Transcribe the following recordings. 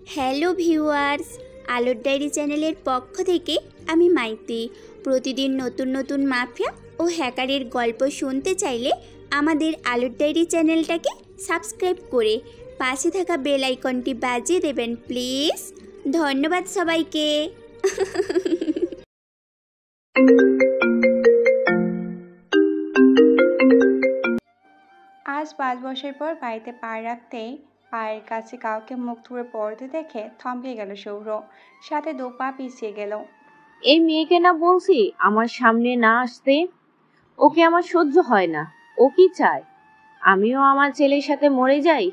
Hello viewers, আলোর diary চ্যানেলের পক্ষ থেকে আমি মাইতি। প্রতিদিন নতুন নতুন মাফিয়া ও হ্যাকারের গল্প শুনতে চাইলে আমাদের আলোর ডায়েরি চ্যানেলটাকে সাবস্ক্রাইব করে পাশে থাকা বেল আইকনটি বাজিয়ে দেবেন প্লিজ। ধন্যবাদ সবাইকে। আজ ৫ বছর পর বাড়িতে পা রাখতেই পায়ের কাছে কাউকে মুখ থুবড়ে পড়তে দেখে থমকে গেল শুভ্র, সাথে ২ পা পিছিয়ে গেল। এই মেয়েকে না বলছি আমার সামনে না আসতে, ওকে আমার সহ্য হয় না। ও কি চায় আমিও আমার ছেলের সাথে মরে যাই?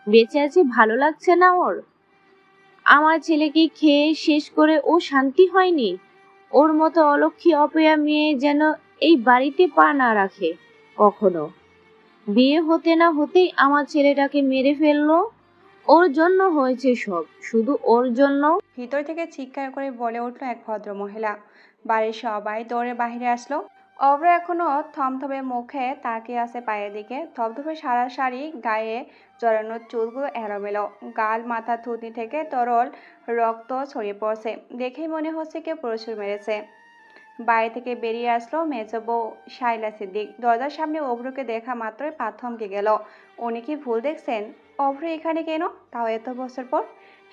বেঁচে আছে ভালো লাগছে না ওর? আমার ছেলেকে খেয়ে শেষ করে ও শান্তি হয়নি? ওর মতো অলক্ষী অপয়া মেয়ে যেন এই বাড়িতে পা না রাখে কখনো। বিয়ে হতে না হতেই আমার ছেলেটাকে মেরে ফেললো। ওর জন্য হয়েছে সব, শুধু ওর জন্য। ভিতর থেকে চিৎকার করে বলে উঠল এক ভদ্র মহিলা। বাড়ির সবাই দৌড়ে বাহিরে আসলো। অভ্র এখনো থমথমে মুখে তাকিয়ে আছে পায়ের দিকে। ধবধবে সারা শাড়ি, গায়ে জড়ানো চুলগুলো এলোমেলো, গাল মাথা থুতনি থেকে তরল রক্ত ছড়িয়ে পড়ছে। দেখেই মনে হচ্ছে কেউ প্রচুর মেরেছে। বাড়ি থেকে বেরিয়ে আসলো মেজ বউ শাইলা সিদ্দিক। দরজার সামনে অভ্রকে দেখা মাত্রই পা থমকে গেল। উনি কি ভুল দেখছেন? অভ্র এখানে কেন, তাও এত বছর পর?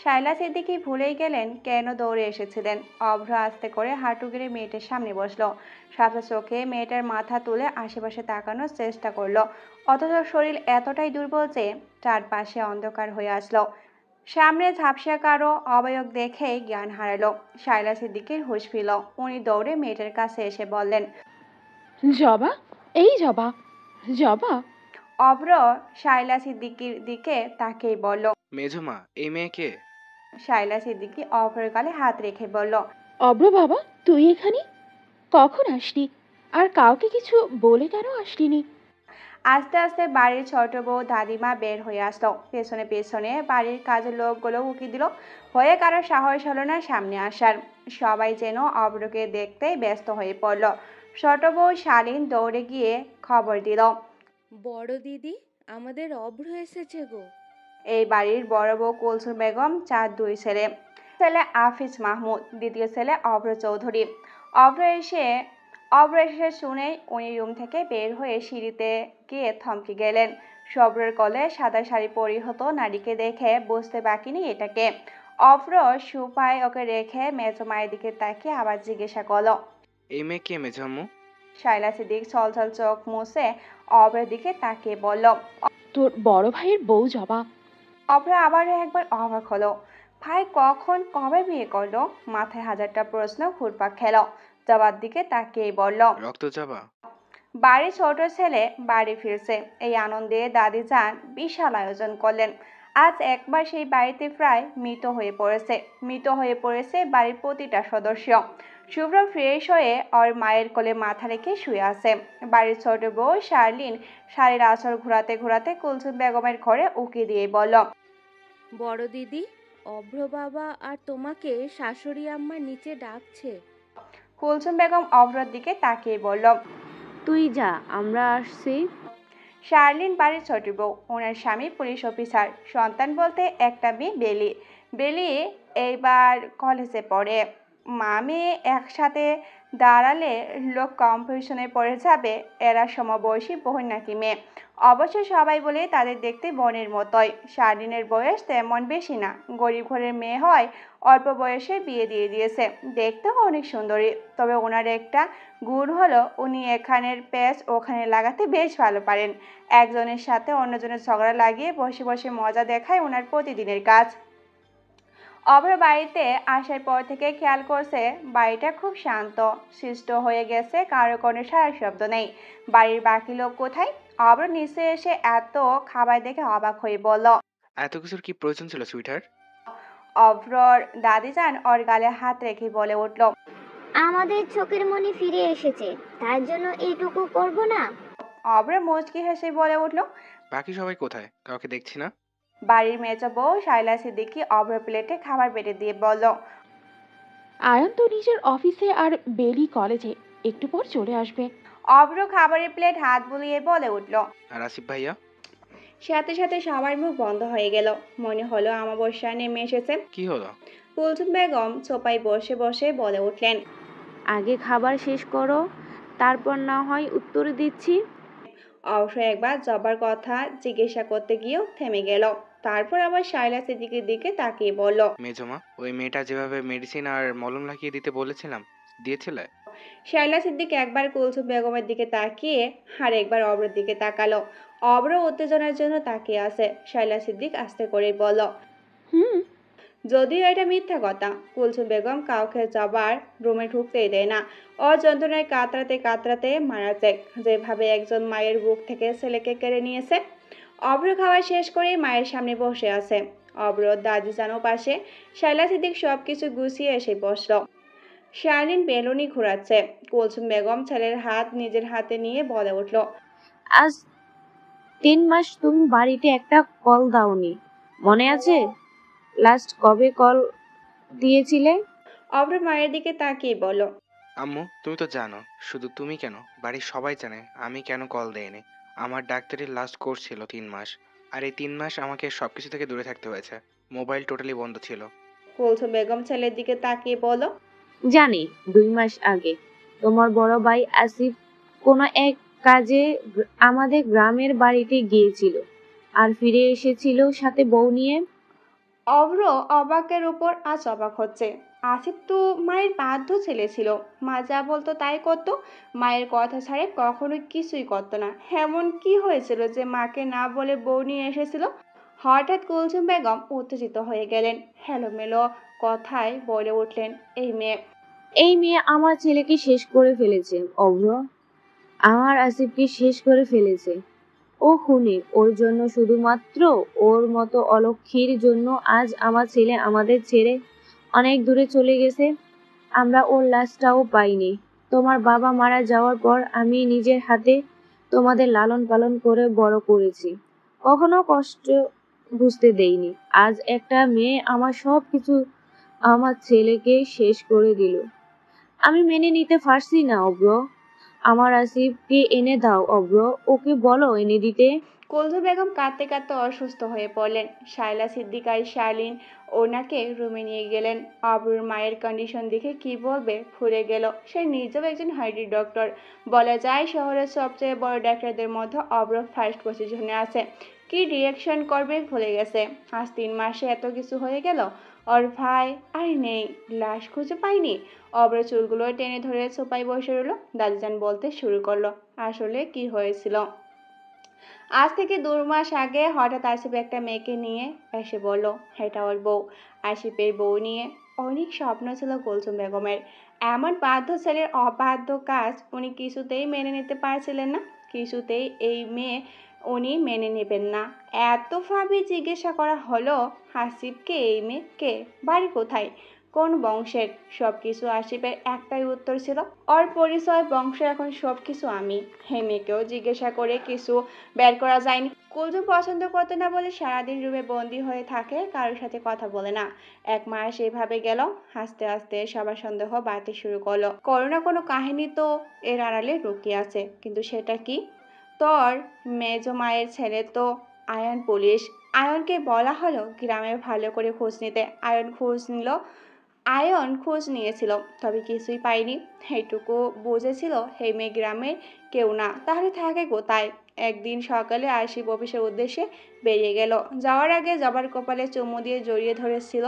শাইলা সিদ্দিকি ভুলেই গেলেন কেন দৌড়ে এসেছিলেন। অভ্র আস্তে করে হাঁটু গেড়ে মেয়েটার সামনে বসলো। সাথে চোখে মেয়েটার মাথা তুলে আশেপাশে তাকানোর চেষ্টা করলো, অথচ শরীর এতটাই দুর্বল যে চারপাশে অন্ধকার হয়ে আসলো। সামনে ঝাপসা কারো অবয়ব দেখেই জ্ঞান হারালো। শাইলা সিদ্দিকের হুঁশ ফিরল। উনি দৌড়ে মেয়েটার কাছে এসে বললেন, জবা, এই জবা, জবা। অভ্র শাইলা সিদ্দিকির দিকে তাকিয়ে বলল, মেজমা, এই মেয়ে কে? শাইলা সিদ্দিকি অভ্রের গালে হাত রেখে বলল, অব্র বাবা, তুই এখানে কখন আসলি? আর কাউকে কিছু বলে কেন আসলিনি? আস্তে আস্তে বাড়ির ছোট বউ দাদিমা বের হয়ে আসলো। পেছনে পেছনে বাড়ির কাজের লোকগুলো উকি দিল। হয়ে কারো সাহস হলো না সামনে আসার। সবাই যেন অভ্রকে দেখতেই ব্যস্ত হয়ে পড়ল। ছোট বউ শালীন দৌড়ে গিয়ে খবর দিল, বড় দিদি, আমাদের অভ্র এসেছে গো। এই বাড়ির বড় বউ কুলসুম বেগম, 2 ছেলে। ছেলে আফিজ মাহমুদ, দ্বিতীয় ছেলে অভ্র চৌধুরী। অভ্র এসে অভ্র এসে শুনেই উনি রুম থেকে বের হয়ে সিঁড়িতে গিয়ে থমকে গেলেন। সব্রের কোলে সাদা শাড়ি পরিহিত নারীকে দেখে বুঝতে বাকি নেই এটাকে। অভ্র সুপায় ওকে রেখে মেজো মায়ের দিকে তাকিয়ে আবার জিজ্ঞাসা করল, এই মেয়ে কে মেজাম্মু? শাইলা সিদ্দিক ছলছল চোখ মুছে অভ্রের দিকে তাকিয়ে বলল, তোর বড় ভাইয়ের বউ জবা। অভ্র আবারও একবার অবাক হলো। ভাই কখন কবে বিয়ে করলো? মাথায় হাজারটা প্রশ্ন ঘুরপাক খেল। জবার দিকে তাকিয়ে বলল, রক্ত চাবা? বাড়ির ছোট ছেলে বাড়ি ফিরছে, এই আনন্দে দাদি যান বিশাল আয়োজন করলেন। আজ একবার সেই বাড়িতে প্রায় মৃত হয়ে পড়েছে বাড়ির প্রতিটা সদস্য। শুভ্র ফ্রেশ হয়ে ওর মায়ের কোলে মাথা রেখে শুয়ে আছে। বাড়ির ছোট বউ শার্লিন শাড়ির আঁচল ঘোরাতে ঘোরাতে কুলসুম বেগমের ঘরে উকি দিয়ে বলল, বড় দিদি, অভ্র বাবা আর তোমাকে শাশুড়ি আম্মা নিচে ডাকছে। কুলসুম বেগম অভ্রর দিকে তাকিয়ে বলল, তুই যা, আমরা আসছি। শার্লিন বাড়ির ছোট বউ, ওনার স্বামী পুলিশ অফিসার। সন্তান বলতে একটা মেয়ে বেলি। বেলি এইবার কলেজে পড়ে। মা মেয়ে একসাথে দাঁড়ালে লোক কম্পিটিশনে পড়ে যাবে এরা সমবয়সী বোন নাকি মেয়ে। অবশ্য সবাই বলে তাদের দেখতে বোনের মতোই। শার্লিনের বয়স তেমন বেশি না, গরিব ঘরের মেয়ে হয়, অল্প বয়সে বিয়ে দিয়ে দিয়েছে। দেখতেও অনেক সুন্দরী, তবে ওনার একটা গুণ হলো উনি এখানের প্যাচ ওখানে লাগাতে বেশ ভালো পারেন। একজনের সাথে অন্যজনের ঝগড়া লাগিয়ে বসে বসে মজা দেখায় ওনার প্রতিদিনের কাজ। অভ্র বাড়িতে আসার পর থেকে খেয়াল করছে বাড়িটা খুব শান্ত শিষ্ট হয়ে গেছে, কারো কোনো সারা শব্দ নেই। বাড়ির বাকি লোক কোথায়? অভ্র নিচে এসে এত খাবার দেখে অবাক হয়ে বলল, এত কিছুর কি প্রয়োজন ছিল সুইটার? অভ্রর দাদি যান ওর গালে হাত রেখে বলে উঠল, আমাদের চোখের মনি ফিরে এসেছে, তার জন্য এইটুকু করব না? অভ্র মুচকি হেসে বলে উঠল, বাকি সবাই কোথায়? কাউকে দেখছি না। বাড়ির মেজো বউ শাইলা সিদ্দিকী অভ্র প্লেটে খাবার বেড়ে দিয়ে বলল, আয়ন তো নিজের অফিসে আর বেলি কলেজে, একটু পর চলে আসবে। অভ্র খাবারের প্লেট হাত বুলিয়ে বলে উঠল, আর আসিফ ভাইয়া? সাথে সাথে সবার মুখ বন্ধ হয়ে গেল। মনে হলো অমাবস্যা নেমে এসেছে। কি হলো? কুলসুম বেগম সোফায় বসে বসে বলে উঠলেন, আগে খাবার শেষ করো, তারপর না হয় উত্তর দিচ্ছি। অবশ্য একবার জবার কথা জিজ্ঞাসা করতে গিয়েও থেমে গেল। তারপর আবার শায়লা সিদ্দিকের দিকে তাকিয়ে বলল, মেজমা, ওই মেয়েটা যেভাবে মেডিসিন আর মলম লাগিয়ে দিতে বলেছিলাম, দিয়েছিলে? শায়লা সিদ্দিক একবার কুলসুম বেগমের দিকে তাকিয়ে আর একবার অব্রের দিকে তাকালো। অব্র উত্তেজনার জন্য তাকিয়ে আছে। শায়লা সিদ্দিক আস্তে করে বলল, হুম। যদিও এটা মিথ্যা কথা। কুলসুম বেগম কাউকে জবার রুমে ঢুকতেই দেয় না। ও যন্ত্রণায় কাতরাতে কাতরাতে মারা যায়, যেভাবে একজন মায়ের বুক থেকে ছেলেকে কেড়ে নিয়েছে। অব্র খাওয়া শেষ করে মায়ের সামনে বসে আছে। অব্র দাদি জানো পাশে। শায়লা সিদ্দিক সবকিছু গুছিয়ে এসে বসল। শারলিন বেলুনি ঘোরাচ্ছে। কুলসুম বেগম ছেলের হাত নিজের হাতে নিয়ে বলে উঠল, আজ 3 মাস তুমি বাড়িতে একটা কল দাওনি, মনে আছে? লাস্ট কবে কল দিয়েছিলে? অব্র মায়ের দিকে তাকিয়ে বলল, আম্মু, তুমি তো জানো। শুধু তুমি কেন, বাড়ির সবাই জানে আমি কেন কল দেইনি। আমার ডাক্তারের লাস্ট কোর্স ছিল 3 মাস। আর এই 3 মাস আমাকে সবকিছু থেকে দূরে থাকতে হয়েছে। মোবাইল টোটালি বন্ধ ছিল। কুলসুম বেগম ছেলের দিকে তাকিয়ে বলল, জানি 2 মাস আগে তোমার বড় ভাই আসিফ কোনো এক কাজে আমাদের গ্রামের বাড়িতে গিয়েছিল আর ফিরে এসেছিল সাথে বউ নিয়ে। অব্র অবাকের উপর আজ অবাক হচ্ছে। আসিফ তো মায়ের বাধ্য ছেলে ছিল। মা যা বলতো তাই করতো। মায়ের কথা ছাড়ে কখনোই কিছুই করতো না। এমন কি হয়েছিল যে মাকে না বলে বউ নিয়ে এসেছিল? হঠাৎ কুলসুম বেগম উত্তেজিত হয়ে গেলেন। হেলোমেলো কথায় বলে উঠলেন, এই মেয়ে আমার ছেলেকে শেষ করে ফেলেছে অভ্র, আমার আসিফকে শেষ করে ফেলেছে। ও খুনি, ওর জন্য, শুধুমাত্র ওর মতো অলক্ষীর জন্য আজ আমার ছেলে আমাদের ছেড়ে অনেক দূরে চলে গেছে। আমরা ওর লাশটাও পাইনি। তোমার বাবা মারা যাওয়ার পর আমি নিজের হাতে তোমাদের লালন পালন করে বড় করেছি, কখনো কষ্ট বুঝতে দেইনি। আজ একটা মেয়ে আমার সব কিছু, আমার ছেলেকে শেষ করে দিল। আমি মেনে নিতে পারছি না অব্র। আমার আসিফকে এনে দাও অব্র, ওকে বলো এনে দিতে। কুলসুম বেগম কাঁদতে কাঁদতে অসুস্থ হয়ে পড়লেন। শায়লা সিদ্দিক আর শারলিন ওনাকে রুমে নিয়ে গেলেন। অব্রুর মায়ের কন্ডিশন দেখে কি বলবে ফুরে গেল। সে নিজেও একজন হার্টের ডক্টর। বলা যায় শহরের সবচেয়ে বড় ডাক্তারদের মধ্যে অব্র ফার্স্ট পজিশনে আছে। কি রিয়াকশন করবে ভুলে গেছে। আজ 3 মাসে এত কিছু হয়ে গেল। ওর ভাই আর নেই, লাশ খুঁজে পাইনি। অব্র চুলগুলো টেনে ধরে সোফায় বসে রইল। দাদিজান বলতে শুরু করলো আসলে কি হয়েছিল। আজ থেকে 2 মাস আগে হঠাৎ আসিফ একটা মেয়েকে নিয়ে এসে বলল এটা ওর বউ। আসিফের বউ নিয়ে অনেক স্বপ্ন ছিল কুলসুম বেগমের। এমন বাধ্য ছেলের অবাধ্য কাজ উনি কিছুতেই মেনে নিতে পারছিলেন না। কিছুতেই এই মেয়ে উনি মেনে নেবেন না। এতভাবে জিজ্ঞাসা করা হলো আসিফকে, এই মেয়ে কে, বাড়ি কোথায়, কোন বংশের। সবকিছু আসিফের একটাই উত্তর ছিল, ওর পরিচয় বংশ এখন সবকিছু আমি। হে মেয়েকেও জিজ্ঞাসা করে কিছু বের করা যায়নি। কুলসুম পছন্দ করতে না বলে সারাদিন রুমে বন্দি হয়ে থাকে, কারোর সাথে কথা বলে না। 1 মাস এভাবে গেল। আস্তে আস্তে সবার সন্দেহ বাড়তে শুরু করলো। কোনো না কোনো কাহিনী তো এর আড়ালে লুকিয়ে আছে, কিন্তু সেটা কি? তোর মেজো মায়ের ছেলে তো আয়ন পুলিশ। আয়নকে বলা হলো গ্রামে ভালো করে খোঁজ নিতে। আয়ন খোঁজ নিয়েছিল, তবে কিছুই পায়নি। এইটুকু বুঝেছিল এই মেয়ে গ্রামের কেউ না, তাহলে থাকে কোথায়। একদিন সকালে আসিফ অফিসের উদ্দেশ্যে বেরিয়ে গেল। যাওয়ার আগে জবার কপালে চুমু দিয়ে জড়িয়ে ধরেছিল।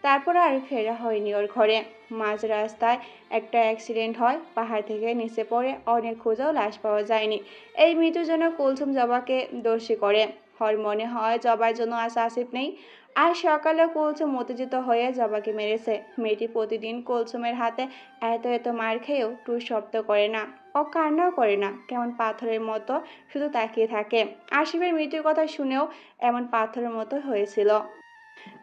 তারপর আর ফেরা হয়নি ওর ঘরে। মাঝ রাস্তায় একটা অ্যাক্সিডেন্ট হয়, পাহাড় থেকে নিচে পড়ে অনেক খোঁজেও লাশ পাওয়া যায়নি। এই মৃত্যুর জন্য কুলসুম জবাকে দোষী করে। ওর মনে হয় জবার জন্য আজ আসিফ নেই। আজ সকালে কুলসুম উত্তেজিত হয়ে জবাকে মেরেছে। মেয়েটি প্রতিদিন কুলসুমের হাতে এত মার খেয়েও টুঁ শব্দ করে না। ও কান্নাও করে না, কেমন পাথরের মতো শুধু তাকিয়ে থাকে। আসিফের মৃত্যুর কথা শুনেও এমন পাথরের মতো হয়েছিল।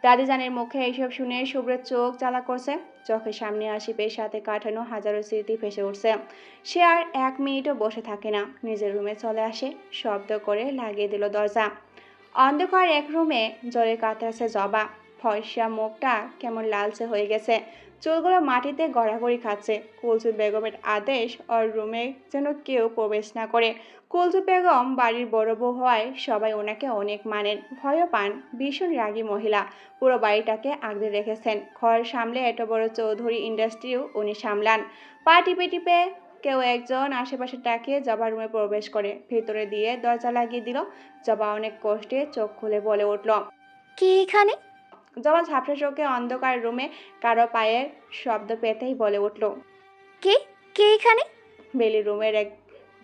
দাদিজানের মুখে এইসব শুনে শুভ্রের চোখ জ্বালা করছে। চোখের সামনে আসিফের সাথে কাটানো হাজারো স্মৃতি ভেসে উঠছে। সে আর 1 মিনিটও বসে থাকে না, নিজের রুমে চলে আসে। শব্দ করে লাগিয়ে দিল দরজা। অন্ধকার এক রুমে জ্বরে কাতরাচ্ছে জবা। ফর্সা মুখটা কেমন লালচে হয়ে গেছে, চুলগুলো মাটিতে গড়াগড়ি খাচ্ছে। কুলসুম বেগমের আদেশ ওর রুমে যেন কেউ প্রবেশ না করে। কুলসুম বেগম বাড়ির বড় বউ হওয়ায় সবাই ওনাকে অনেক মানেন, ভয়ও পান। ভীষণ রাগী মহিলা, পুরো বাড়িটাকে আগলে রেখেছেন। ঘর সামলে এত বড় চৌধুরী ইন্ডাস্ট্রিও উনি সামলান। পা টিপে টিপে কেউ একজন আশেপাশে তাকিয়ে জবা রুমে প্রবেশ করে, ভেতরে দিয়ে দরজা লাগিয়ে দিল। জবা অনেক কষ্টে চোখ খুলে বলে উঠল, কে এখানে? জবা ঝাপসা চোখে অন্ধকার রুমে কারো পায়ের শব্দ পেতেই বলে উঠল। কে কে এখানে? বেলি রুমের এক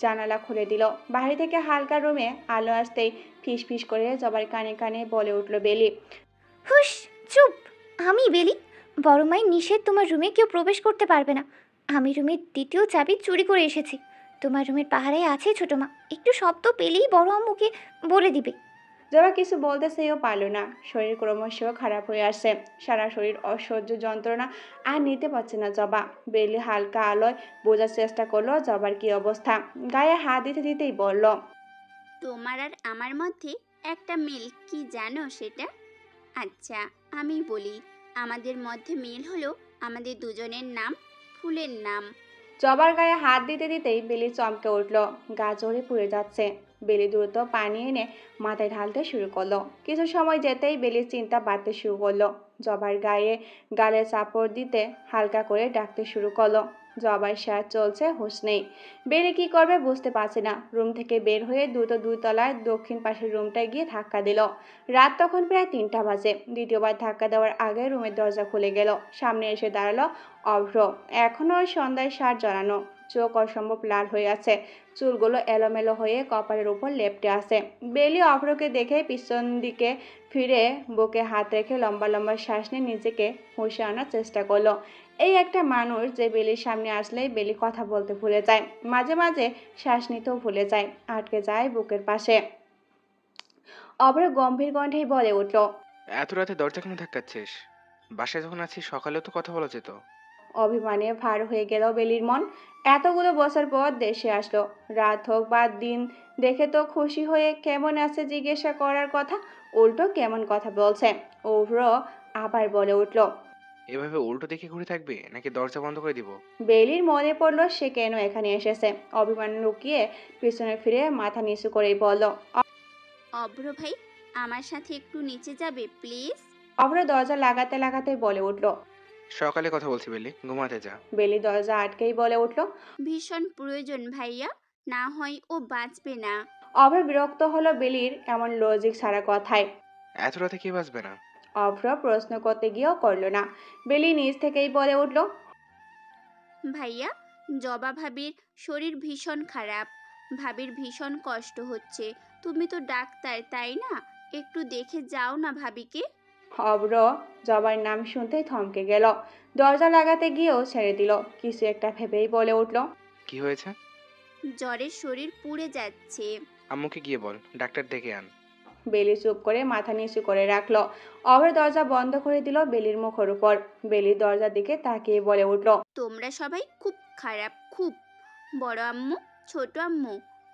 জানালা খুলে দিল। বাইরে থেকে হালকা রুমে আলো আসতেই ফিস ফিস করে জবার কানে কানে বলে উঠল বেলি, হুশ, চুপ। আমি বেলি, বড় মায়ের নিষেধ, তোমার রুমে কেউ প্রবেশ করতে পারবে না। আমি রুমের দ্বিতীয় চাবি চুরি করে এসেছি। তোমার রুমের পাহারায় আছে ছোট মা, একটু শব্দ পেলেই বড় আম্মুকে বলে দিবে। জবা কিছু বলতে সেও পারল না। শরীর ক্রমশ খারাপ হয়ে আসছে, সারা শরীর অসহ্য যন্ত্রণা, আর নিতে পারছে না জবা। বেলি হালকা আলোয় বোঝার চেষ্টা করলো জবার কি অবস্থা। গায়ে হাত দিতে দিতেই বলল, তোমার আর আমার মধ্যে একটা মিল, কি জানো সেটা? আচ্ছা আমি বলি, আমাদের মধ্যে মিল হলো আমাদের দুজনের নাম ফুলের নাম। জবার গায়ে হাত দিতে দিতেই বেলি চমকে উঠল, গা জ্বরে পুড়ে যাচ্ছে। বেলি দ্রুত পানি এনে মাথায় ঢালতে শুরু করলো। কিছু সময় যেতেই বেলির চিন্তা বাড়তে শুরু করলো। জবার গালে চাপড় দিতে হালকা করে ডাকতে শুরু করলো। জবার শ্বাস চলছে, হুঁশ নেই। বেলি কি করবে বুঝতে পারছে না। রুম থেকে বের হয়ে দ্রুত 2 তলায় দক্ষিণ পাশের রুমটায় গিয়ে ধাক্কা দিল। রাত তখন প্রায় 3টা বাজে। দ্বিতীয়বার ধাক্কা দেওয়ার আগে রুমের দরজা খুলে গেল। সামনে এসে দাঁড়ালো অভ্র। এখনও সন্ধ্যায় সার জড়ানো, চোখ অসম্ভব লাল হয়ে আছে, চুলগুলো এলোমেলো হয়ে কপালের উপর লেপ্টে আছে। বেলি অভ্রকে দেখে পিছন দিকে ফিরে বুকে হাত রেখে লম্বা লম্বা শ্বাস নিয়ে নিজেকে হুঁশে আনার চেষ্টা করলো। এই একটা মানুষ যে বেলির সামনে আসলেই বেলি কথা বলতে ভুলে যায়, মাঝে মাঝে শ্বাস নিতেও ভুলে যায়, আটকে যায় বুকের পাশে। অভ্র গম্ভীর কণ্ঠেই বলে উঠল, এত রাতে দরজা কেন ধাক্কাচ্ছিস? বাসায় যখন আছি সকালেও তো কথা বলা যেত। অভিমানে ভার হয়ে গেল বেলির মন। এতগুলো বছর পর দেশে আসলো, রাত হোক বা দিন দেখে তো খুশি হয়ে কেমন আছে জিজ্ঞাসা করার কথা, উল্টো কেমন কথা বলছে। অভ্র আবার বলে উঠল, এভাবে উল্টো দিকে ঘুরে থাকবি নাকি দরজা বন্ধ করে দিব? বেলির মনে পড়লো সে কেন এখানে এসেছে। অভিমান লুকিয়ে পিছনে ফিরে মাথা নিচু করেই বলল, অভ্র ভাই, আমার সাথে একটু নিচে যাবে প্লিজ? অভ্র দরজা লাগাতে লাগাতে বলে উঠল। সকালে কথা বলছি বেলি, ঘুমাতে যা। বেলি দরজা আটকেই বলে উঠল, ভীষণ প্রয়োজন ভাইয়া, না হয় ও বাঁচবে না। অভ্র বিরক্ত হলো বেলির এমন লজিক ছাড়া কথায়। এত রাতে কে বাঁচবে না? অভ্র প্রশ্ন করতে গিয়েও করলো না। বেলি নিজ থেকেই বলে উঠল, ভাইয়া, জবা ভাবির শরীর ভীষণ খারাপ, ভাবির ভীষণ কষ্ট হচ্ছে। তুমি তো ডাক্তার তাই না, একটু দেখে যাও না ভাবিকে। অভ্র জবার নাম শুনতেই থমকে গেল, দরজা লাগাতে গিয়েও ছেড়ে দিল। কিছু একটা ভেবেই বলে উঠল, কি হয়েছে? জ্বরের শরীর পুড়ে যাচ্ছে। আম্মুকে গিয়ে বল ডাক্তার ডেকে আন। বেলি চুপ করে মাথা নিচু করে রাখলো। অভ্র দরজা বন্ধ করে দিল বেলির মুখের উপর। বেলি দরজার দিকে তাকিয়ে বলে উঠল, তোমরা সবাই খুব খারাপ, খুব। বড় আম্মু, ছোট আম্মু,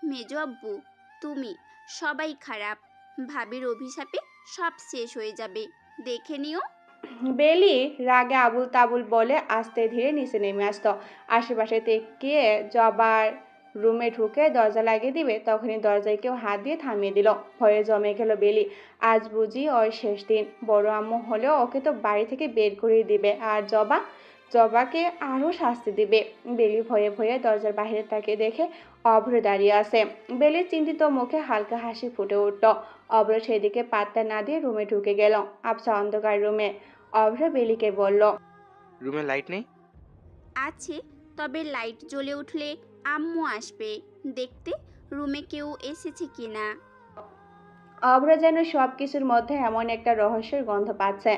মেজো আব্বু, তুমি সবাই খারাপ। ভাবির অভিশাপে সব শেষ হয়ে যাবে, দেখে নিও। বেলি রাগে আবুল তাবুল বলে আস্তে ধীরে নিচে নেমে আসতো। আশেপাশে তাকিয়ে জবার রুমে ঢুকে দরজা লাগিয়ে দিবে, তখনই দরজায় কেউ হাত দিয়ে থামিয়ে দিল। ভয়ে জমে গেল বেলি। আজ বুঝি ওর শেষ দিন। বড় আম্মু হলেও ওকে তো বাড়ি থেকে বের করে দিবে, আর জবাকে আরও শাস্তি দিবে। বেলি ভয়ে ভয়ে দরজার বাইরে তাকিয়ে দেখে অভ্র দাঁড়িয়ে আছে। বেলির চিন্তিত মুখে হালকা হাসি ফুটে উঠল। অভ্র সেদিকে পাত্তা না দিয়ে রুমে ঢুকে গেল। আবছা অন্ধকার রুমে। অভ্র বেলিকে বলল, রুমে লাইট নেই? আছে, তবে লাইট জ্বলে উঠলে আম্মু আসবে দেখতে রুমে কেউ এসেছে কিনা। অভ্র যেন সবকিছুর মধ্যে এমন একটা রহস্যের গন্ধ পাচ্ছে।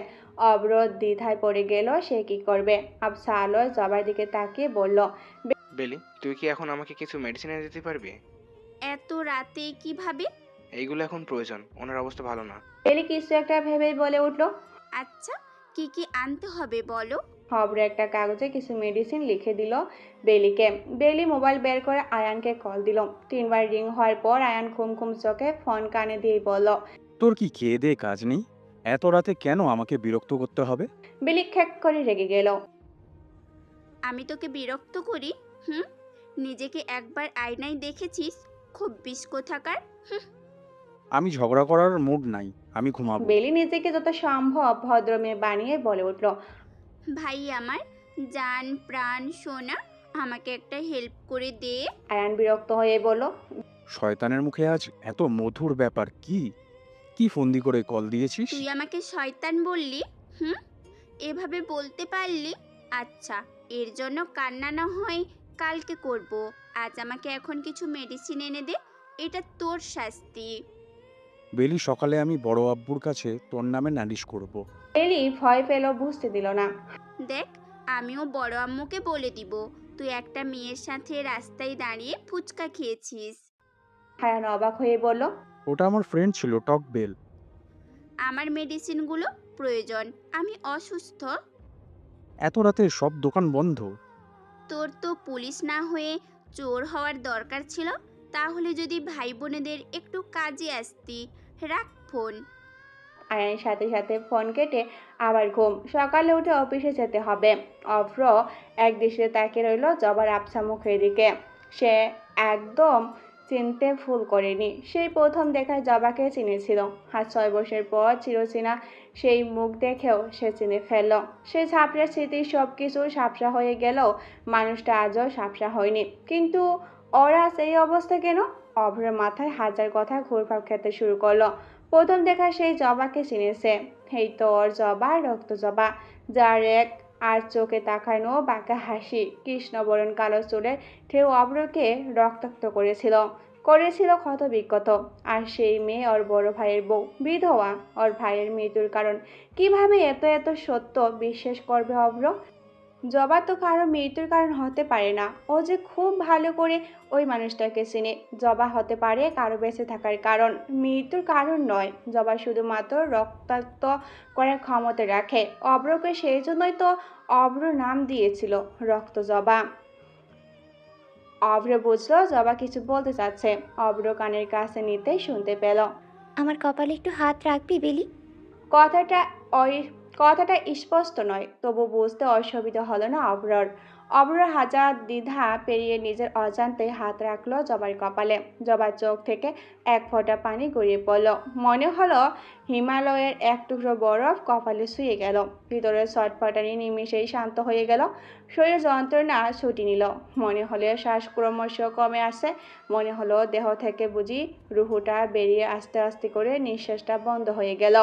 অভ্র দ্বিধায় পড়ে গেল সে কি করবে। আবছা আলোয় জবার দিকে তাকিয়ে বলল, বেলি, তুই কি এখন আমাকে কিছু মেডিসিন এনে দিতে পারবি? এত রাতে কিভাবে? এইগুলো এখন প্রয়োজন, ওনার অবস্থা ভালো না। বেলি কিছু একটা ভেবেই বলে উঠল। আচ্ছা, কি কি আনতে হবে বলো। অভ্র একটা কাগজে কিছু মেডিসিন লিখে দিল বেলিকে। বেলি মোবাইল বের করে আয়ানকে কল দিল। 3বার রিং হওয়ার পর আয়ান ঘুম ঘুম চোখে ফোন কানে দিয়ে বলল, তোর কি খেয়ে দেয়ে কাজ নেই? এত রাতে কেন আমাকে বিরক্ত করতে হবে? বেলি খ্যাক করে রেগে গেল। আমি তোকে বিরক্ত করি? হুম, নিজেকে একবার আয়নায় দেখেছিস? খুব বিষ কোথাকার। হুম। আমি ঝগড়া করার মুড নাই, আমি ঘুমাবো। বেলি নিজেকে যত সম্ভব ভদ্রমেয়ে বানিয়ে বলে উঠল। ভাই আমার, জান প্রাণ সোনা, আমাকে একটা হেল্প করে দে। আয়ান বিরক্ত হয়ে বলল। শয়তানের মুখে আজ এত মধুর ব্যাপার কি? কি ফন্দি করে কল দিয়েছিস? তুই আমাকে শয়তান বললি? হুম, এভাবে বলতে পারলি? আচ্ছা, এর জন্য কান্না না হয় কালকে করব। আজ আমাকে এখন কিছু মেডিসিন এনে দে, এটা তোর শাস্তি। বেলি, সকালে আমি বড় আব্বুর কাছে তোর নামে নালিশ করব। বেলি ভয় পেল, বুঝতে দিল না। দেখ, আমিও বড় আম্মুকে বলে দিব তুই একটা মেয়ের সাথে রাস্তায় দাঁড়িয়ে ফুচকা খেয়েছিস। আয়ান অবাক হয়ে বলল। ওটা আমার ফ্রেন্ড ছিল, টক বেল। আমার মেডিসিনগুলো প্রয়োজন, আমি অসুস্থ। এত রাতে সব দোকান বন্ধ। তোর তো পুলিশ না হয়ে চোর হওয়ার দরকার ছিল। তাহলে যদি ভাই বোনেদের একটু কাজে আসতি। রাখ ফোন। আয়ানের সাথে সাথে ফোন কেটে আবার ঘুম। সকালে উঠে অফিসে যেতে হবে। অভ্র একদৃষ্টে তাকিয়ে রইল জবার আবছা মুখের দিকে। সে একদম চিনতে ভুল করেনি। সেই প্রথম দেখায় জবাকে চিনেছিল। আজ 6 বছর পর চিরচেনা সেই মুখ দেখেও সে চিনে ফেলল। সে ঝাপড়া স্মৃতির সব কিছু ঝাপসা হয়ে গেলেও মানুষটা আজও ঝাপসা হয়নি। কিন্তু ওরা সেই অবস্থা কেন? অভ্রের মাথায় হাজার কথা ঘুরপাক খেতে শুরু করলো। প্রথম দেখা সেই জবাকে চিনেছে। এই তো ওর জবা, রক্ত জবা, যার এক আর চোখে তাকানো বাঁকা হাসি, কৃষ্ণবরণ কালো চুলের ঢেউ অভ্রকে রক্তাক্ত করেছিল ক্ষত বিক্ষত। আর সেই মেয়ে ওর বড় ভাইয়ের বউ, বিধবা। ওর ভাইয়ের মৃত্যুর কারণ কিভাবে এত এত সত্য বিশ্বাস করবে অভ্র? জবা তো কারো মৃত্যুর কারণ হতে পারে না। ও যে খুব ভালো করে ওই মানুষটাকে চিনে। জবা হতে পারে কারো বেঁচে থাকার কারণ, মৃত্যুর কারণ নয়। জবা শুধুমাত্র রক্তাক্ত করার ক্ষমতা রাখে। অভ্রকে সেই জন্যই তো অভ্র নাম দিয়েছিল রক্ত জবা। অভ্র বুঝলো জবা কিছু বলতে চাচ্ছে। অভ্র কানের কাছে নিতেই শুনতে পেল। আমার কপালে একটু হাত রাখবি বেলি? কথাটা ওই কথাটা স্পষ্ট নয়, তবু বুঝতে অসুবিধা হলো না অভ্রর। অভ্র হাজার দ্বিধা পেরিয়ে নিজের অজান্তে হাত রাখলো জবার কপালে। জবার চোখ থেকে এক ফোঁটা পানি গড়িয়ে পড়ল। মনে হলো হিমালয়ের এক টুকরো বরফ কপালে শুয়ে গেল। ভিতরের ছটফটানি নিমিষেই শান্ত হয়ে গেল। শরীর যন্ত্রণা ছুটি নিল। মনে হলো শ্বাস ক্রমশ কমে আসে। মনে হলো দেহ থেকে বুঝি রুহুটা বেরিয়ে আস্তে আস্তে করে নিঃশ্বাসটা বন্ধ হয়ে গেল।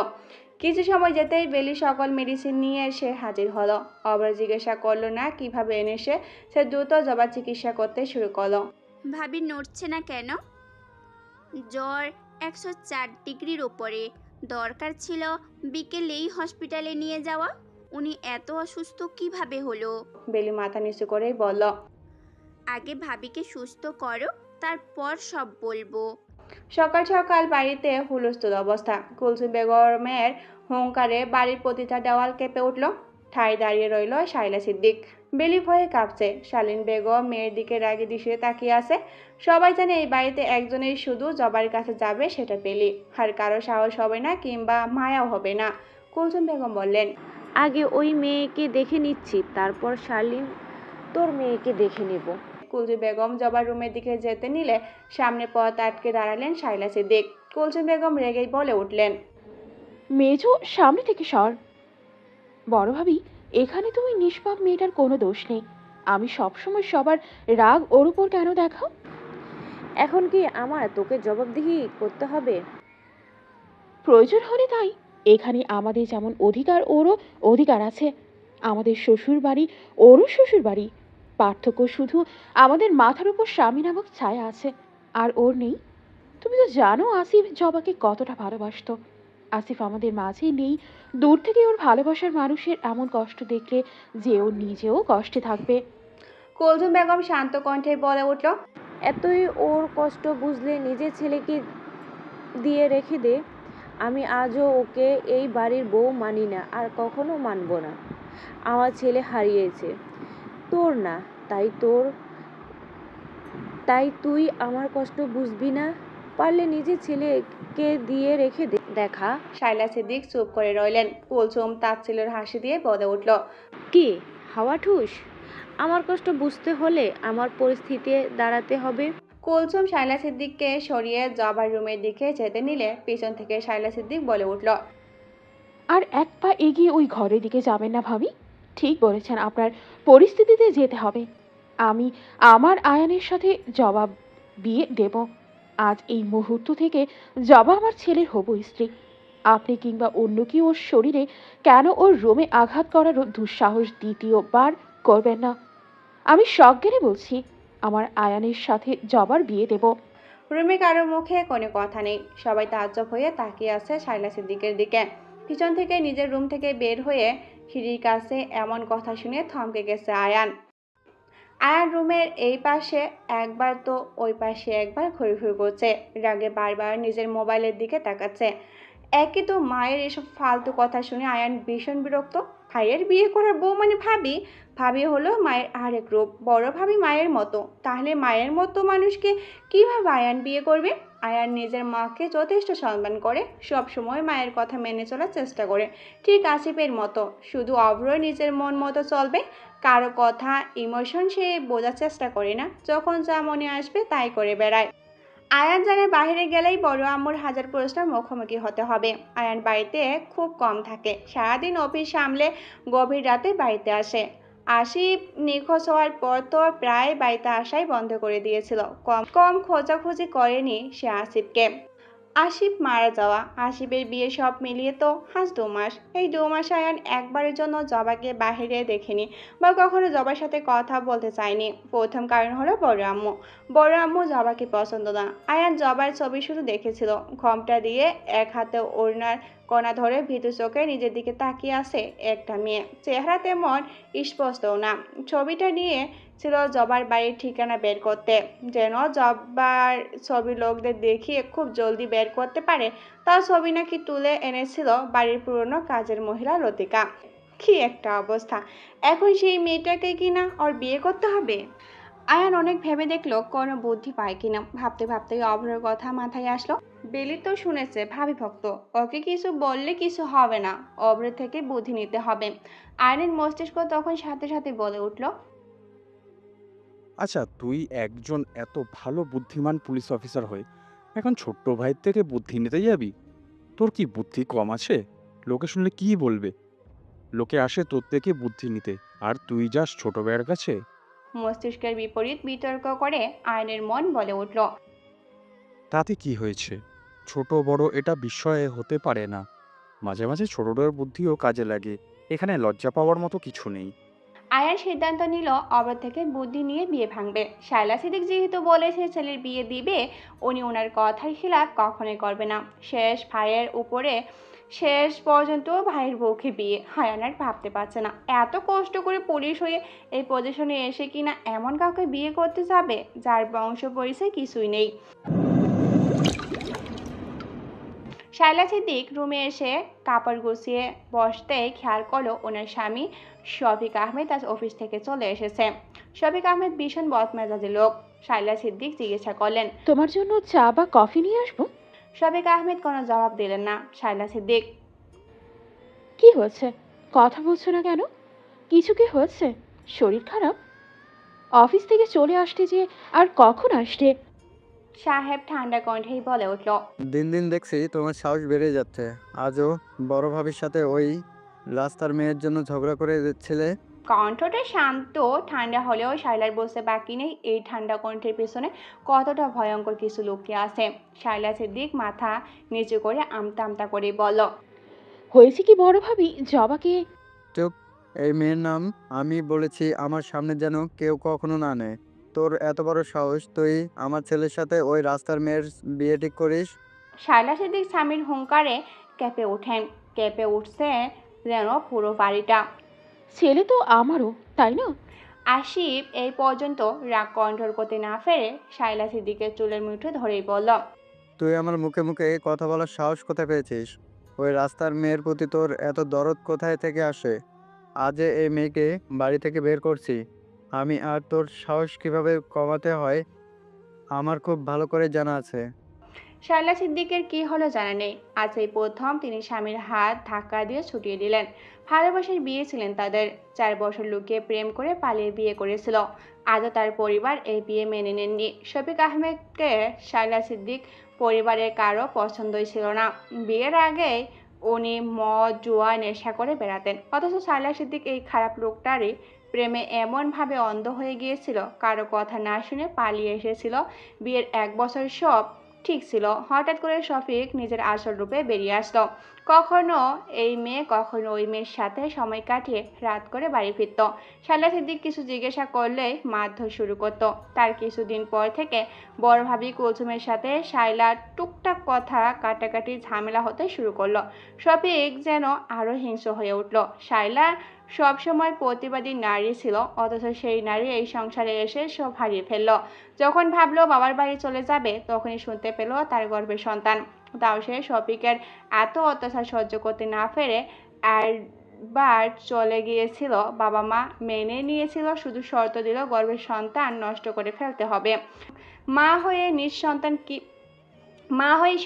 কিছু সময় যেতেই বেলি সকল মেডিসিন নিয়ে এসে হাজির হলো। অভ্র জিজ্ঞাসা করলো না কিভাবে এনেছে। সে দ্রুত জবার চিকিৎসা করতে শুরু করলো। ভাবি নড়ছে না কেন? জ্বর 104 ডিগ্রির ওপরে। দরকার ছিল বিকেলেই হসপিটালে নিয়ে যাওয়া। উনি এত অসুস্থ কিভাবে হলো? বেলি মাথা নিচু করেই বলল। আগে ভাবিকে সুস্থ করো, তারপর সব বলবো। সকাল সকাল বাড়িতে হুলস্থুল অবস্থা। কুলসুম বেগমের হুঙ্কারে বাড়ির প্রতিটা দেওয়াল কেঁপে উঠল। ঠায় দাঁড়িয়ে রইল শাইলা সিদ্দিক। বেলি ভয়ে কাঁপছে। শালীন বেগম মেয়ের দিকে রাগে দৃষ্টিতে তাকিয়ে আছে। সবাই জানে এই বাড়িতে একজনের শুধু জবার কাছে যাবে, সেটা বেলি। আর কারো সাহস হবে না কিংবা মায়াও হবে না। কুলসুম বেগম বললেন। আগে ওই মেয়েকে দেখে নিচ্ছি, তারপর শালীন তোর মেয়েকে দেখে নেব। কুলসুম বেগম জবার রুমের দিকে যেতে নিলে সামনে পথ আটকে দাঁড়ালেন শাইলা সিদ্দিক। কুলসুম বেগম রেগেই বলে উঠলেন। মেজো, সামনে থেকে সর। বড় ভাবি, এখানে তুমি নিষ্পাপ মেয়েটার কোনো দোষ নেই। আমি সবসময় সবার রাগ ওর উপর কেন দেখাও? এখন কি আমার তোকে জবাবদিহি করতে হবে? প্রয়োজন হলে তাই। এখানে আমাদের যেমন অধিকার, ওরও অধিকার আছে। আমাদের শ্বশুর বাড়ি, ওরও শ্বশুর বাড়ি। পার্থক্য শুধু আমাদের মাথার উপর স্বামী নামক ছায়া আছে, আর ওর নেই। তুমি তো জানো আসিফ জবাকে কতটা ভালোবাসতো। আসিফ আমাদের মাঝেই নেই। দূর থেকে ওর ভালোবাসার মানুষের এমন কষ্ট দেখলে যে ও নিজেও কষ্টে থাকবে। কুলসুম বেগম শান্ত কণ্ঠে বলে উঠল। এতই ওর কষ্ট বুঝলে নিজের ছেলেকে দিয়ে রেখে দে। আমি আজও ওকে এই বাড়ির বউ মানি না, আর কখনো মানব না। আমার ছেলে হারিয়েছে, তোর না। তাই তুই আমার কষ্ট বুঝবি না? পারলে নিজের ছেলেকে দিয়ে রেখে দেখা। শাইলা সিদ্দিক চুপ করে রইলেন। কুলসুম তাচ্ছিল্যের হাসি দিয়ে বলে উঠল, কি হাওয়া ঠুস? আমার কষ্ট বুঝতে হলে আমার পরিস্থিতি দাঁড়াতে হবে। কুলসুম শাইলা সিদ্দিককে সরিয়ে জবার রুমের দিকে যেতে নিলে পিছন থেকে শাইলা সিদ্দিক বলে উঠল, আর এক পা এগিয়ে ওই ঘরের দিকে যাবেন না ভাবি। ঠিক বলেছেন, আপনার পরিস্থিতিতে যেতে হবে। আমি আমার আয়ানের সাথে জবাব বিয়ে দেব। আজ এই মুহূর্ত থেকে জবা আমার ছেলের হবু স্ত্রী। আপনি কিংবা অন্য কেউ ওর শরীরে কেন ওর রোমে আঘাত করার দুঃসাহস দ্বিতীয়বার করবেন না। আমি সজ্ঞানে বলছি, আমার আয়ানের সাথে জবার বিয়ে দেব। রুমে কারোর মুখে কোনো কথা নেই। সবাই তাজ্জব হয়ে তাকিয়ে আছে শাইলা সিদ্দিকের দিকে। পিছন থেকে নিজের রুম থেকে বের হয়ে সিঁড়ির কাছে এমন কথা শুনে থমকে গেছে আয়ান। আয়ান রুমের এই পাশে একবার তো ওই পাশে একবার ঘুরঘুর করছে। রাগে বারবার নিজের মোবাইলের দিকে তাকাচ্ছে। একই তো মায়ের এসব ফালতু কথা শুনে আয়ান ভীষণ বিরক্ত। ভাইয়ের বিয়ে করার বউ মানে ভাবি, ভাবি হলো মায়ের আরেক রূপ। বড় ভাবি মায়ের মতো, তাহলে মায়ের মতো মানুষকে কিভাবে আয়ান বিয়ে করবে? আয়ান নিজের মাকে যথেষ্ট সম্মান করে, সব সময় মায়ের কথা মেনে চলার চেষ্টা করে, ঠিক আসিফের মতো। শুধু অভ্র নিজের মন মতো চলবে, কারো কথা ইমোশন সে বোঝার চেষ্টা করে না, যখন যা মনে আসবে তাই করে বেড়ায়। আয়ান জানে বাইরে গেলেই বড় আম্মুর হাজার প্রশ্নের মুখোমুখি হতে হবে। আয়ান বাড়িতে খুব কম থাকে, সারাদিন অফিস সামলে গভীর রাতে বাড়িতে আসে। আসিফ নিখোঁজ হওয়ার পর তো প্রায় বাড়িতে আসাই বন্ধ করে দিয়েছিল। কম কম খোঁজাখুঁজি করেনি সে আসিফকে। আসিফ মারা যাওয়া, আসিফের বিয়ে, সব মিলিয়ে তো আজ 2 মাস। এই 2 মাস আয়ান একবারের জন্য জবাকে বাহিরে দেখেনি বা কখনো জবার সাথে কথা বলতে চায়নি। প্রথম কারণ হলো বড় আম্মু। বড় আম্মু জবাকে পছন্দ না। আয়ান জবার ছবি শুধু দেখেছিল, ঘোমটা দিয়ে এক হাতে ওড়নার কোনা ধরে ভীতু চোখে নিজের দিকে তাকিয়ে আছে একটা মেয়ে। চেহারা তেমন স্পষ্টও না। ছবিটা নিয়ে ছিল জবার বাড়ির ঠিকানা বের করতে, যেন জবার ছবি লোকদের দেখিয়ে খুব জলদি বের করতে পারে। তার ছবি নাকি তুলে এনেছিল বাড়ির পুরনো কাজের মহিলা লতিকা। কি একটা অবস্থা! এখন সেই মেয়েটাকে কিনা ওর বিয়ে করতে হবে। আয়ান অনেক ভেবে দেখলো কোনো বুদ্ধি পায় কিনা। ভাবতে ভাবতেই অভ্রের কথা মাথায় আসলো। বেলি তো শুনেছে ভাবি ভক্ত, ওকে কিছু বললে কিছু হবে না, অভ্রের থেকে বুদ্ধি নিতে হবে। আয়নের মস্তিষ্ক তখন সাথে সাথে বলে উঠল, আচ্ছা, তুই একজন এত ভালো বুদ্ধিমান পুলিশ অফিসার হয়ে এখন ছোট্ট ভাইয়ের থেকে বুদ্ধি নিতে যাবি? তোর কি বুদ্ধি কম আছে? লোকে শুনলে কি বলবে? লোকে আসে তোর থেকে বুদ্ধি নিতে, আর তুই যাস ছোট ভাইয়ের কাছে। মস্তিষ্কের বিপরীত বিতর্ক করে আয়নের মন বলে উঠল, তাতে কি হয়েছে? ছোট বড় এটা বিষয়ে হতে পারে না। মাঝে মাঝে ছোটদের বুদ্ধিও কাজে লাগে। এখানে লজ্জা পাওয়ার মতো কিছু নেই। আয়ান সিদ্ধান্ত নিল অভ্র থেকে বুদ্ধি নিয়ে বিয়ে ভাঙবে। শায়লা সিদ্দিক যেহেতু বলেছে ছেলের বিয়ে দিবে, উনি ওনার কথার খিলাফ কখনোই করবে না। শেষ ভাইয়ের উপরে শেষ পর্যন্ত ভাইয়ের বউকে বিয়ে। আয়ান আর ভাবতে পারছে না, এত কষ্ট করে পুলিশ হয়ে এই পজিশনে এসে কিনা এমন কাউকে বিয়ে করতে যাবে যার বংশ পরিচয় কিছুই নেই। শায়লা সিদ্দিক রুমে এসে কাপড় গুছিয়ে বসতেই খেয়াল করলো ওনার স্বামী শফিক আহমেদ আজ অফিস থেকে চলে এসেছে। শফিক আহমেদ ভীষণ বদমেজাজি লোক। শায়লা সিদ্দিক জিজ্ঞাসা করলেন, তোমার জন্য চা বা কফি নিয়ে আসবো? শফিক আহমেদ কোনো জবাব দিলেন না। শায়লা সিদ্দিক, কি হয়েছে? কথা বলছো না কেন? কিছু কি হয়েছে? শরীর খারাপ? অফিস থেকে চলে আসতে যে আর কখন আসতে? সাহেব ঠান্ডা কণ্ঠেই বলে উঠল, দিন দিন দেখছি তোমার সাহস বেড়ে যাচ্ছে। আজও বড় ভাবির সাথে ওই রাস্তার মেয়ের জন্য ঝগড়া করে ছেলে। কণ্ঠটা শান্ত ঠান্ডা হলেও শায়লার বসতে বাকি নেই এই ঠান্ডা কণ্ঠের পেছনে কতটা ভয়ঙ্কর কিছু লুকিয়ে আছে। শায়লা সিদ্দিক মাথা নিচু করে আমতা আমতা করে বলল, হয়েছে কি বড় ভাবি, জবাকে। চুপ! এই মেয়ের নাম আমি বলেছি আমার সামনে যেন কেউ কখনো না নেয়। তোর এত বড় সাহস, তুই আমার ছেলের সাথে ওই রাস্তার মেয়ের বিয়ে ঠিক করিস? শায়লা সিদ্দিক স্বামীর হুঙ্কারে কেঁপে ওঠেন। কেঁপে উঠছে যেন পুরো বাড়িটা। ছেলে তো আমারও, তাই না? আসিফ এই পর্যন্ত রাগ কন্ট্রোল করতে না পেরে শায়লা সিদ্দিকের চুলের মুঠো ধরেই বলল, তুই আমার মুখে মুখে কথা বলার সাহস কোথায় পেয়েছিস? ওই রাস্তার মেয়ের প্রতি তোর এত দরদ কোথায় থেকে আসে? আজ এই মেয়েকে বাড়ি থেকে বের করছি আমি, আর তোর সাহস কিভাবে কমাতে হয় আমার খুব ভালো করে জানা আছে। শায়লা সিদ্দিকের কি হলো জানা নেই। আজ এই প্রথম তিনি স্বামীর হাত ধাক্কা দিয়ে ছুটিয়ে দিলেন। ভালোবাসার বিয়ে ছিলেন তাদের। 4 বছর লুকিয়ে প্রেম করে পালিয়ে বিয়ে করেছিল। আজও তার পরিবার এই বিয়ে মেনে নেননি। শফিক আহমেদকে শায়লা সিদ্দিক পরিবারের কারো পছন্দই ছিল না। বিয়ের আগে উনি মদ জুয়া নেশা করে বেড়াতেন, অথচ শায়লা সিদ্দিক এই খারাপ লোকটারই প্রেমে এমনভাবে অন্ধ হয়ে গিয়েছিল, কারো কথা না শুনে পালিয়ে এসেছিল। বিয়ের 1 বছর সব ঠিক ছিল, হঠাৎ করে শফিক নিজের আসল রূপে বেরিয়ে আসলো। কখনো এই মেয়ে কখনো ওই মেয়ের সাথে সময় কাটিয়ে রাত করে বাড়ি ফিরত। শায়লা সিদ্দিক কিছু জিজ্ঞাসা করলেই মারধর শুরু করত। তার কিছুদিন পর থেকে বড় ভাবি কুলসুমের সাথে শায়লার টুকটাক কথা কাটাকাটি ঝামেলা হতে শুরু করলো। শফিক যেন আরো হিংস্র হয়ে উঠল। শায়লা সবসময় প্রতিবাদী নারী ছিল, অথচ সেই নারী এই সংসারে এসে সব হারিয়ে ফেলল। যখন ভাবলো বাবার বাড়ি চলে যাবে, তখনই শুনতে পেল তার গর্ভের সন্তান। তাও সে শফিকের এত অত্যাচার সহ্য করতে না পেরে একবার চলে গিয়েছিল। বাবা মা মেনে নিয়েছিল, শুধু শর্ত দিল গর্ভের সন্তান নষ্ট করে ফেলতে হবে। মা হয়ে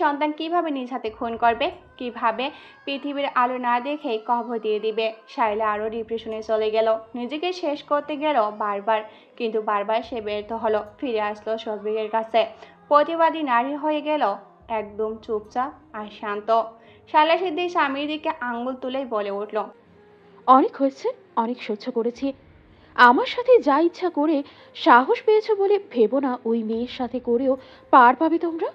সন্তান কিভাবে নিজ হাতে খুন করবে, কিভাবে পৃথিবীর আলো না দেখেই কবর দিয়ে দিবে। শায়লা আরো ডিপ্রেশনে চলে গেল, নিজেকে শেষ করতে গেল বারবার, কিন্তু বারবার সে ব্যর্থ হলো। ফিরে আসলো শফিকের কাছে, প্রতিবাদী নারী হয়ে গেল, একদম চুপচাপ আর শান্ত। শায়লা সিদ্দিক স্বামীর দিকে আঙ্গুল তুলেই বলে উঠল, অনেক হয়েছে, অনেক সহ্য করেছি। আমার সাথে যা ইচ্ছা করে সাহস পেয়েছো বলে ভেবো না ওই মেয়ের সাথে করেও পার পাবে তোমরা।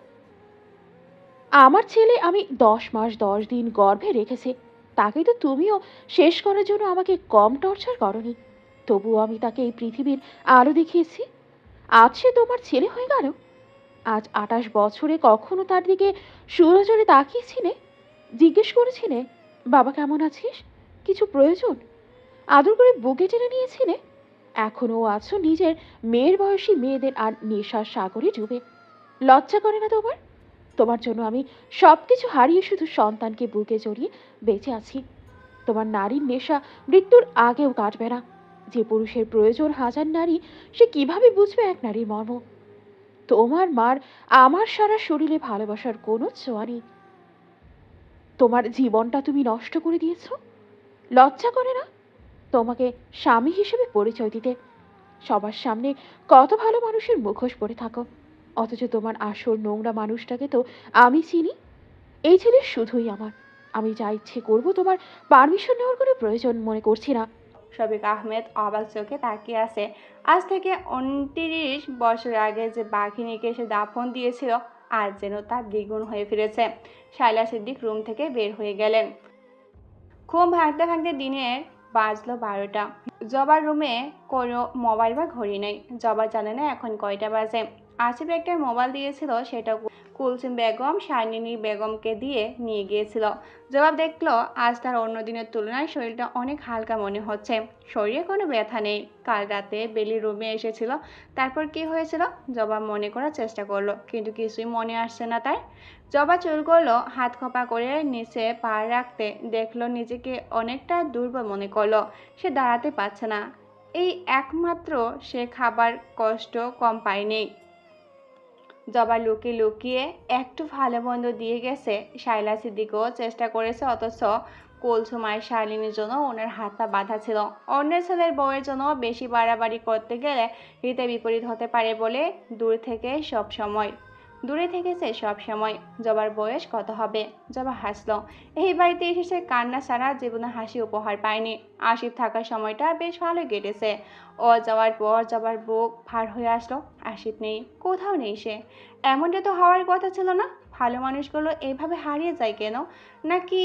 আমার ছেলে আমি 10 মাস 10 দিন গর্ভে রেখেছি, তাকে তো তুমিও শেষ করার জন্য আমাকে কম টর্চার করনি। তবুও আমি তাকে এই পৃথিবীর আলো দেখিয়েছি। আজ সে তোমার ছেলে হয়ে গেল। আজ 28 বছরে কখনো তার দিকে সুনজরে তাকিয়েছিলে? জিজ্ঞেস করেছিলে বাবা কেমন আছিস, কিছু প্রয়োজন? আদর করে বুকে টেনে নিয়েছিলে? এখনো আছো নিজের মেয়ের বয়সী মেয়েদের আর নেশার সাগরে ডুবে। লজ্জা করে না তোমার? তোমার জন্য আমি সবকিছু হারিয়ে শুধু সন্তানকে বুকে জড়িয়ে বেঁচে আছি। তোমার নারীর নেশা মৃত্যুর আগেও কাটবে না। যে পুরুষের প্রয়োজন হাজার নারী, সে কিভাবে বুঝবে এক নারীর মর্ম? তোমার মার আমার সারা শরীরে ভালোবাসার কোনো ছোঁয়া নেই। তোমার জীবনটা তুমি নষ্ট করে দিয়েছ। লজ্জা করে না তোমাকে স্বামী হিসেবে পরিচয় দিতে? সবার সামনে কত ভালো মানুষের মুখোশ পরে থাকো, অথচ তোমার আসল নোংরা মানুষটাকে তো আমি চিনি। এই ছেলে শুধুই আমার। আমি যা ইচ্ছে করব, তোমার পারমিশন নেওয়ার কোনো প্রয়োজন মনে করছি না। শফিক আহমেদ অবাক চোখে তাকিয়ে আছে। আজ থেকে 29 বছর আগে যে বাঘিনীকে সে দাফন দিয়েছিল, আজ যেন তার দ্বিগুণ হয়ে ফিরেছে। শায়লা সিদ্দিক রুম থেকে বের হয়ে গেলেন। ঘুম ভাঙতে ভাঙতে দিনের বাজলো 12টা। জবার রুমে কোনো মোবাইল বা ঘড়ি নেই। জবা জানে না এখন কয়টা বাজে। আসিফ একটা মোবাইল দিয়েছিল, সেটা কুলসুম বেগম শাইনিনী বেগমকে দিয়ে নিয়ে গিয়েছিল। জবাব দেখলো আজ তার অন্য দিনের তুলনায় শরীরটা অনেক হালকা মনে হচ্ছে। শরীরে কোনো ব্যথা নেই। কাল রাতে বেলি রুমে এসেছিল, তারপর কি হয়েছিল জবা মনে করার চেষ্টা করলো, কিন্তু কিছুই মনে আসছে না তার। জবা চুল করলো, হাত খোপা করে নিচে পা রাখতে দেখলো নিজেকে অনেকটা দুর্বল মনে করলো। সে দাঁড়াতে পারছে না। এই একমাত্র সে খাবার কষ্ট কম পায়নি। জবা লুকিয়ে লুকিয়ে একটু ভালো মন্দ দিয়ে গেছে। শায়লা সিদ্দিকও চেষ্টা করেছে, অথচ কুলসুম আর শালিনীর জন্য ওনার হাত পা বাঁধা ছিল। অন্যের ছেলের বউয়ের জন্য বেশি বাড়াবাড়ি করতে গেলে হিতে বিপরীত হতে পারে বলে দূরে থেকেছে সব সময়। জবার বয়স কত হবে? জবা হাসলো। এই বাড়িতে এসেছে কান্না ছাড়া জীবনে হাসি উপহার পায়নি। আসিফ থাকার সময়টা বেশ ভালো কেটেছে। ও যাওয়ার পর জবার বুক ভার হয়ে আসলো। আসিফ নেই, কোথাও নেই সে। এমনটা তো হওয়ার কথা ছিল না। ভালো মানুষগুলো এভাবে হারিয়ে যায় কেন? নাকি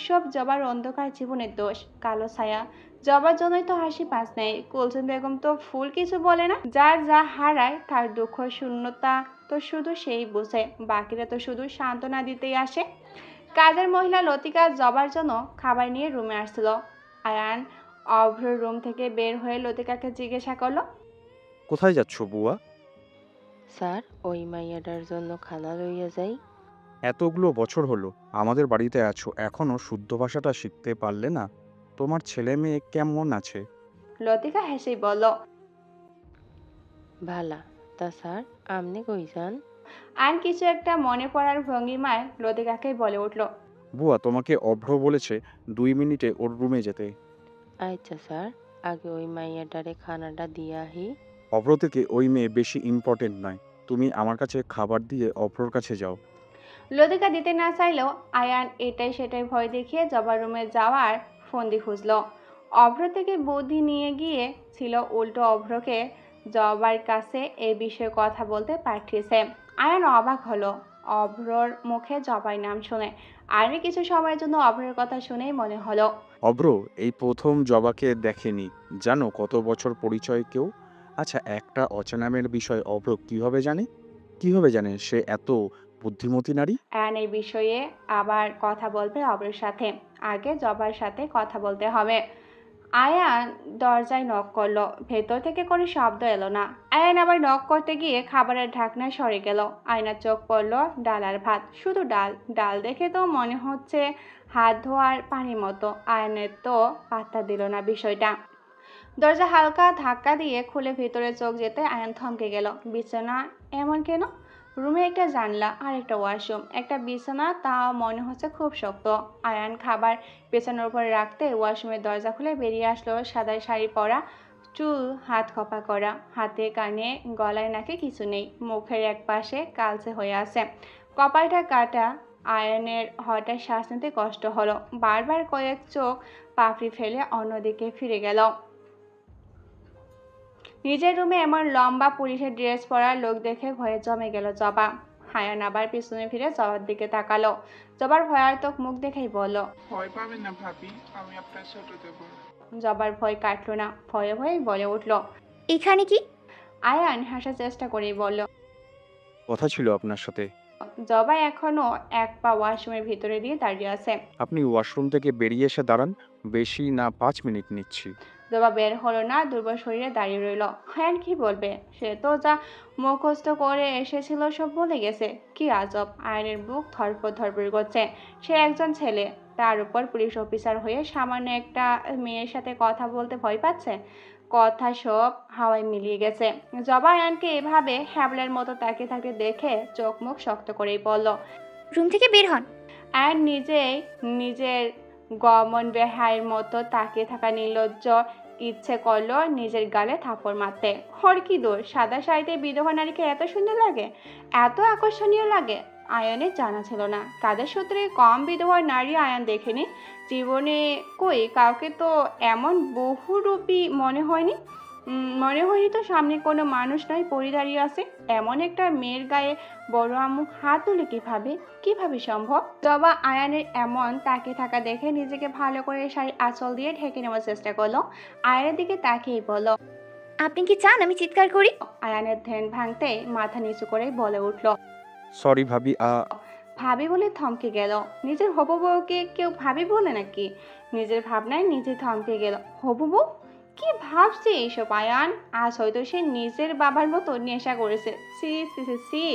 সব জবার অন্ধকার জীবনের দোষ, কালো ছায়া? জবার জন্যই তো হাসি পাস নেই। কুলসুম বেগম তো ফুল কিছু বলে না। যার যা হারায় তার দুঃখ শূন্যতা তো শুধু সেই বুঝে, বাকিরা তো শুধু সান্ত্বনা দিতেই আসে। কাজের মহিলা লতিকা জবার জন্য খাবার নিয়ে রুমে আসছিল। আয়ান অভ্র রুম থেকে বের হয়ে লতিকাকে জিজ্ঞাসা করলো, কোথায় যাচ্ছ বুয়া? স্যার, ওই মাইয়াটার জন্য খানা লইয়া যাই। এতগুলো বছর হলো আমাদের বাড়িতে আছো, এখনো শুদ্ধ ভাষাটা শিখতে পারলে না? তোমার ছেলে মেয়ে কেমন আছে? লতিকা হেসেই বলল, ভালা। তা স্যার, আমনে কই যান? আর কিছু একটা মনে পড়ার ভঙ্গিমায় লতিকাকে বলে উঠল, বুয়া তোমাকে অভ্র বলেছে 2 মিনিটে ওর রুমে যেতে। আচ্ছা স্যার, আগে ওই মাইয়াটারে খানাটা দিয়ে আহি। অভ্র থেকে ওই মেয়ে বেশি ইম্পর্টেন্ট নয়, তুমি আমার কাছে খাবার দিয়ে অভ্রর কাছে যাও। লতিকা দিতে না চাইলেও আয়ান এটাই সেটাই ভয় দেখিয়ে জবার রুমে যাওয়ার ফন্দি খুঁজল। অভ্র থেকে বুদ্ধি নিয়ে গিয়ে ছিল উল্টো অভ্রকে জবার কাছে এই বিষয়ে কথা বলতে পাঠিয়েছে। আয়ান অবাক হলো অভ্রর মুখে জবার নাম শুনে। আরও কিছু সময়ের জন্য অভ্রের কথা শুনেই মনে হলো অভ্র এই প্রথম জবাকে দেখেনি, জানো কত বছর পরিচয় কেউ। আচ্ছা, একটা অচেনা মেয়ের বিষয় অভ্র কিভাবে জানে সে এত বুদ্ধিমতী নারী? আয়ান এই বিষয়ে আবার কথা বলবে অভ্রের সাথে, আগে জবার সাথে কথা বলতে হবে। আয়ান দরজায় নক করলো, ভেতর থেকে কোনো শব্দ এলো না। আয়ান আবার নক করতে গিয়ে খাবারের ঢাকনা সরে গেল। আয়নার চোখ পড়লো ডাল আর ভাত, শুধু ডাল। ডাল দেখে তো মনে হচ্ছে হাত ধোয়ার পানির মতো। আয়ানের তো পাত্তা দিল না বিষয়টা। দরজা হালকা ধাক্কা দিয়ে খুলে ভেতরে চোখ যেতে আয়ান থমকে গেল। বিছানা এমন কেন? রুমে একটা জানলা আর একটা ওয়াশরুম, একটা বিছানা, তাও মনে হচ্ছে খুব শক্ত। আয়ান খাবার বিছানার উপরে রাখতে ওয়াশরুমের দরজা খুলে বেরিয়ে আসলো সাদা শাড়ি পরা, চুল হাত খোপা করা, হাতে কানে গলায় নাকে কিছু নেই, মুখের এক পাশে কালচে হয়ে আছে, কপালটা কাটা। আয়ানের হঠাৎ শ্বাস নিতে কষ্ট হলো, বারবার কয়েক চোখ পাপড়ি ফেলে অন্যদিকে ফিরে গেল। নিজের রুমে এমন লম্বা পুলিশের ড্রেস পরা লোক দেখে ভয়ে জমে গেল জবা। আয়ান আবার পিছনে ফিরে জবার দিকে তাকালো। জবার ভয়ার্তক মুখ দেখেই বলল, ভয় পাবেন না ভাবি, আমি আপনার ছোট দেবো। জবার ভয় কাটলো না, ভয়ে ভয়ে বলে উঠল, এখানে কি? আয়ান হাসার চেষ্টা করেই বলল, কথা ছিল আপনার সাথে। জবা এখনো এক পা ওয়াশরুমের ভিতরে দিয়ে দাঁড়িয়ে আছে। আপনি ওয়াশরুম থেকে বেরিয়ে এসে দাঁড়ান, বেশি না 5 মিনিট নিচ্ছি। জবা বের হলো না, দুর্বল শরীরে দাঁড়িয়ে রইল। আয়ান কি বলবে? সে তো যা মুখস্থ করে এসেছিল সব বলে গেছে। কি আজব! আয়ানের বুক ধরপড় ধরপড় করছে। সে একজন ছেলে, তার উপর পুলিশ অফিসার হয়ে সামান্য একটা মেয়ের সাথে কথা বলতে ভয় পাচ্ছে। কথা সব হাওয়ায় মিলিয়ে গেছে। জবা আয়ানকে এভাবে হ্যাবলের মতো তাকিয়ে থাকতে দেখে চোখ মুখ শক্ত করেই বলল, রুম থেকে বের হন। আয়ান নিজের গমন বেহায়ের মতো তাকিয়ে থাকা নির্লজ্জ ইচ্ছে করলো নিজের গালে থাপড় মারতে। ওর কি দোষ? সাদা শাড়িতে বিধবা নারীকে এত সুন্দর লাগে, এত আকর্ষণীয় লাগে? আয়ানের জানা ছিল না। কাদের সূত্রে কম বিধবা নারী আয়ান দেখেনি জীবনে। কই কাউকে তো এমন বহুরূপী মনে হয়নি তো। সামনে কোনো মানুষ নয়, পরি দাঁড়িয়ে আছে। এমন একটা মেয়ের গায়ে বড় আম্মু হাত তুলে কিভাবে সম্ভব? জবা আয়ানের এমন তাকিয়ে থাকা দেখে নিজেকে ভালো করে শাড়ি আঁচল দিয়ে ঢেকে নেওয়ার চেষ্টা করলো। আয়ানের দিকে তাকিয়ে বলল, আপনি কি চান আমি চিৎকার করি? আয়ানের ধ্যান ভাঙতে মাথা নিচু করে বলে উঠল, সরি ভাবি। ভাবি বলে থমকে গেল। নিজের হবু বউকে কেউ ভাবি বলে নাকি? নিজের ভাবনায় নিজে থমকে গেল। হবু বউ? কি ভাবছে এইসব আয়ান? আজ হয়তো সে নিজের বাবার মতো নেশা করেছে। সি সি সি সি।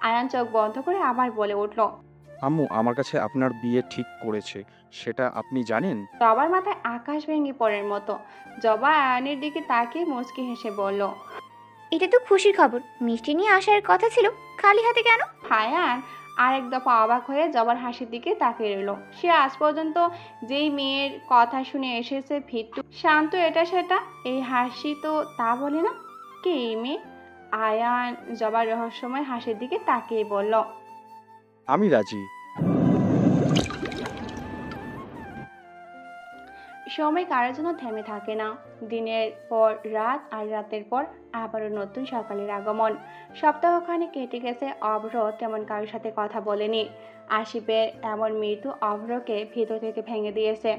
আয়ান চোখ বন্ধ করে আবার বলে উঠল, আম্মু আমার কাছে আপনার বিয়ে ঠিক করেছে, সেটা আপনি জানেন? জবার মাথায় আকাশ ভেঙে পড়ার মতো। জবা আয়ানের দিকে তাকিয়ে মুচকি হেসে বলল, এটা তো খুশির খবর। মিষ্টি নিয়ে আসার কথা ছিল, খালি হাতে কেন? আয়ান আরেক দফা অবাক হয়ে জবার হাসির দিকে তাকিয়ে রইল। সে আজ পর্যন্ত যেই মেয়ের কথা শুনে এসেছে, ভীতু শান্ত এটা সেটা, এই হাসি তো তা বলে না। কে এই মেয়ে? আয়ান জবার রহস্যময় হাসির দিকে তাকিয়ে বলল, আমি রাজি। সময় কারোর জন্য থেমে থাকে না। দিনের পর রাত আর রাতের পর আবারও নতুন সকালের আগমন। সপ্তাহখানে কেটে গেছে, অভ্র তেমন কারোর সাথে কথা বলেনি। আসিফের এমন মৃত্যু অভ্রকে ভিতর থেকে ভেঙে দিয়েছে।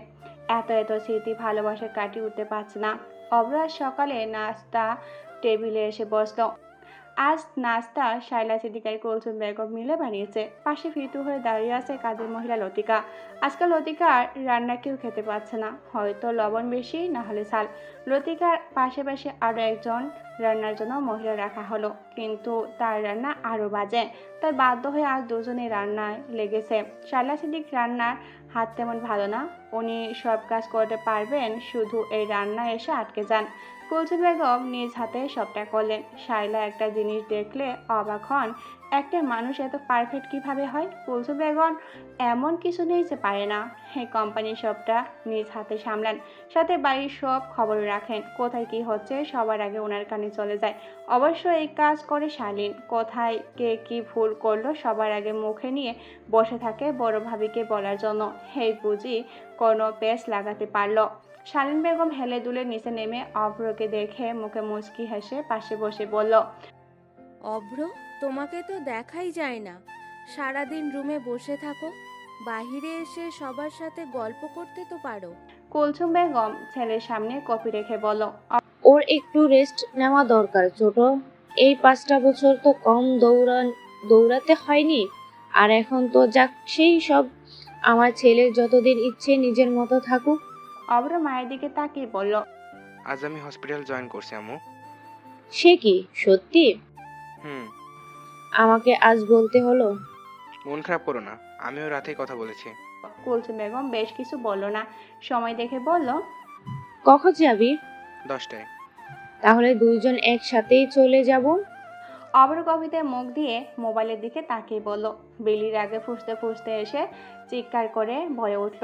এত স্মৃতি ভালোবাসা কাটিয়ে উঠতে পারছে না। অভ্র আজ সকালে নাস্তা টেবিলে এসে বসলো। আজ নাস্তা শায়লা সিদ্দিকার কুলসুম বেগম মিলে বানিয়েছে। পাশে ফিতু হয়ে দাঁড়িয়ে আছে কাজের মহিলা লতিকা। আজকাল লতিকার রান্না কেউ খেতে পাচ্ছে না, হয়তো লবণ বেশি, না হলে ঝাল। লতিকার পাশে আরও একজন রান্নার জন্য মহিলা রাখা হলো, কিন্তু তার রান্না আরও বাজে। তাই বাধ্য হয়ে আজ দুজনে রান্নায় লেগেছে। শায়লা সিদ্দিক রান্নার হাত তেমন ভালো না, উনি সব কাজ করতে পারবেন, শুধু এই রান্না এসে আটকে যান। কুলসুম বেগম নিজ হাতে সবটা করলেন। শায়লা একটা জিনিস দেখলে অবাক হন, একটা মানুষ এত পারফেক্ট কিভাবে হয়? কুলসুম বেগম এমন কিছু নেই যে পারে না। এই কোম্পানির সবটা নিজ হাতে সামলান, সাথে বাড়ির সব খবর রাখেন। কোথায় কি হচ্ছে সবার আগে ওনার কানে চলে যায়। অবশ্য এই কাজ করে শালীন। কোথায় কে কি ভুল করলো সবার আগে মুখে নিয়ে বসে থাকে বড় ভাবিকে বলার জন্য। এই বুঝি কোনো পেচ লাগাতে পারলো। শালীন বেগম হেলে দুলে নিচে নেমে অভ্রকে দেখে মুখে মুচকি হেসে পাশে বসে বলল, অভ্র, তোমাকে তো দেখাই যায় না। সারাদিন রুমে বসে থাকো, বাহিরে এসে সবার সাথে গল্প করতে তো পারো। কুলসুম বেগম ছেলের সামনে কপি রেখে বলল, ওর একটু রেস্ট নেওয়া দরকার ছোট। এই 5টা বছর তো কম দৌড়াতে হয়নি। আর এখন তো যাক সেই সব, আমার ছেলের যতদিন ইচ্ছে নিজের মতো থাকুক। অভ্র মায়ের দিকে তাকিয়ে বলল, আজ আমি হসপিটাল জয়েন করছি আম্মু। সে কি সত্যি? হুম। আমাকে আজ বলতে হলো? মন খারাপ করো না, আমিও রাতেই কথা বলেছি। কুলসুম বেগম বেশ কিছু বলল না, সময় দেখে বলল, কখন যাবি? 10টায়। তাহলে দুইজন একসাথেই চলে যাব। অভ্র কবিতে মুখ দিয়ে মোবাইলের দিকে তাকিয়ে বলল। বিলির আগে ফুসতে ফুসতে এসে চিৎকার করে বলে উঠল,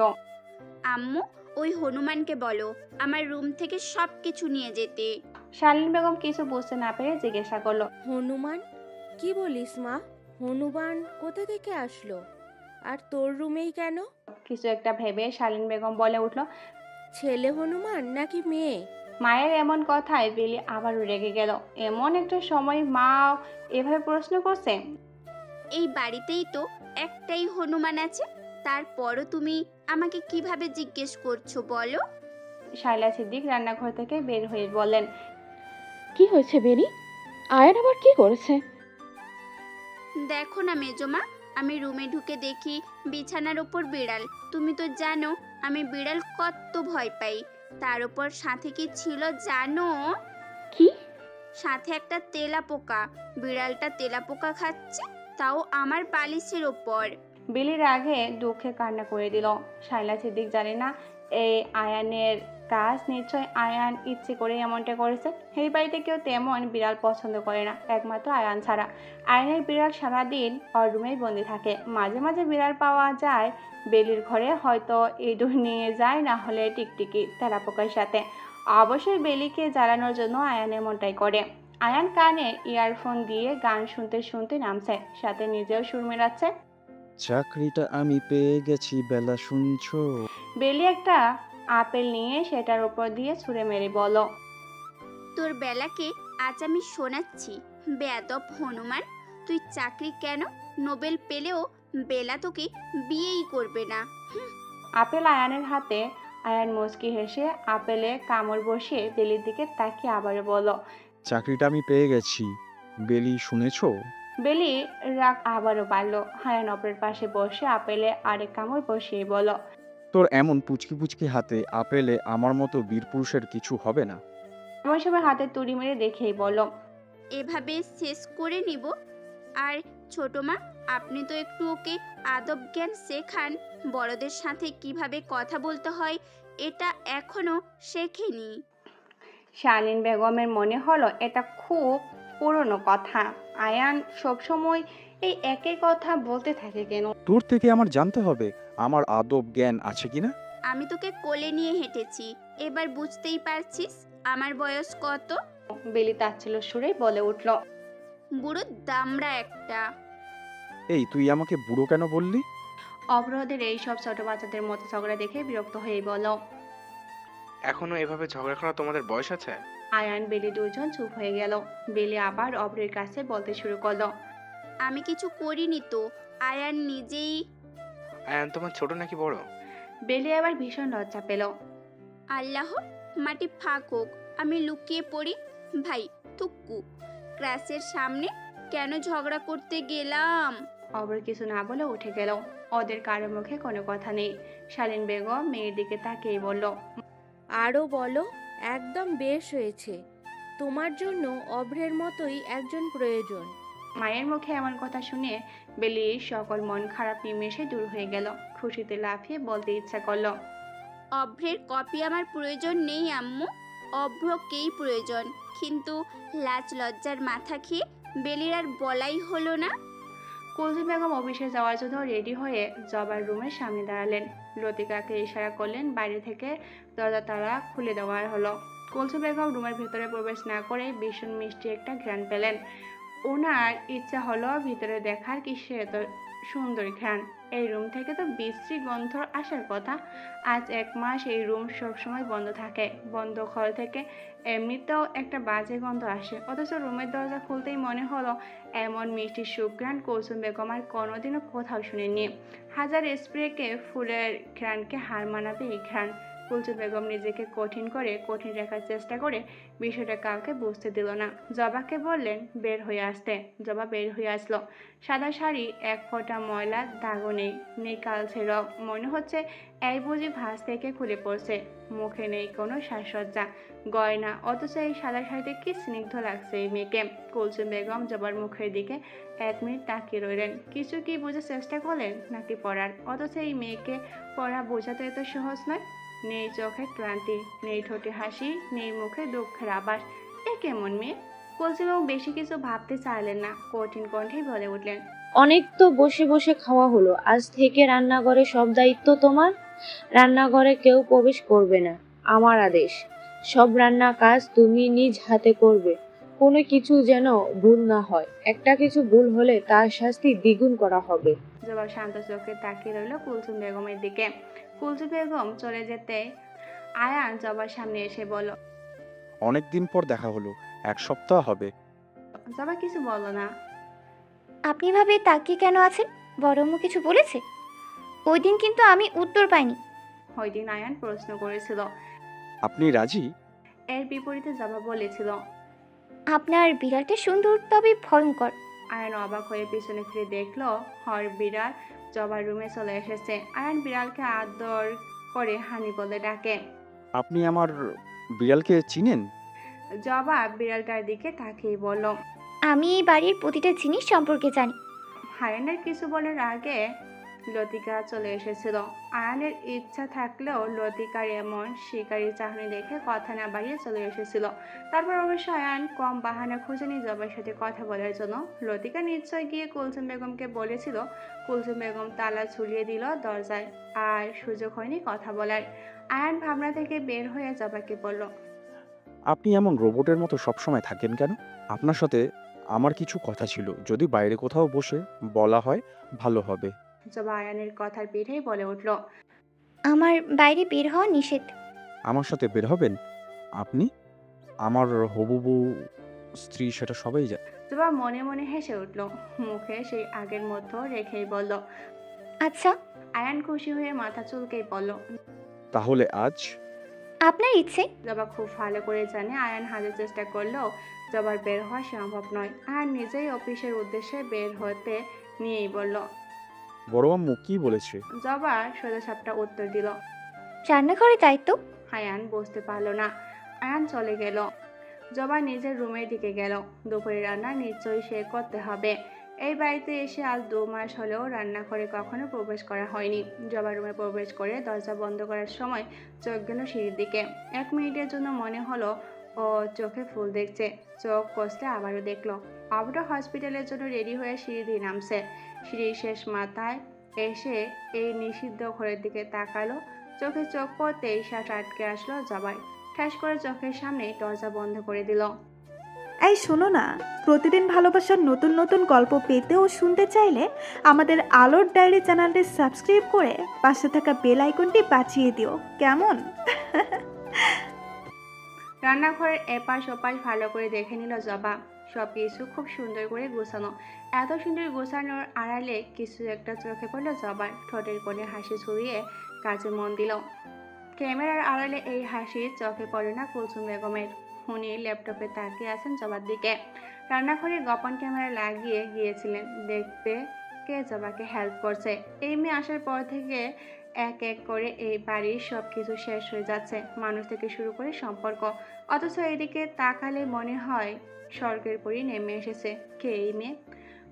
আম্মু, ওই হনুমানকে বলো আমার রুম থেকে সব কিছু নিয়ে যেতে। শালীন বেগম কিছু বুঝতে না পেরে জিজ্ঞাসা করলো, হনুমান? কি বলিস মা? হনুমান কোথা থেকে আসলো? আর তোর রুমেই কেন? কিছু একটা ভেবে শালীন বেগম বলে উঠল, ছেলে হনুমান নাকি মেয়ে? মায়ের এমন কথায় বিলি আবারও রেগে গেল। এমন একটা সময় মা এভাবে প্রশ্ন করছে। এই বাড়িতেই তো একটাই হনুমান আছে, তারপরও তুমি আমাকে কিভাবে জিজ্ঞেস করছো বলো? শাইলা সিদ্দিক রান্নাঘর থেকে বের হয়ে বললেন, কি হয়েছে বেরি? আয়ান আবার কি করেছে? দেখো না মেজমা, আমি রুমে ঢুকে দেখি বিছানার ওপর বিড়াল। তুমি তো জানো আমি বিড়াল কত ভয় পাই। তার উপর সাথে কি ছিল জানো? কি? সাথে একটা তেলাপোকা। বিড়ালটা তেলাপোকা খাচ্ছে, তাও আমার বালিশের ওপর। বিলির আগে দুঃখে কান্না করে দিল। শাইলা সিদ্দিক জানে না এই আয়ানের কাজ, নিশ্চয় আয়ান ইচ্ছে করে এমনটা করেছে। এই বাড়িতে কেউ তেমন বিড়াল পছন্দ করে না, একমাত্র আয়ান ছাড়া। আয়ানের বিড়াল সারাদিন ওর রুমেই বন্দি থাকে। মাঝে মাঝে বিড়াল পাওয়া যায় বেলির ঘরে, হয়তো ইঁদুর নিয়ে যায়, না হলে টিকটিকি তেলাপোকার সাথে। অবশ্যই বেলিকে জ্বালানোর জন্য আয়ান এমনটাই করে। আয়ান কানে ইয়ারফোন দিয়ে গান শুনতে শুনতে নামছে, সাথে নিজেও সুর মেলাচ্ছে। চাকরিটা আমি পেয়ে গেছি বেলা শুনছো? বেলি একটা আপেল নিয়ে সেটার উপর দিয়ে ছুঁড়ে মেরে বলল, তোর বেলাকে আজ আমি শোনাচ্ছি। বেয়াদব হনুমান, তুই চাকরি কেন? নোবেল পেলেও বেলা তোকে বিয়েই করবে না। আপেল আয়ানের হাতে। আয়ান মুচকি হেসে আপেলে কামড় বসিয়ে বেলির দিকে তাকিয়ে আবারও বলল, চাকরিটা আমি পেয়ে গেছি। বেলি শুনেছো? বেলি রাগ আবারও বাড়ল। আয়ান অপরের পাশে বসে আপেলে আরেক কামড় বসিয়ে বলল, তোর এমন পুচকি পুচকি হাতে আপেলে আমার মতো বীর পুরুষের কিছু হবে না। এমন সময় হাতে তুড়ি মেরে দেখেই বলল, এভাবে শেষ করে নিব। আর ছোট মা, আপনি তো একটু ওকে আদব জ্ঞান শেখান। বড়দের সাথে কিভাবে কথা বলতে হয় এটা এখনো শেখেনি। শালীন বেগমের মনে হলো এটা খুব পুরনো কথা। আয়ান সবসময় এই একই কথা বলতে থাকে কেন? তোর থেকে আমার জানতে হবে আমার আদব জ্ঞান আছে কিনা। আমি তোকে কোলে নিয়ে হেঁটেছি, এবার বুঝতেই পারছিস আমার বয়স কত। বেলি তাচ্ছিল সুরে বলে উঠল, বুড়ো দামড়া একটা। এই তুই আমাকে বুড়ো কেন বললি? অবরোধের এই সব ছোট বাচ্চাদের মতো ঝগড়া দেখে বিরক্ত হয়ে বলল, এখনো এভাবে ঝগড়া করা তোমাদের বয়স আছে? আয়ান বেলি দুজন চুপ হয়ে গেল। বেলি আবার অব্রের কাছে বলতে শুরু করলো, আমি কিছু করিনি তো, আয়ান নিজেই। আয়ান তোমার ছোট নাকি বড়? বেলি আবার ভীষণ লজ্জা পেল। আল্লাহ, মাটি ফাঁক হোক, আমি লুকিয়ে পড়ি। ভাই থুক্কু, ক্লাসের সামনে কেন ঝগড়া করতে গেলাম? অব্র কিছু না বলে উঠে গেল। ওদের কারো মুখে কোনো কথা নেই। শালীন বেগম মেয়ের দিকে তাকিয়ে বলল, আরও বলো। একদম বেশ হয়েছে। তোমার জন্য অভ্রের মতোই একজন প্রয়োজন। মায়ের মুখে এমন কথা শুনে বেলির সকল মন খারাপ নিমেষে দূর হয়ে গেল। খুশিতে লাফিয়ে বলতে ইচ্ছা করলো, অভ্রের কপি আমার প্রয়োজন নেই আম্মু, অভ্রকেই প্রয়োজন। কিন্তু লাজ লজ্জার মাথা খেয়ে বেলির আর বলাই হলো না। কুলসুম বেগম অফিসে যাওয়ার জন্য রেডি হয়ে জবার রুমের সামনে দাঁড়ালেন। লতিকাকে ইশারা করলেন, বাইরে থেকে দরজা তালা খুলে দেওয়া হলো। কুলসুম বেগম রুমের ভেতরে প্রবেশ না করে ভীষণ মিষ্টি একটা ঘ্রাণ পেলেন। ওনার ইচ্ছা হলো ভিতরে দেখার কিসে এত সুন্দর ঘ্রাণ। এই রুম থেকে তো বিশ্রী গন্ধ আসার কথা। আজ 1 মাস এই রুম সবসময় বন্ধ থাকে। বন্ধ ঘর থেকে এমনিতেও একটা বাজে গন্ধ আসে, অথচ রুমের দরজা খুলতেই মনে হলো এমন মিষ্টি সুঘ্রাণ কুলসুম বেগম আর কোনোদিনও কোথাও শুনেননি। হাজার স্প্রেকে ফুলের ঘ্রাণকে হার মানাবে এই ঘ্রাণ। কুলসুম বেগম নিজেকে কঠিন রাখার চেষ্টা করে বিষয়টা কাউকে বুঝতে দিল না। জবাকে বললেন বের হয়ে আসতে। জবা বের হয়ে আসলো। সাদা শাড়ি, 1 ফোঁটা ময়লা দাগও নেই কালচে রং। মনে হচ্ছে এই বুঝি ভাঁজ থেকে খুলে পড়ছে। মুখে নেই কোনো সাজসজ্জা, গয়না, অথচ এই সাদা শাড়িতে কি স্নিগ্ধ লাগছে এই মেয়েকে। কুলসুম বেগম জবার মুখের দিকে 1 মিনিট তাকিয়ে রইলেন। কিছু কি বোঝার চেষ্টা করলেন নাকি পড়ার? অথচ এই মেয়েকে পড়া বোঝাতে এত সহজ নয়। নেই চোখে ক্লান্তি, নেই ঠোঁটে হাসি, নেই মুখে দুঃখের আভাস। এ কেমন মেয়ে? কুলসুম বেগম বেশি কিছু ভাবতে চাইলেন না, কঠিন কণ্ঠেই বলে উঠলেন, অনেক তো বসে বসে খাওয়া হলো, আজ থেকে রান্নাঘরে সব দায়িত্ব তোমার। রান্নাঘরে কেউ প্রবেশ করবে না, আমার আদেশ। সব রান্না কাজ তুমি নিজ হাতে করবে, কোনো কিছু যেন ভুল না হয়। একটা কিছু ভুল হলে তার শাস্তি দ্বিগুণ করা হবে। জবাব শান্ত চোখে তাকিয়ে রইল কুলসুম বেগমের দিকে। কুলসুম বেগম চলে যেতে আয়ান জবার সামনে এসে বলল, অনেকদিন পর দেখা হলো, 1 সপ্তাহ হবে। জবা কিছু বলল না। আপনি ভাবে তাকিয়ে কেন আছেন? বড়ম্মু কিছু বলেছে? ওই দিন কিন্তু আমি উত্তর পাইনি। ওই দিন আয়ান প্রশ্ন করেছিল, আপনি রাজি? এর বিপরীতে জবা বলেছিল, আপনার বিড়ালটা সুন্দর তবে ভয়ঙ্কর। আয়ান অবাক হয়ে পিছনে ফিরে দেখলো হর বিড়াল জবার রুমে চলে এসেছে। আয়ান বিড়ালকে আদর করে হানি বলে ডাকে। আপনি আমার বিড়ালকে চিনেন? জবা বিড়ালটার দিকে তাকিয়ে বলল, আমি এই বাড়ির প্রতিটা জিনিস সম্পর্কে জানি। আয়ানের কিছু বলার আগে লতিকা চলে এসেছিল। আয়ানের ইচ্ছা থাকলেও লতিকার এমন শিকারী চাহনি দেখে কথা না বাড়িয়ে চলে এসেছিল। তারপর অবশ্য আয়ান কম বাহানা খুঁজেনি জবার সাথে কথা বলার জন্য। লতিকা নিশ্চয় গিয়ে কুলসুম বেগমকে বলেছিল। কুলসুম বেগম তালা ঝুলিয়ে দিল দরজায়, আর সুযোগ হয়নি কথা বলার। আয়ান ভাবনা থেকে বের হয়ে জবাকে বলল, আপনি এমন রোবটের মতো সবসময় থাকেন কেন? আপনার সাথে আমার কিছু কথা ছিল, যদি বাইরে কোথাও বসে বলা হয় ভালো হবে। জবা আয়ানের কথার পিঠেই বলে উঠল, আমার বাইরে বের হওয়া নিষেধ। আমার সাথে বের হবেন? আপনি আমার হবু বউ স্ত্রী, সেটা সবাই জানে। জবা মনে মনে হেসে উঠল, মুখে সেই আগের মতো রেখেই বলল, আচ্ছা। আয়ান খুশি হয়ে মাথা চুলকেই বলল, তাহলে আজ? আপনার ইচ্ছে। জবা খুব ভালো করে জানে আয়ান হাজার চেষ্টা করলেও জবার বের হওয়া সম্ভব নয়। আয়ান নিজেই অফিসের উদ্দেশ্যে বের হতে নিয়েই বলল। বড় আম্মু কি বলেছে? জবা সোজাসাপটা উত্তর দিল। রান্নাঘরে দায়িত্ব। আয়ান বুঝতে পারল না। আয়ান চলে গেল। জবা নিজের রুমের দিকে গেল। দুপুরে রান্না নিশ্চয়ই সে করতে হবে। এই বাড়িতে এসে আজ 2 মাস হলেও রান্নাঘরে কখনো প্রবেশ করা হয়নি। জবা রুমে প্রবেশ করে দরজা বন্ধ করার সময় চোখ গেল সিঁড়ির দিকে। 1 মিনিটের জন্য মনে হলো ও চোখে ফুল দেখছে। চোখ কষলে আবারও দেখলো অব্র হসপিটালের জন্য রেডি হয়ে সিঁড়ি দিয়ে নামছে। সিঁড়ির শেষ মাথায় এসে এই নিষিদ্ধ ঘরের দিকে তাকালো। চোখে চোখ পড়তেই শ্বাস আটকে আসলো জবাই। ঠাস করে চোখের সামনে দরজা বন্ধ করে দিল। এই শোনো না, প্রতিদিন ভালোবাসার নতুন নতুন গল্প পেতে ও শুনতে চাইলে আমাদের আলোর ডায়েরি চ্যানেলটি সাবস্ক্রাইব করে পাশে থাকা বেল আইকনটি বাজিয়ে দিও, কেমন? রান্নাঘরের এপাশ ওপাশ ভালো করে দেখে নিল জবা। সব কিছু খুব সুন্দর করে গোছানো। এত সুন্দর গোছানোর আড়ালে কিছু একটা চোখে পড়লো জবার। ঠোঁটের কোণে হাসি ছড়িয়ে কাজে মন দিল। ক্যামেরার আড়ালে এই হাসি চোখে পড়ে না কুলসুম বেগমের। উনি ল্যাপটপে তাকিয়ে আছেন জবার দিকে। রান্নাঘরে গোপন ক্যামেরা লাগিয়ে গিয়েছিলেন দেখতে কে জবাকে হেল্প করছে। এই মেয়ে আসার পর থেকে এক এক করে এই বাড়ির সব কিছু শেষ হয়ে যাচ্ছে, মানুষ থেকে শুরু করে সম্পর্ক। অথচ এদিকে তাকালে মনে হয় স্বর্গের পরই নেমে এসেছে। কে এই মেয়ে?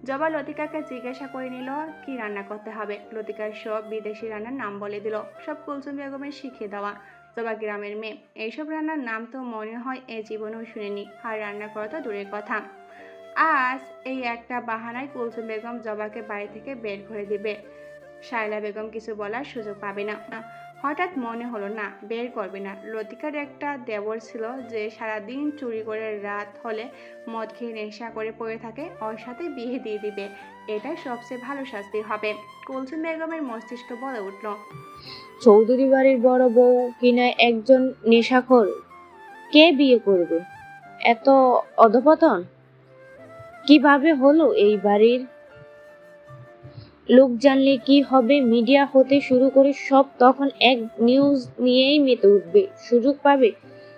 জবা লতিকাকে জিজ্ঞাসা করে নিল কি রান্না করতে হবে। লতিকার সব বিদেশি রান্নার নাম বলে দিল, সব কুলসুম বেগমের শিখিয়ে দেওয়া। জবা গ্রামের মেয়ে, এইসব রান্নার নাম তো মনে হয় এ জীবনেও শুনেনি, আর রান্না করা তো দূরের কথা। আজ এই একটা বাহানায় কুলসুম বেগম জবাকে বাড়ি থেকে বের করে দিবে। শায়লা বেগম কিছু বলার সুযোগ পাবে না। হঠাৎ মনে হলো না, বের করবে না। লতিকার একটা দেবর ছিল যে সারাদিন চুরি করে রাত হলে মদ খেয়ে নেশা করে পড়ে থাকে, ওর সাথে বিয়ে দিয়ে দিবে। এটাই সবচেয়ে ভালো শাস্তি হবে। কুলসুম বেগমের মস্তিষ্ক বলে উঠল, চৌধুরী বাড়ির বড় বউ কিনা একজন নেশাখোর, কে বিয়ে করবে? এত অধপতন কিভাবে হলো এই বাড়ির? লোক জানলে কি হবে? মিডিয়া হতে শুরু করে সব তখন এক নিউজ নিয়েই মেতে উঠবে, সুযোগ পাবে।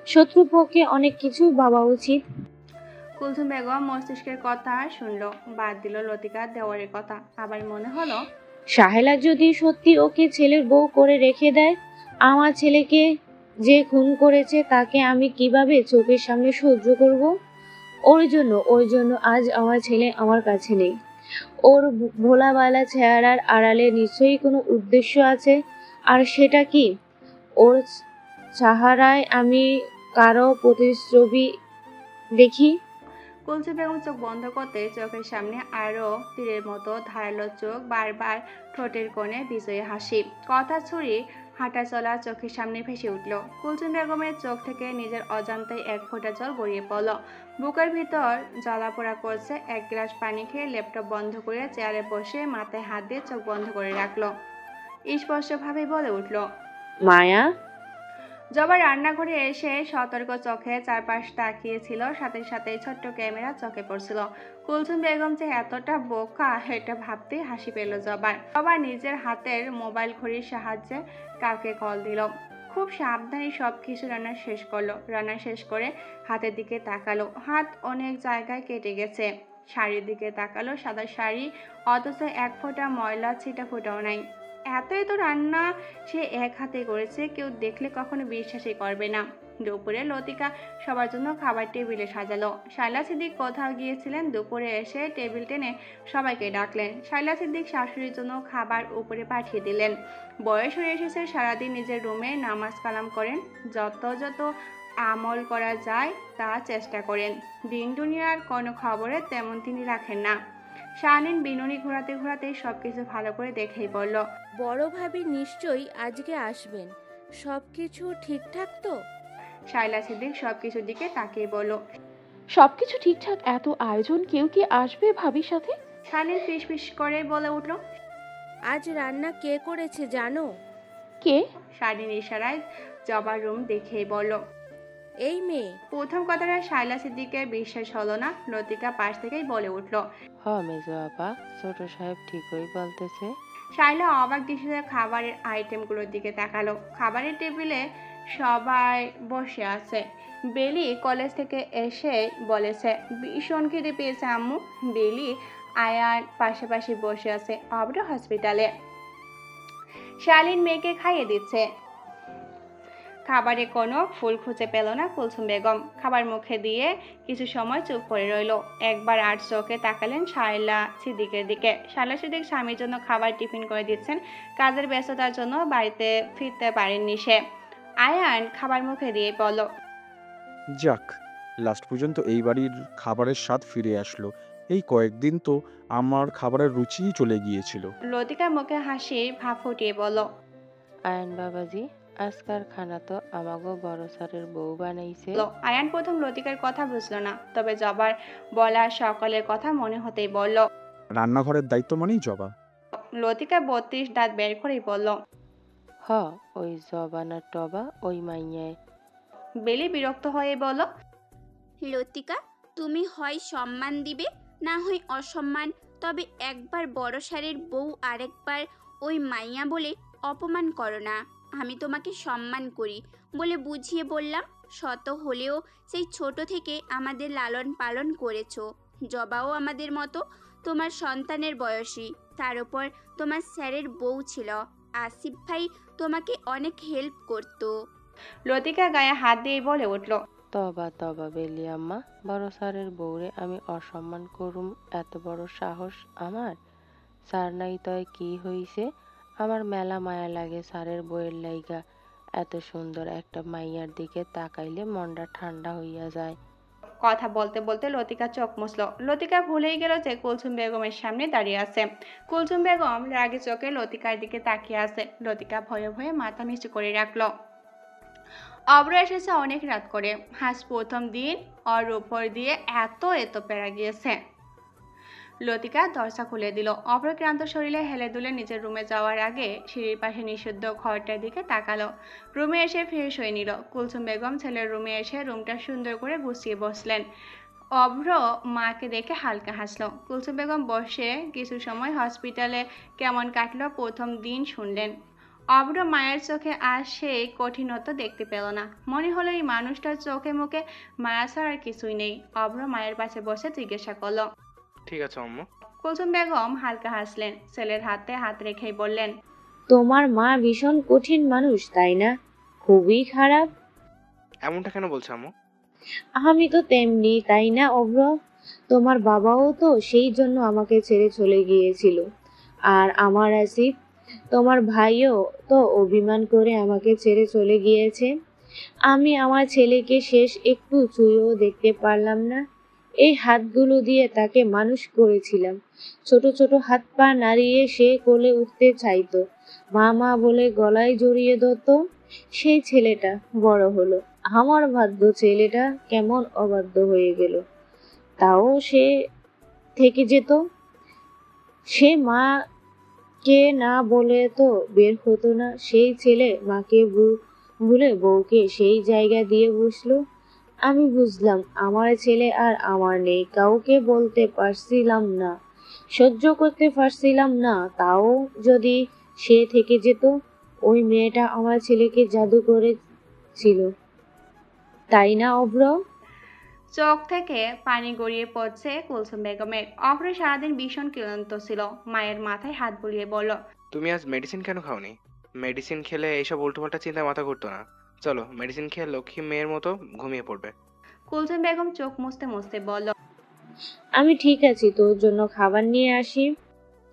শত্রুপক্ষে অনেক কিছু ভাবা উচিত। কুলসুম বেগম মস্তিষ্কের কথা শুনলো, বাদ দিল লতিকার দেওয়ারের কথা। আবার মনে হলো, সাহেলা যদি সত্যি ওকে ছেলের বউ করে রেখে দেয়, আমার ছেলেকে যে খুন করেছে তাকে আমি কিভাবে চোখের সামনে সহ্য করব? ওর জন্য আজ আমার ছেলে আমার কাছে নেই। ওর ভোলাবালা চেহারার আড়ালে নিশ্চয়ই কোনো উদ্দেশ্য আছে। আর সেটা কি? ওর চেহারায় আমি কারো প্রতিচ্ছবি দেখি। কুলসুম বেগম চোখ বন্ধ করতে চোখের সামনে আরো তীরের মতো ধারালো চোখ, বারবার ঠোঁটের কোণে বিজয়ী হাসি, কথা ছুরি হাঁটা চলা চোখের সামনে ভেসে উঠল। কুলসুম বেগমের চোখ থেকে নিজের অজান্তেই এক ফোঁটা জল গড়িয়ে পড়ল। বুকের ভিতর জ্বালাপোড়া করছে। এক গ্লাস পানি খেয়ে ল্যাপটপ বন্ধ করে চেয়ারে বসে মাথায় হাত দিয়ে চোখ বন্ধ করে রাখলো। স্পষ্টভাবে বলে উঠল, মায়া। জবা রান্নাঘরে এসে সতর্ক চোখে চারপাশ তাকিয়েছিল, সাথে সাথে ছোট্ট ক্যামেরা চোখে পড়ছিল। কুলসুম বেগম যে এতটা বোকা এটা ভাবতে হাসি পেল জবার। জবা নিজের হাতের মোবাইল ঘড়ির সাহায্যে কাউকে কল দিল। খুব সাবধানে সবকিছু রান্না শেষ করলো। রান্না শেষ করে হাতের দিকে তাকালো, হাত অনেক জায়গায় কেটে গেছে। শাড়ির দিকে তাকালো, সাদা শাড়ি, অথচ এক ফোঁটা ময়লা ছিটা ফোটাও নাই। এতই তো রান্না সে এক হাতে করেছে, কেউ দেখলে কখনো বিশ্বাসই করবে না। দুপুরে লতিকা সবার জন্য খাবার টেবিলে সাজালো। শায়লা সিদ্দিক কোথাও গিয়েছিলেন, দুপুরে এসে টেবিল টেনে সবাইকে ডাকলেন। শায়লা সিদ্দিক শাশুড়ির জন্য খাবার উপরে পাঠিয়ে দিলেন। বয়স হয়ে এসেছে, সারাদিন নিজের রুমে নামাজ কালাম করেন, যত আমল করা যায় তা চেষ্টা করেন। দিন দুনিয়ার কোনো খবরে তেমন তিনি রাখেন না। শাহানীন বিনুনি ঘোরাতে ঘোরাতে সবকিছু ভালো করে দেখেই বলল, বড় ভাবি নিশ্চয়ই আজকে আসবেন, সব কিছু ঠিকঠাক তো? শায়লা সিদ্দিক সবকিছুর দিকে তাকিয়ে বলল, সবকিছু ঠিকঠাক। এত আয়োজন, কেউ কি আসবে ভাবির সাথে? শাহানীন ফিসফিস করে বলে উঠল, আজ রান্না কে করেছে জানো? কে? শাহানীন ইশারায় জবার রুম দেখেই বলল, এই মেয়ে। প্রথম কথাটা শায়লা সিদ্দিকের বিশ্বাস হলো না। লতিকা পাশ থেকেই বলে উঠল, হ মেজো আপা, ছোট সাহেব ঠিকই বলতেছে। শায়লা অবাক দৃষ্টিতে খাবারের আইটেমগুলোর দিকে তাকালো। খাবারের টেবিলে সবাই বসে আছে। বেলি কলেজ থেকে এসে বলেছে ভীষণ খিদে পেয়েছে আম্মু। বেলি আয়ার পাশাপাশি বসে আছে। অব্র হসপিটালে শালীন মেয়েকে খাইয়ে দিচ্ছে। খাবারে কোনো ফুল খুঁজে পেল না কুলসুম বেগম। খাবার মুখে দিয়ে কিছু সময় চুপ করে রইল। একবার আর চোখে তাকালেন শায়লা সিদ্দিকের দিকে। শায়লা সিদ্দিক স্বামীর জন্য খাবার টিফিন করে দিচ্ছেন। কাজের ব্যস্ততার জন্য বাড়িতে ফিরতে পারেননি সে। আয়ান খাবার মুখে দিয়ে বলল, যাক, লাস্ট পর্যন্ত এই বাড়ির খাবারের স্বাদ ফিরে আসলো। এই কয়েকদিন তো আমার খাবারের রুচিই চলে গিয়েছিল। লতিকা মুখে হাসির ভাব ফুটিয়ে বলল, আয়ন বাবাজি, আজকার খানা তো আমাগো বড় স্যারের বউ বানাইছে। আয়ান প্রথম লতিকার কথা বুঝলো না, তবে জবার বলা সকলের কথা মনে হতেই বলল, রান্নাঘরের দায়িত্ব মানেই জবা। লতিকা 32 দাঁত বের করেই বলল, হ, ওই জবানা টবা ওই মাইয়ায়। বেলি বিরক্ত হয়ে বলল, লতিকা, তুমি হয় সম্মান দিবে না হয় অসম্মান, তবে একবার বড় সারের বউ আরেকবার ওই মাইয়া বলে অপমান করো না। আমি তোমাকে সম্মান করি বলে বুঝিয়ে বললাম। শত হলেও সেই ছোট থেকে আমাদের লালন পালন করেছো। জবাও আমাদের মতো তোমার সন্তানের বয়সী। তার উপর তোমার স্যারের বউ ছিল। আসিফ ভাই তোমাকে অনেক হেল্প করতো। লতিকা গায়ে হাত দিয়ে বলে উঠল, তবা তবা বেলি আম্মা, বড় স্যারের বউরে আমি অসম্মান করুম এত বড় সাহস আমার? স্যার নাই তয় কি হইছে? আমার মেলা মায়া লাগে স্যারের বউয়ের লাইগা। এত সুন্দর একটা মাইয়ার দিকে তাকাইলে মনটা ঠান্ডা হইয়া যায়। কথা বলতে বলতে লতিকা চোখ মুছল। লতিকা ভুলেই গেল যে কুলসুম বেগমের সামনে দাঁড়িয়ে আছে। কুলসুম বেগম রাগে চোখে লতিকার দিকে তাকিয়ে আছে। লতিকা ভয়ে ভয়ে মাথা নিচু করে রাখলো। অব্র এসেছে অনেক রাত করে। আজ প্রথম দিন ওর উপর দিয়ে এত পেরা গিয়েছে। লতিকা দরজা খুলে দিল। অব্র ক্লান্ত শরীরে হেলে দুলে নিজের রুমে যাওয়ার আগে সিঁড়ির পাশে নিষিদ্ধ ঘরটার দিকে তাকালো। রুমে এসে ফ্রেশ হয়ে নিল। কুলসুম বেগম ছেলের রুমে এসে রুমটা সুন্দর করে গুছিয়ে বসলেন। অব্র মাকে দেখে হালকা হাসলো। কুলসুম বেগম বসে কিছু সময় হসপিটালে কেমন কাটলো প্রথম দিন শুনলেন। অব্র মায়ের চোখে আর সেই কঠিনতা দেখতে পেল না। মনে হলো এই মানুষটার চোখে মুখে মায়া ছাড়া আর কিছুই নেই। অব্র মায়ের পাশে বসে জিজ্ঞাসা করলো, ঠিক আছে আম্মু। কুলসুম বেগম হালকা হাসলেন। ছেলের হাতে হাত রেখেই বললেন, তোমার মা ভীষণ কঠিন মানুষ, তাই না? খুবই খারাপ। এমনটা কেন বলছো আম্মু? আমি তো তেমনি, তাই না অভ্র? তোমার বাবাও তো সেই জন্য আমাকে ছেড়ে চলে গিয়েছিল। আর আমার আসিফ, তোমার ভাইও তো অভিমান করে আমাকে ছেড়ে চলে গিয়েছে। আমি আমার ছেলেকে শেষ একটু ছুঁয়েও দেখতে পারলাম না। এই হাতগুলো দিয়ে তাকে মানুষ করেছিলাম। ছোট ছোট হাত পা নাড়িয়ে সে কোলে উঠতে চাইতো। মা মা বলে গলায় জড়িয়ে ধরত। সেই ছেলেটা বড় হলো। আমার বাধ্য ছেলেটা কেমন অবাধ্য হয়ে গেল। তাও সে থেকে যেত। সে মাকে না বলে তো বের হতো না। সেই ছেলে মাকে ভুলে বউকে সেই জায়গা দিয়ে বসলো। আমি বুঝলাম আমার ছেলে আর আমার নেই। কাউকে বলতে পারছিলাম না, সহ্য করতে পারছিলাম না। তাও যদি সে থেকে যেত। ওই মেয়েটা আমার ছেলেকে জাদু করেছিল, তাই না অভ্র? চোখ থেকে পানি গড়িয়ে পড়ছে কুলসুম বেগমের। অভ্র সারাদিন ভীষণ ক্লান্ত ছিল। মায়ের মাথায় হাত বুলিয়ে বলল, তুমি আজ মেডিসিন কেন খাওনি? মেডিসিন খেলে এইসব উল্টোপাল্টা চিন্তা মাথা ঘুরতো না। চলো মেডিসিন খেয়ে লক্ষ্মী মেয়ের মতো ঘুমিয়ে পড়বে। কুলসুম বেগম চোখ মুছতে মুছতে বলল, আমি ঠিক আছি, তোর জন্য খাবার নিয়ে আসি।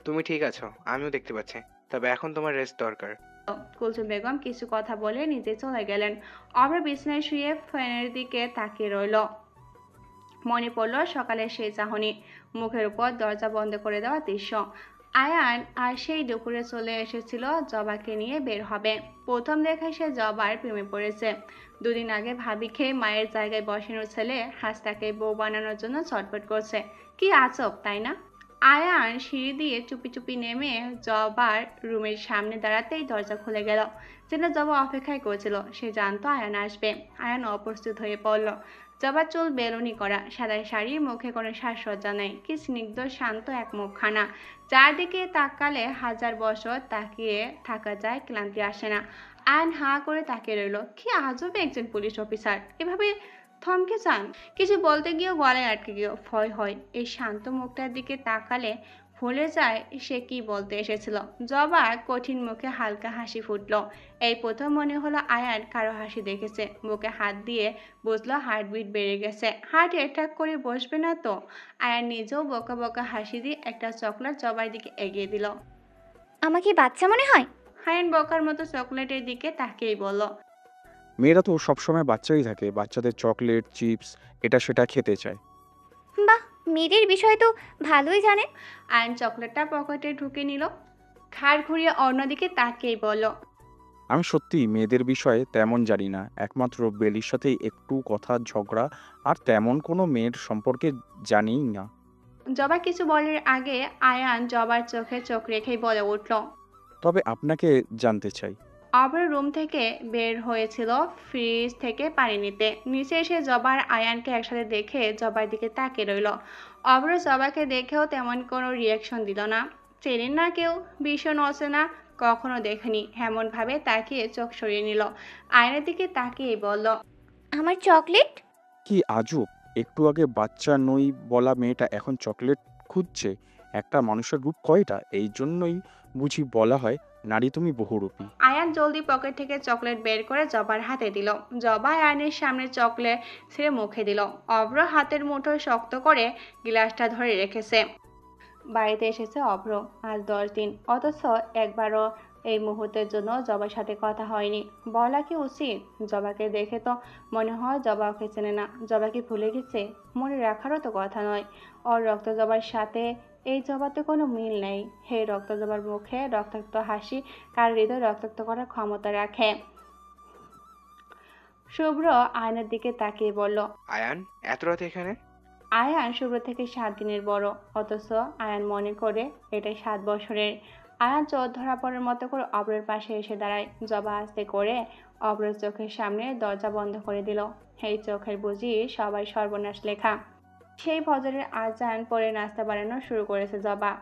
তুমি ঠিক আছো, আমিও দেখতে পাচ্ছি। তবে এখন তোমার রেস্ট দরকার। কুলসুম বেগম কিছু কথা বলে নিজে চলে গেলেন। অভ্র বিছানায় শুয়ে ফ্যানের দিকে তাকিয়ে রইল। মনে পড়ল সকালের সেই চাহনি, মুখের উপর দরজা বন্ধ করে দেওয়া দৃশ্য। আয়ান আর সেই দুপুরে চলে এসেছিল জবাকে নিয়ে বের হবে। প্রথম দেখায় সে জবার প্রেমে পড়েছে। দুদিন আগে ভাবি খেয়ে মায়ের জায়গায় বসানো ছেলে হাজ তাকে বউ বানানোর জন্য ছটফট করছে। কি আজব, তাই না? আয়ান সিঁড়ি দিয়ে চুপি চুপি নেমে জবার রুমের সামনে দাঁড়াতেই দরজা খুলে গেল। যেন জবা অপেক্ষায় করেছিল। সে জানতো আয়ান আসবে। আয়ান অপ্রস্তুত হয়ে পড়ল। জবার চুল বেলুনি করা, সাদা শাড়ি, মুখে কোনো সাজসজ্জা নেই। কি স্নিগ্ধ শান্ত এক মুখখানা। চারদিকে তাকালে হাজার বছর তাকিয়ে থাকা যায়, ক্লান্তি আসে না। আয়ান হাঁ করে তাকিয়ে রইল। কি আজব একজন পুলিশ অফিসার, এভাবে থমকে যান। কিছু বলতে গিয়েও গলায় আটকে গিয়েও ভয় হয়। এই শান্ত মুখটার দিকে তাকালে ভুলে যায় সে কি বলতে এসেছিল। জবা কঠিন মুখে হালকা হাসি ফুটল। এই প্রথম মনে হলো আয়ান কারো হাসি দেখেছে। বুকে হাত দিয়ে বুঝলো হার্টবিট বেড়ে গেছে। হার্ট অ্যাটাক করে বসবে না তো। আয়ান নিজেও বকা বকা হাসি দিয়ে একটা চকলেট জবার দিকে এগিয়ে দিল। আমাকে বাচ্চা মনে হয়? আয়ান বকার মতো চকলেটের দিকে তাকিয়েই বলল, মেয়েরা তো সবসময় বাচ্চাই থাকে, বাচ্চাদের চকলেট চিপস এটা সেটা খেতে চায়। বাহ, মেয়েদের বিষয় তো ভালোই জানে। আয়ান চকলেটটা পকেটে ঢুকে নিল। ঘাড় ঘুরিয়ে অন্যদিকে তাকিয়েই বলল, আমি সত্যি মেয়েদের বিষয়ে তেমন জানি না, একমাত্র বেলির সাথে একটু কথা ঝগড়া, আর তেমন কোনো মেয়ের সম্পর্কে জানিই না। জবা কিছু বলার আগে আয়ান জবার চোখে চোখ রেখেই বলে উঠল, তবে আপনাকে জানতে চাই। অভ্র রুম থেকে বের হয়েছিল ফ্রিজ থেকে পানি নিতে। নিচে এসে জবার আয়ানকে একসাথে দেখে জবার দিকে তাকিয়ে রইল। অভ্র জবাকে দেখেও তেমন কোনো রিয়াকশন দিল না। চেনেন না কেউ, ভীষণ অচেনা, কখনো দেখেনি, এমনভাবে তাকিয়ে চোখ সরিয়ে নিল। আয়নার দিকে তাকিয়ে বলল, আমার চকলেট? কি আজব, একটু আগে বাচ্চা নই বলা মেয়েটা এখন চকলেট খুঁজছে। একটা মানুষের রূপ কয়টা, এই জন্যই বুঝি বলা হয় নারী তুমি বহুরূপী। আয়ান জলদি পকেট থেকে চকলেট বের করে জবার হাতে দিল। জবা আয়ানের সামনে চকলেট ছেড়ে মুখে দিল। অভ্র হাতের মুঠো শক্ত করে গ্লাসটা ধরে রেখেছে। বাড়িতে এসেছে অভ্র আজ 10 দিন, অথচ একবারও এই মুহূর্তের জন্য জবার সাথে কথা হয়নি। বলা কি উচিত? জবাকে দেখে তো মনে হয় জবা ওকে চেনে না। জবা কি ভুলে গেছে? মনে রাখারও তো কথা নয়। ওর রক্ত জবার সাথে এই জবাতে কোনো মিল নেই। হে রক্ত জবার মুখে রক্তাক্ত হাসি কার হৃদয় রক্তাক্ত করার ক্ষমতা রাখে। শুভ্র আয়নের দিকে তাকিয়ে বলল, আয়ান, এত রাতে এখানে? আয়ান শুভ্র থেকে 7 দিনের বড়, অথচ আয়ান মনে করে এটাই 7 বছরের। আয়ান চোখ ধরা পড়ার মতো করে অব্রের পাশে এসে দাঁড়ায়। জবা আস্তে করে অব্রের চোখের সামনে দরজা বন্ধ করে দিল। এই চোখের বুঝি সবাই সর্বনাশ লেখা। সেই ফজরের আজান পরে নাস্তা বানানো শুরু করেছে জবা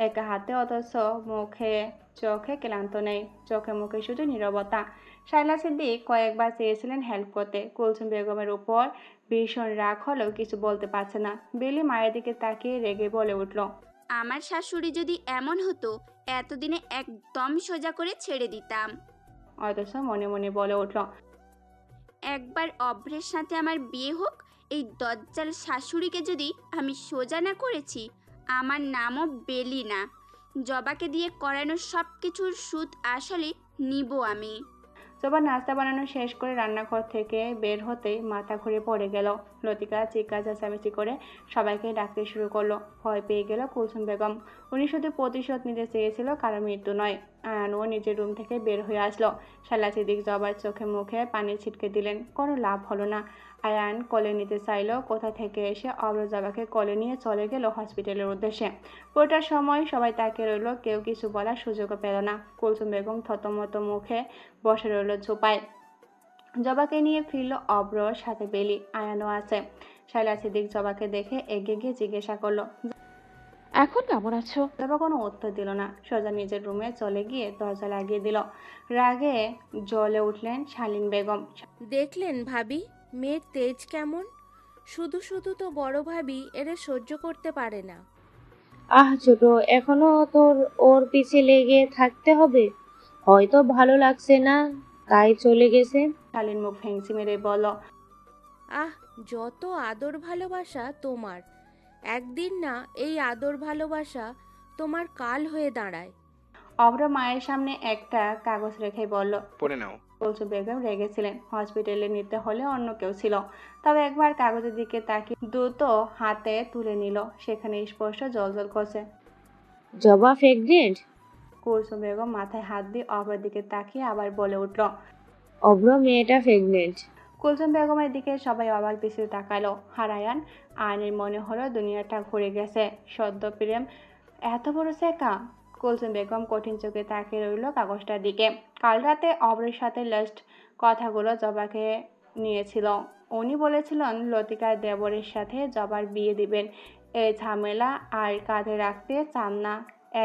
একা হাতে, অথচ মুখে চোখে ক্লান্ত নেই, চোখে মুখে শুধু নীরবতা। শায়লা সিদ্দিক কয়েকবার চেয়েছিলেন হেল্প করতে, কুলসুম বেগমের উপর ভীষণ রাগ হলেও কিছু বলতে পারছে না। বেলি মায়ের দিকে তাকিয়ে রেগে বলে উঠল, আমার শাশুড়ি যদি এমন হতো এতদিনে একদম সোজা করে ছেড়ে দিতাম। অথচ মনে মনে বলে উঠল, একবার অভ্রের সাথে আমার বিয়ে হোক, এই দজ্জাল শাশুড়িকে যদি আমি সোজা না করেছি, আমার নামও বেলি না। জবাকে দিয়ে করানো সব কিছুর সুদ আসলে নিব আমি। জবা নাস্তা বানানো শেষ করে রান্নাঘর থেকে বের হতেই মাথা ঘুরে পড়ে গেল। লতিকা চিৎকার চেঁচামেচি করে সবাইকে ডাকতে শুরু করলো। ভয় পেয়ে গেল কুলসুম বেগম। উনি শুধু প্রতিশোধ নিতে চেয়েছিল, কারো মৃত্যু নয়। আয়ানও নিজের রুম থেকে বের হয়ে আসলো। শায়লা সিদ্দিক জবার চোখে মুখে পানি ছিটকে দিলেন, কোনো লাভ হলো না। আয়ান কোলে নিতে চাইল, কোথা থেকে এসে অব্র জবাকে কোলে নিয়ে চলে গেল হসপিটালের উদ্দেশ্যে। পুরোটার সময় সবাই তাকিয়ে রইল, কেউ কিছু বলার সুযোগও পেল না। কুলসুম বেগম থতমত মুখে বসে রইল ঝোপায়। জবাকে নিয়ে ফিরল অব্র, সাথে বেলি, আয়ানও আছে। শায়লা সিদ্দিক জবাকে দেখে এগিয়ে গিয়ে জিজ্ঞাসা করলো, এখন কেমন আছো? জবা কোনো উত্তর দিল না, সোজা নিজের রুমে চলে গিয়ে দরজা লাগিয়ে দিল। রাগে জ্বলে উঠলেন শালীন বেগম। দেখলেন ভাবি, মেয়ের তেজ কেমন? শুধু শুধু তো বড় ভাবি এরে সহ্য করতে পারে না। আহ ছোট, এখনো তোর ওর পিছে লেগে থাকতে হবে? হয়তো ভালো লাগছে না তাই চলে গেছে। শালীন মুখ ভেঙচি মেরে বলল, আহ, যত আদর ভালোবাসা তোমার, একদিন না এই আদর ভালোবাসা তোমার কাল হয়ে দাঁড়ায়। অব্র মায়ের সামনে একটা কাগজ রেখে বলল, পড়ে নাও। কুলসুম বেগম রেগেছিলেন। হসপিটালে নিতে হলে অন্য কেউ ছিল, তবে একবার কাগজের দিকে তাকিয়ে দ্রুত হাতে তুলে নিল। সেখানে স্পষ্ট জলজল করছে। জবা প্রেগনেন্ট? কুলসুম বেগম মাথায় হাত দিয়ে অব্রের দিকে তাকিয়ে আবার বলে উঠল, অব্র মেয়েটা প্রেগনেন্ট। কুলসুম বেগমের দিকে সবাই অবাক দৃষ্টিতে তাকালো। হারায়ান আয়নের মনে হলো দুনিয়াটা ঘুরে গেছে। সদ্য প্রেম এত বড় সেকা। কুলসুম বেগম কঠিন চোখে তাকিয়ে রইল কাগজটার দিকে। কাল রাতে অব্রের সাথে লাস্ট কথাগুলো জবাকে নিয়েছিল। উনি বলেছিলেন লতিকার দেবরের সাথে জবার বিয়ে দিবেন। এই ঝামেলা আর কাঁধে রাখতে চান না।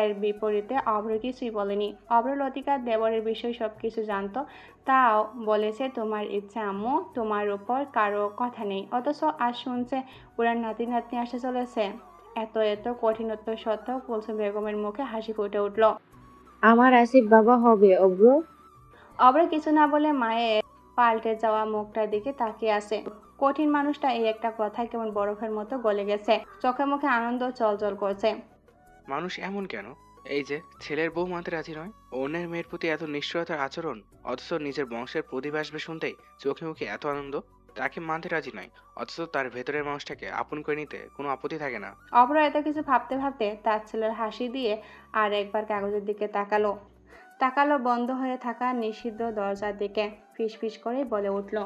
এর বিপরীতে অব্র কিছুই বলেনি। অব্র লতিকার দেবরের বিষয়ে সব কিছু জানতো, তাও বলেছে তোমার ইচ্ছা আম্মু, তোমার উপর কারো কথা নেই। অথচ আজ শুনছে ওনার নাতি নাতনি আসতে চলেছে। এত এত কঠিনত্ব সত্ত্বেও কুলসুম বেগমের মুখে হাসি ফুটে উঠল। আমার আসিফ বাবা হবে অব্র। অব্র কিছু না বলে মায়ের পাল্টে যাওয়া মুখটার দিকে তাকিয়ে আছে। কঠিন মানুষটা এই একটা কথায় কেমন বরফের মতো গলে গেছে। চোখে মুখে আনন্দ চলচল করছে। মানুষ এমন কেন? এই যে ছেলের বউ মানতে রাজি নয়, অন্যের মেয়ের প্রতি এত নিষ্ঠুরতার আচরণ, অথচ নিজের বংশের প্রদীপ আসবে শুনতেই চোখে মুখে এত আনন্দ। তাকে মানতে রাজি নয়, অথচ তার ভেতরের মানুষটাকে আপন করে নিতে কোনো আপত্তি থাকে না। অব্র এত কিছু ভাবতে ভাবতে তার ছেলের হাসি দিয়ে আর একবার কাগজের দিকে তাকালো বন্ধ হয়ে থাকা নিষিদ্ধ দরজার দিকে। ফিসফিস করে বলে উঠল,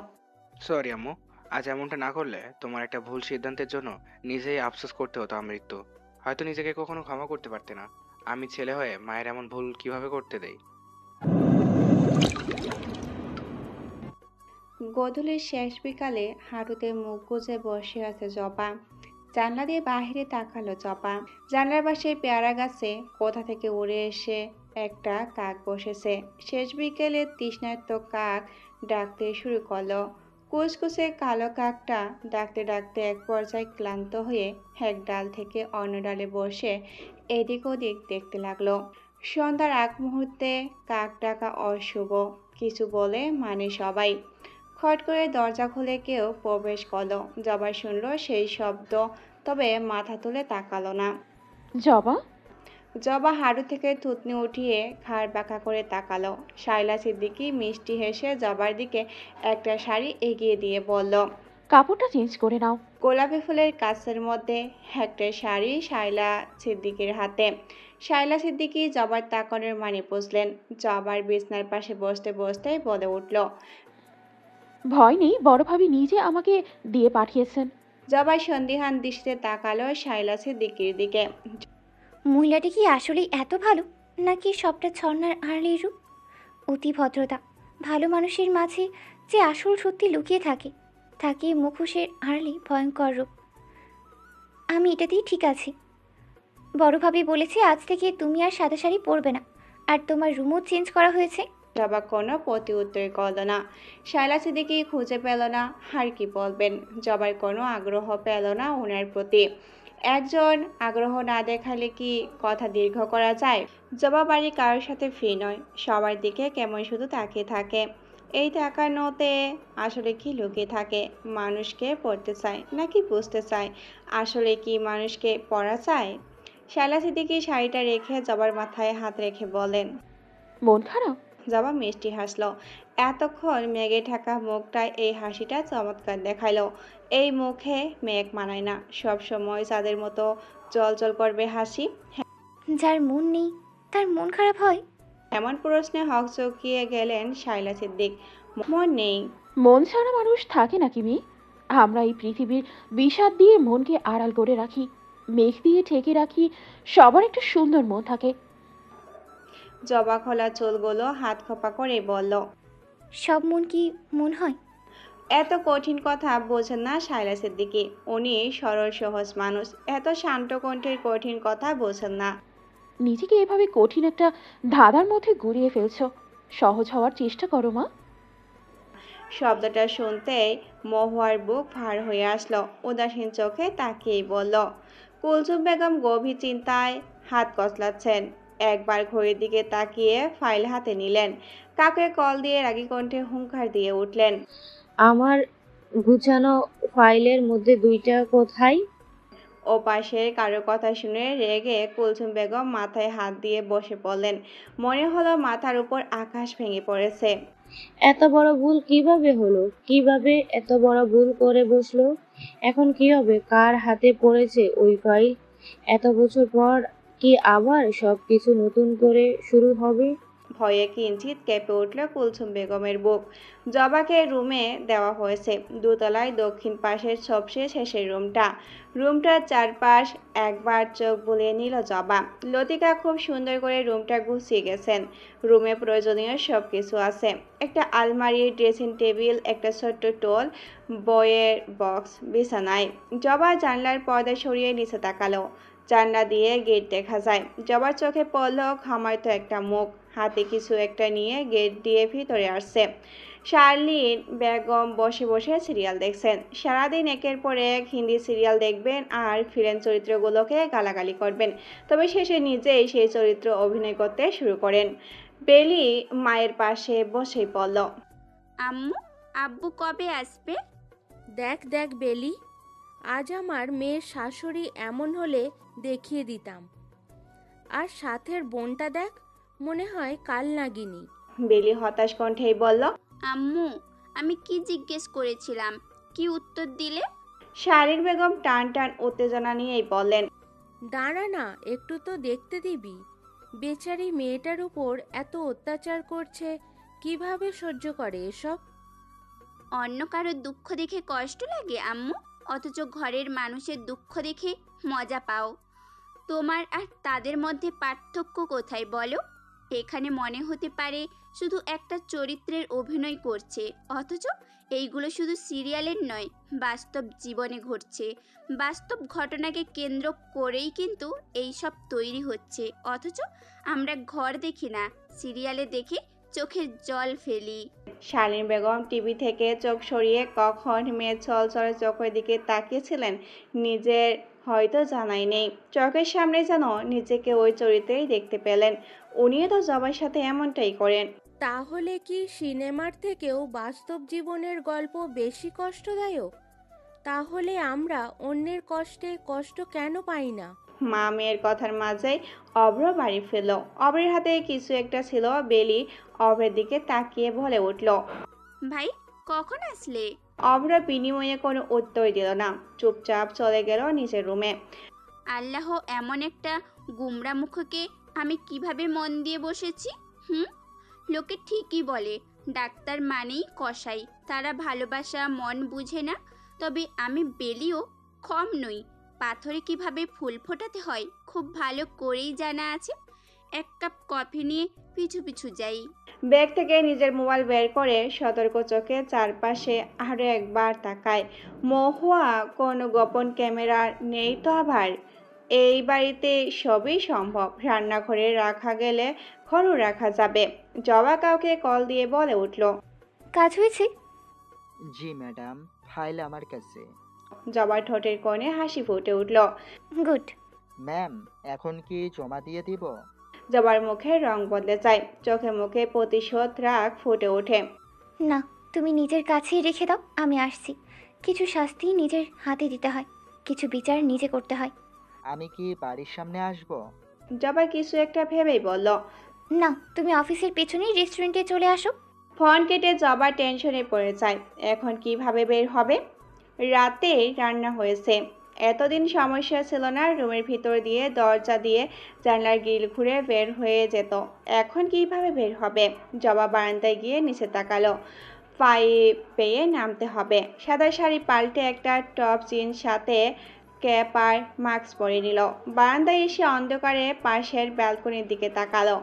সরি আম্মু, আজ এমনটা না করলে তোমার একটা ভুল সিদ্ধান্তের জন্য নিজেই আফসোস করতে হতো আমৃত্যু। হয়তো নিজেকে কখনো ক্ষমা করতে পারতে না। আমি ছেলে হয়ে মায়ের এমন ভুল কিভাবে করতে দেই? গোধূলির শেষ বিকালে হাঁটুতে মুখ গুজে বসে আছে জবা। জানলা দিয়ে বাহিরে তাকালো জবা। জানলার পাশে পেয়ারা গাছে কোথা থেকে উড়ে এসে একটা কাক বসেছে। শেষ বিকেলে তৃষ্ণার্ত কাক ডাকতে শুরু করলো। কুচকুচে কালো কাকটা ডাকতে ডাকতে এক পর্যায়ে ক্লান্ত হয়ে এক ডাল থেকে অন্য ডালে বসে এদিক ওদিক দেখতে লাগলো। সন্ধ্যার আগ মুহূর্তে কাক ডাকা অশুভ, কিছু বলে মানে সবাই। খট করে দরজা খুলে কেউ প্রবেশ করলো। জবা শুনলো সেই শব্দ, তবে মাথা তুলে তাকালো না। জবা? জবা হাঁটু থেকে থুতনি উঠিয়ে ঘাড় বাঁকা করে তাকালো। শাইলা সিদ্দিকী মিষ্টি হেসে জবার দিকে একটা শাড়ি এগিয়ে দিয়ে বলল, কাপড়টা চেঞ্জ করে নাও। গোলাপি ফুলের কাছের মধ্যে একটা শাড়ি শাইলা সিদ্দিকীর হাতে। শাইলা সিদ্দিকী জবার তাকানোর মানে বুঝলেন। জবার বিছনার পাশে বসতে বসতে বলে উঠল, ভয় নেই, বড় ভাবি নিজে আমাকে দিয়ে পাঠিয়েছেন। জবা সন্দিহান দৃষ্টিতে তাকালো শাইলা সিদ্দিকীর দিকে। মহিলাটি কি আসলেই এত ভালো, নাকি সবটা ছন্নার আড়ালের রূপ? অতি ভদ্রতা, ভালো মানুষের মাঝে যে আসল সত্যি লুকিয়ে থাকে মুখোশের আড়ালে ভয়ঙ্কর রূপ। আমি এটাতেই ঠিক আছি। বড়ভাবে বলেছে আজ থেকে তুমি আর সাদা শাড়ি পরবে না, আর তোমার রুমও চেঞ্জ করা হয়েছে। জবা কোনো প্রতি উত্তর করল না। শাইলা সিদ্দিকী খুঁজে পেল না আর কি বলবেন। জবার কোনো আগ্রহ পেল না ওনার প্রতি। একজন আগ্রহ না দেখালে কি কথা দীর্ঘ করা যায়? জবা বাড়ি কারোর সাথে ফ্রি নয়, সবার দিকে কেমন শুধু তাকিয়ে থাকে। এই তাকানোতে আসলে কি লুকিয়ে থাকে? মানুষকে পড়তে চায় নাকি বুঝতে চায়? আসলে কি মানুষকে পড়া চায়? শাইলা সিদ্দিকী শাড়িটা রেখে জবার মাথায় হাত রেখে বলেন, মন খারাপ? জবা মিষ্টি হাসলো। এতক্ষণ মেঘে ঢাকা মুখটায় এই হাসিটা চমৎকার দেখাইলো। এই মুখে মেঘ মানায় না, সব সময় চাঁদের মতো জল করবে হাসি। যার মন নেই তার মন খারাপ হয়? এমন প্রশ্নে হক চকিয়ে গেলেন শাইলা সিদ্দিক। মন নেই? মন ছাড়া মানুষ থাকে নাকি মেয়ে? আমরা এই পৃথিবীর বিষাদ দিয়ে মনকে আড়াল করে রাখি, মেঘ দিয়ে ঢেকে রাখি। সবার একটা সুন্দর মন থাকে। জবা খোলা চুলগুলো হাত খোপা করে বলল, সব মন কি মন হয়? এত কঠিন কথা বোঝেন না শাইলা সিদ্দিকী। উনি সরল সহজ মানুষ, এত শান্ত কণ্ঠের কঠিন কথা বোঝেন না। নিজেকে এভাবে কঠিন একটা ধাঁধার মধ্যে গুড়িয়ে ফেলছো। সহজ হওয়ার চেষ্টা করো মা। শব্দটা শুনতেই মহুয়ার বুক ভার হয়ে আসলো। উদাসীন চোখে তাকিয়ে বলল, কুলসুম বেগম গভীর চিন্তায় হাত কচলাচ্ছেন। একবার ঘড়ির দিকে তাকিয়ে ফাইল হাতে নিলেন। কাকে কল দিয়ে রাগী কণ্ঠে হুঙ্কার দিয়ে উঠলেন, আমার গুছানো ফাইলের মধ্যে দুইটা কোথায়? ও পাশের কারো কথা শুনে রেগে কুলসুম বেগম মাথায় হাত দিয়ে বসে পড়লেন। মনে হলো মাথার উপর আকাশ ভেঙে পড়েছে। এত বড় ভুল কিভাবে হলো? কিভাবে এত বড় ভুল করে বসলো? এখন কি হবে? কার হাতে পড়েছে ওই ফাইল? এত বছর পর কি আবার সবকিছু নতুন করে শুরু হবে? ভয়ে কিঞ্চিত কেঁপে উঠল কুলসুম বেগমের বুক। জবাকে রুমে দেওয়া হয়েছে, দোতলায় দক্ষিণ পাশের সবচেয়ে শেষের রুমটা। রুমটার চারপাশ একবার চোখ বুলিয়ে নিল জবা। লতিকা খুব সুন্দর করে রুমটা গুছিয়ে গেছেন। রুমে প্রয়োজনীয় সব কিছু আছে। একটা আলমারি, ড্রেসিং টেবিল, একটা ছোট্ট টোল, বইয়ের বক্স বিছানায়। জবা জানলার পর্দা সরিয়ে নিচে তাকালো। জানলা দিয়ে গেট দেখা যায়। জবার চোখে পড়ল ঘামায়তো একটা মুখ, হাতে কিছু একটা নিয়ে গেট দিয়ে ভিতরে আসছে। শার্লিন বেগম বসে বসে সিরিয়াল দেখছেন। সারাদিন একের পর এক হিন্দি সিরিয়াল দেখবেন আর ভিলেন চরিত্রগুলোকে গালাগালি করবেন, তবে শেষে নিজেই সেই চরিত্র অভিনয় করতে শুরু করেন। বেলি মায়ের পাশে বসেই পড়ল, আম্মু, আব্বু কবে আসবে? দেখ দেখ বেলি, আজ আমার মেয়ের শাশুড়ি এমন হলে দেখিয়ে দিতাম। আর সাথের বোনটা দেখ, মনে হয় কাল নাগিনী। বেলি হতাশ কণ্ঠেই বলল, আম্মু, আমি কি জিজ্ঞেস করেছিলাম, কি উত্তর দিলে? শারীর বেগম টান টান উত্তেজনা নিয়েই বললেন, দাঁড়া না, একটু তো দেখতে দিবি। বেচারি মেয়েটার উপর এত অত্যাচার করছে, কিভাবে সহ্য করে এসব? অন্য কারোর দুঃখ দেখে কষ্ট লাগে আম্মু, অথচ ঘরের মানুষের দুঃখ দেখে মজা পাও। তোমার আর তাদের মধ্যে পার্থক্য কোথায় বলো? এখানে মনে হতে পারে শুধু একটা চরিত্রের অভিনয় করছে, অথচ এইগুলো শুধু সিরিয়ালের নয়, বাস্তব জীবনে ঘটছে। বাস্তব ঘটনাকে কেন্দ্র করেই কিন্তু এইসব তৈরি হচ্ছে, অথচ আমরা ঘর দেখি না, সিরিয়ালে দেখে চোখের জল ফেলি। শালীন বেগম টিভি থেকে চোখ সরিয়ে কখন মেয়ের ছলছল চোখের দিকে তাকিয়েছিলেন নিজের হয়তো জানাই নেই। চোখের সামনে যেন নিজেকে ওই চরিত্রেই দেখতে পেলেন। উনিও তো জবার সাথে এমনটাই করেন। তাহলে কি সিনেমার থেকেও বাস্তব জীবনের গল্প বেশি কষ্টদায়ক? তাহলে আমরা অন্যের কষ্টে কষ্ট কেন পাই না? মা মেয়ের কথার মাঝেই অভ্র বাড়ি ফিরল। অভ্রের হাতে কিছু একটা ছিল। বেলি অভ্রের দিকে তাকিয়ে বলে উঠল। ভাই কখন আসলে? অভ্র বিনিময়ে কোনো উত্তর দিল না, চুপচাপ চলে গেল নিজের রুমে। আল্লাহ, এমন একটা গুমরা মুখকে আমি কিভাবে মন দিয়ে বসেছি। লোকে ঠিকই বলে ডাক্তার মানেই কসাই, তারা ভালোবাসা মন বুঝে না। তবে আমি বেলিও কম নই, পাথরে কিভাবে ফুল ফোটাতে হয় খুব ভালো করেই জানা আছে। এক কাপ কফি নিয়ে পিছু পিছু যাই। ব্যাগ থেকে নিজের মোবাইল বের করে সতর্ক চোখে চারপাশে আরো একবার তাকায়। মহুয়া কোনো গোপন ক্যামেরা নেই তো আবার? এই বাড়িতে সবই সম্ভব। রান্নাঘরে রাখা গেলে ঘরও রাখা যাবে। জবা কাউকে কল দিয়ে বলে উঠল। কাজ হয়েছে? জি ম্যাডাম, ফাইল আমার কাছে। জবার ঠোঁটের কোণে হাসি ফুটে উঠল। গুড। ম্যাম, এখন কি জমা দিয়ে দিব? জবার মুখের রং বদলে যায়, চোখে মুখে প্রতিশোধ রাগ ফুটে ওঠে। না, তুমি নিজের কাছেই রেখে দাও, আমি আসছি। কিছু শাস্তি নিজের হাতে দিতে হয়, কিছু বিচার নিজে করতে হয়। আমি কি বাড়ির সামনে আসব? জবা কিছু একটা ভেবেই বলল। না, তুমি অফিসের পেছনেই রেস্টুরেন্টে চলে আসো। ফোন কেটে জবা টেনশনে পড়ে যায়। এখন কিভাবে বের হবে? রাতে রান্না হয়েছে, এতদিন সমস্যা ছিল না। রুমের ভিতর দিয়ে দরজা দিয়ে জানলার গ্রিল ঘুরে বের হয়ে যেত। এখন কিভাবে বের হবে? জবা বারান্দায় গিয়ে নিচে তাকালো। পাইপ পেয়ে নামতে হবে। সাদা শাড়ি পাল্টে একটা টপ জিন্স সাথে ক্যাপ আর মাস্ক পরে নিল। বারান্দায় এসে অন্ধকারে পাশের ব্যালকনির দিকে তাকালো।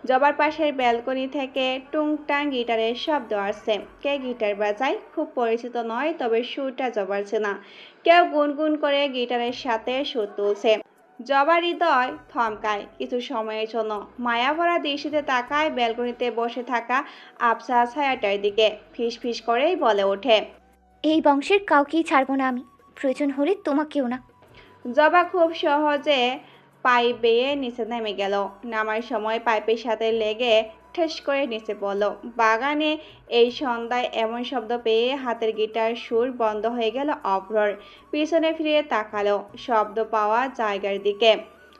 জবার পাশের ব্যালকনি থেকে টুংটাং গিটারের শব্দ আসছে। কে গিটার বাজায় খুব পরিচিত নয়, তবে সুরটা জবার চেনা। কেউ গুনগুন করে গিটারের সাথে সুর তুলছে। জবার হৃদয় থমকায় কিছু সময়ের জন্য। মায়াভরা দৃষ্টিতে তাকায় ব্যালকনিতে বসে থাকা আফসা ছায়াটার দিকে। ফিস ফিস করেই বলে ওঠে। এই বংশের কাউকেই ছাড়বো না আমি, প্রয়োজন হলে তোমাকেও না। জবা খুব সহজে পাইপ বেয়ে নিচে নেমে গেল। নামার সময় পাইপের সাথে লেগে ঠেস করে নিচে পড়ল। বাগানে এই সন্ধ্যায় এমন শব্দ পেয়ে হাতের গিটার সুর বন্ধ হয়ে গেল অভ্রর। পিছনে ফিরে তাকালো শব্দ পাওয়া জায়গার দিকে।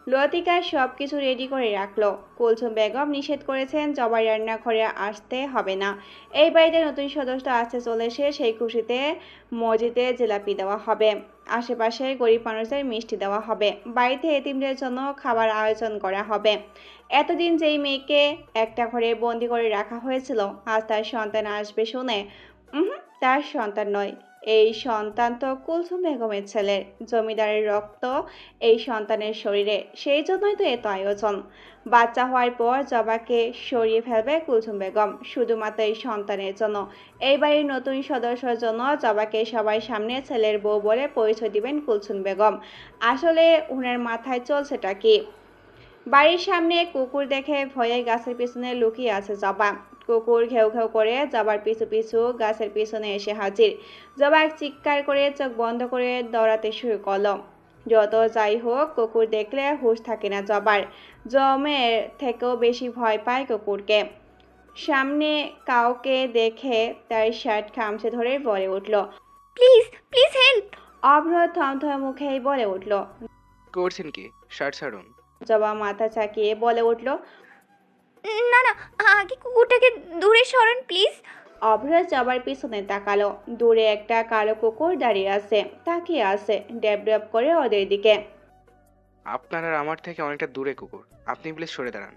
লতিকা সব কিছু রেডি করে রাখলো। কুলসুম বেগম নিষেধ করেছেন জবার রান্নাঘরে আসতে হবে না। এই বাড়িতে নতুন সদস্য আসতে চলেছে, সেই খুশিতে মসজিদে জিলাপি দেওয়া হবে, আশেপাশে গরিব মানুষদের মিষ্টি দেওয়া হবে, বাড়িতে এতিমদের জন্য খাবার আয়োজন করা হবে। এতদিন যেই মেয়েকে একটা ঘরে বন্দি করে রাখা হয়েছিল, আজ তার সন্তান আসবে শুনে তার সন্তান নয়, এই সন্তান তো কুলসুম বেগমের ছেলের। জমিদারের রক্ত এই সন্তানের শরীরে, সেই জন্যই তো এত আয়োজন। বাচ্চা হওয়ার পর জবাকে সরিয়ে ফেলবে কুলসুম বেগম, শুধুমাত্র এই সন্তানের জন্য। এই বাড়ির নতুন সদস্যর জন্য জবাকে সবার সামনে ছেলের বউ বলে পরিচয় দিবেন কুলসুম বেগম। আসলে উনার মাথায় চলছেটা কি? বাড়ির সামনে কুকুর দেখে ভয়ে গাছের পিছনে লুকিয়ে আছে জবা। কুকুর ঘেউ ঘেউ করে জবার পিছু পিছু গাছের পিছনে এসে হাজির। জবা চিৎকার করে চোখ বন্ধ করে দৌড়াতে শুরু করলো। যত যাই হোক, কুকুর দেখলে হুঁশ থাকে না জবার। জমের থেকেও বেশি ভয় পায় কুকুরকে। সামনে কাউকে দেখে তার শার্ট খামচে ধরে বলে উঠল, প্লিজ প্লিজ হেল্প। অভ্র থমথমে মুখেই বলে উঠল। করছেন কি? শার্ট ছাড়ুন। জবা মাথা চাকিয়ে বলে উঠল, না না, আগে কুকুরটাকে দূরে সরান প্লিজ। অভ্র জবার পিছনে তাকালো। দূরে একটা কালো কুকুর দাঁড়িয়ে আছে, তাকিয়ে আছে ডেভ করে ওদের দিকে। আপনার আর আমার থেকে অনেকটা দূরে কুকুর, আপনি প্লিজ সরে দাঁড়ান।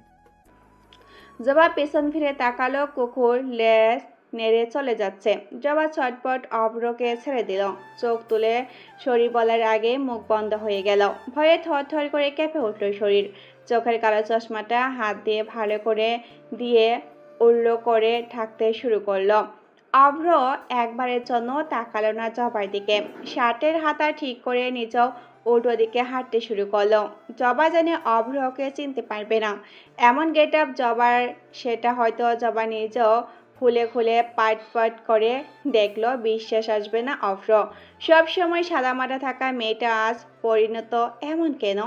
জবা পেছন ফিরে তাকালো, কুকুর লেজ নেড়ে চলে যাচ্ছে। জবা ছটপট অভ্রকে ছেড়ে দিল। চোখ তুলে শরীর বলার আগে মুখ বন্ধ হয়ে গেল। ভয়ে থরথর করে কেঁপে উঠল শরীর। চোখের কালো চশমাটা হাত দিয়ে ভালো করে দিয়ে উল্লো করে ঢাকতে শুরু করলো। অভ্র একবারের জন্য তাকালো না জবার দিকে। শার্টের হাতা ঠিক করে নিজেও উল্টো দিকে হাঁটতে শুরু করলো। জবা জানে অভ্রকে চিনতে পারবে না, এমন গেট আপ জবার, সেটা হয়তো জবা নিজেও খুলে খুলে পাট পাট করে দেখলো। বিশ্বাস আসবে না অভ্র। সবসময় সাদামাটা থাকা মেয়েটা আজ পরিণত এমন কেন?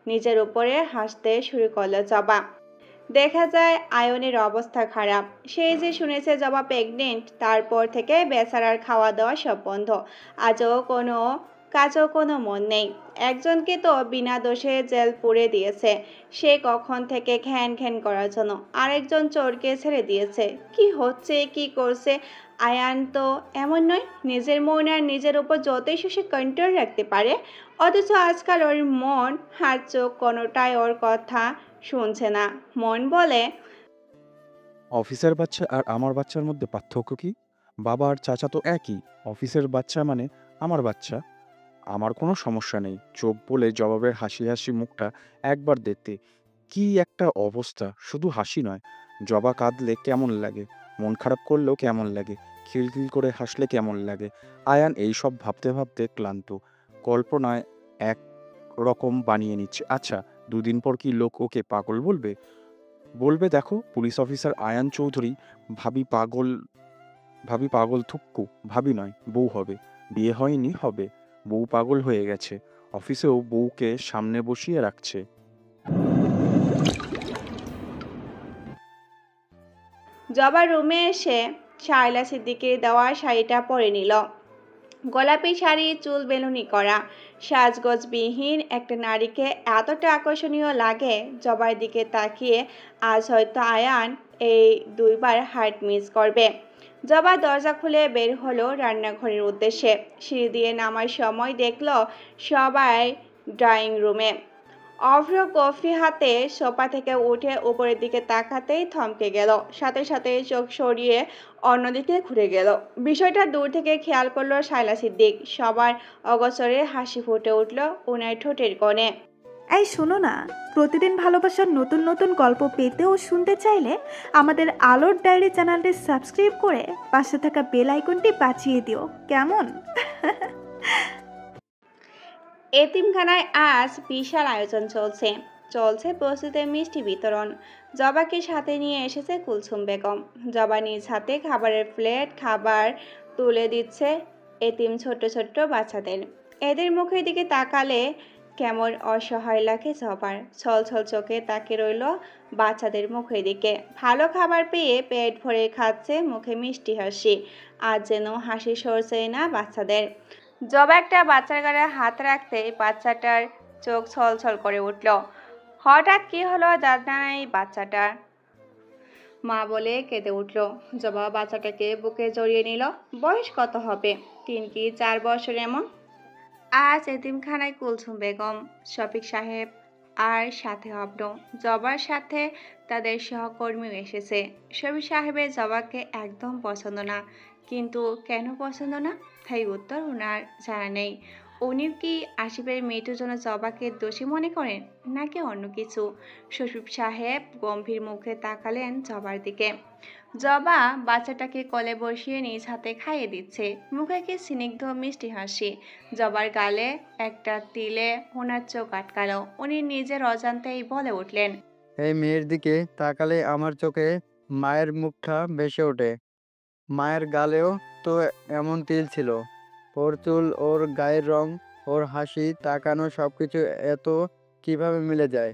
নিজের উপরে হাসতে শুরু করলো জবা। দেখা যায় আয়নের অবস্থা খারাপ। সেই যে শুনেছে জবা প্রেগনেন্ট, তারপর থেকে বেচারার খাওয়া দাওয়া সব বন্ধ। আজও কোনো কাজেও কোনো মন নেই। একজনকে তো বিনা দোষে জেল পুরে দিয়েছে, সে কখন থেকে ঘ্যান ঘ্যান করার জন্য, আরেকজন চোরকে ছেড়ে দিয়েছে। কি হচ্ছে, কি করছে আয়ান তো এমন নয়, নিজের মন আর নিজের উপর যতই সে কন্ট্রোল রাখতে পারে, অথচ আজকাল ওর মন আর চোখ কোনোটাই ওর কথা শুনছে না। মন বলে, অফিসের বাচ্চা আর আমার বাচ্চার মধ্যে পার্থক্য কি? বাবা আর চাচা তো একই। অফিসের বাচ্চা মানে আমার বাচ্চা। আমার কোনো সমস্যা নেই। চোখ বলে জবাবের হাসি হাসি মুখটা একবার দেখতে কি একটা অবস্থা। শুধু হাসি নয়, জবা কাঁদলে কেমন লাগে, মন খারাপ করলেও কেমন লাগে, খিলখিল করে হাসলে কেমন লাগে। আয়ান এইসব ভাবতে ভাবতে ক্লান্ত, কল্পনায় এক রকম বানিয়ে নিচ্ছে। আচ্ছা, দুদিন পর কি লোক ওকে পাগল বলবে? বলবে দেখো পুলিশ অফিসার আয়ান চৌধুরী। ভাবি পাগল, ভাবি পাগল থুক্কু। ভাবি নয়, বউ হবে। বিয়ে হয়নি, হবে। বউ পাগল হয়ে গেছে, অফিসেও বউকে সামনে বসিয়ে রাখছে। জবা রুমে এসে শায়লা সিদ্দিকীর দেওয়া শাড়িটা পরে নিল। গোলাপি শাড়ি, চুল বেলুনি করা, সাজগোজবিহীন একটা নারীকে এতটা আকর্ষণীয় লাগে। জবার দিকে তাকিয়ে আজ হয়তো আয়ান এই দুইবার হার্ট মিস করবে। জবা দরজা খুলে বের হলো রান্নাঘরের উদ্দেশ্যে। সিঁড়ি দিয়ে নামার সময় দেখলো সবাই ড্রয়িং রুমে। অভ্র কফি হাতে সোফা থেকে উঠে উপরের দিকে তাকাতেই থমকে গেল, সাথে সাথে চোখ সরিয়ে অন্যদিকে ঘুরে গেল। বিষয়টা দূর থেকে খেয়াল করলো শায়লা সিদ্দিক। সবার অগোচরে হাসি ফুটে উঠল ওনার ঠোঁটের কোণে। এই শোনো না, প্রতিদিন ভালোবাসার নতুন নতুন গল্প পেতে ও শুনতে চাইলে আমাদের আলোর ডায়েরি চ্যানেলটি সাবস্ক্রাইব করে পাশে থাকা বেল আইকনটি বাজিয়ে দিও, কেমন? এতিমখানায় আজ বিশাল আয়োজন চলছে বস্তিতে মিষ্টি বিতরণ। জবাকে সাথে নিয়ে এসেছে কুলসুম বেগম। জবা নিজ হাতে খাবারের প্লেট খাবার তুলে দিচ্ছে এতিম ছোট্ট ছোট্ট বাচ্চাদের। এদের মুখের দিকে তাকালে কেমন অসহায় লাগে জবার। ছল ছল চোখে তাকে রইল বাচ্চাদের মুখের দিকে। ভালো খাবার পেয়ে পেট ভরে খাচ্ছে, মুখে মিষ্টি হাসি। আজ যেন হাসি সরছে না বাচ্চাদের। জবা একটা বাচ্চার গায়ে হাত রাখতে বাচ্চাটার চোখ ছলছল করে উঠল। হঠাৎ কি হলো জানা নেই বাচ্চাটার। মা বলে কেঁদে উঠল। জবা বাচ্চাটাকে বুকে জড়িয়ে নিল। বয়স কত হবে, 3 কি 4 বছর এমন। আজ এতিমখানায় কুলসুম বেগম, শফিক সাহেব আর সাথে অব্র। জবার সাথে তাদের সহকর্মীও এসেছে। শফিক সাহেবের জবাকে একদম পছন্দ না, কিন্তু কেন পছন্দ না তাই উত্তর ওনার জানা নেই। উনি কি আসিফের মৃত্যুর জন্য জবাকে দোষী মনে করেন নাকি অন্য কিছু? শফিক সাহেব গম্ভীর মুখে তাকালেন জবার দিকে। জবা বাচ্চাটাকে কোলে বসিয়ে নিজ হাতে খাইয়ে দিচ্ছে, মুখে কি স্নিগ্ধ মিষ্টি হাসি। জবার গালে একটা তিলে ওনার চোখ আটকালো। উনি নিজের অজান্তেই বলে উঠলেন, এই মেয়ের দিকে তাকালে আমার চোখে মায়ের মুখটা ভেসে ওঠে। মায়ের গালেও তো এমন তিল ছিল। ওর চুল, ওর গায়ের রং, ওর হাসি, তাকানো, সবকিছু এত কিভাবে মিলে যায়।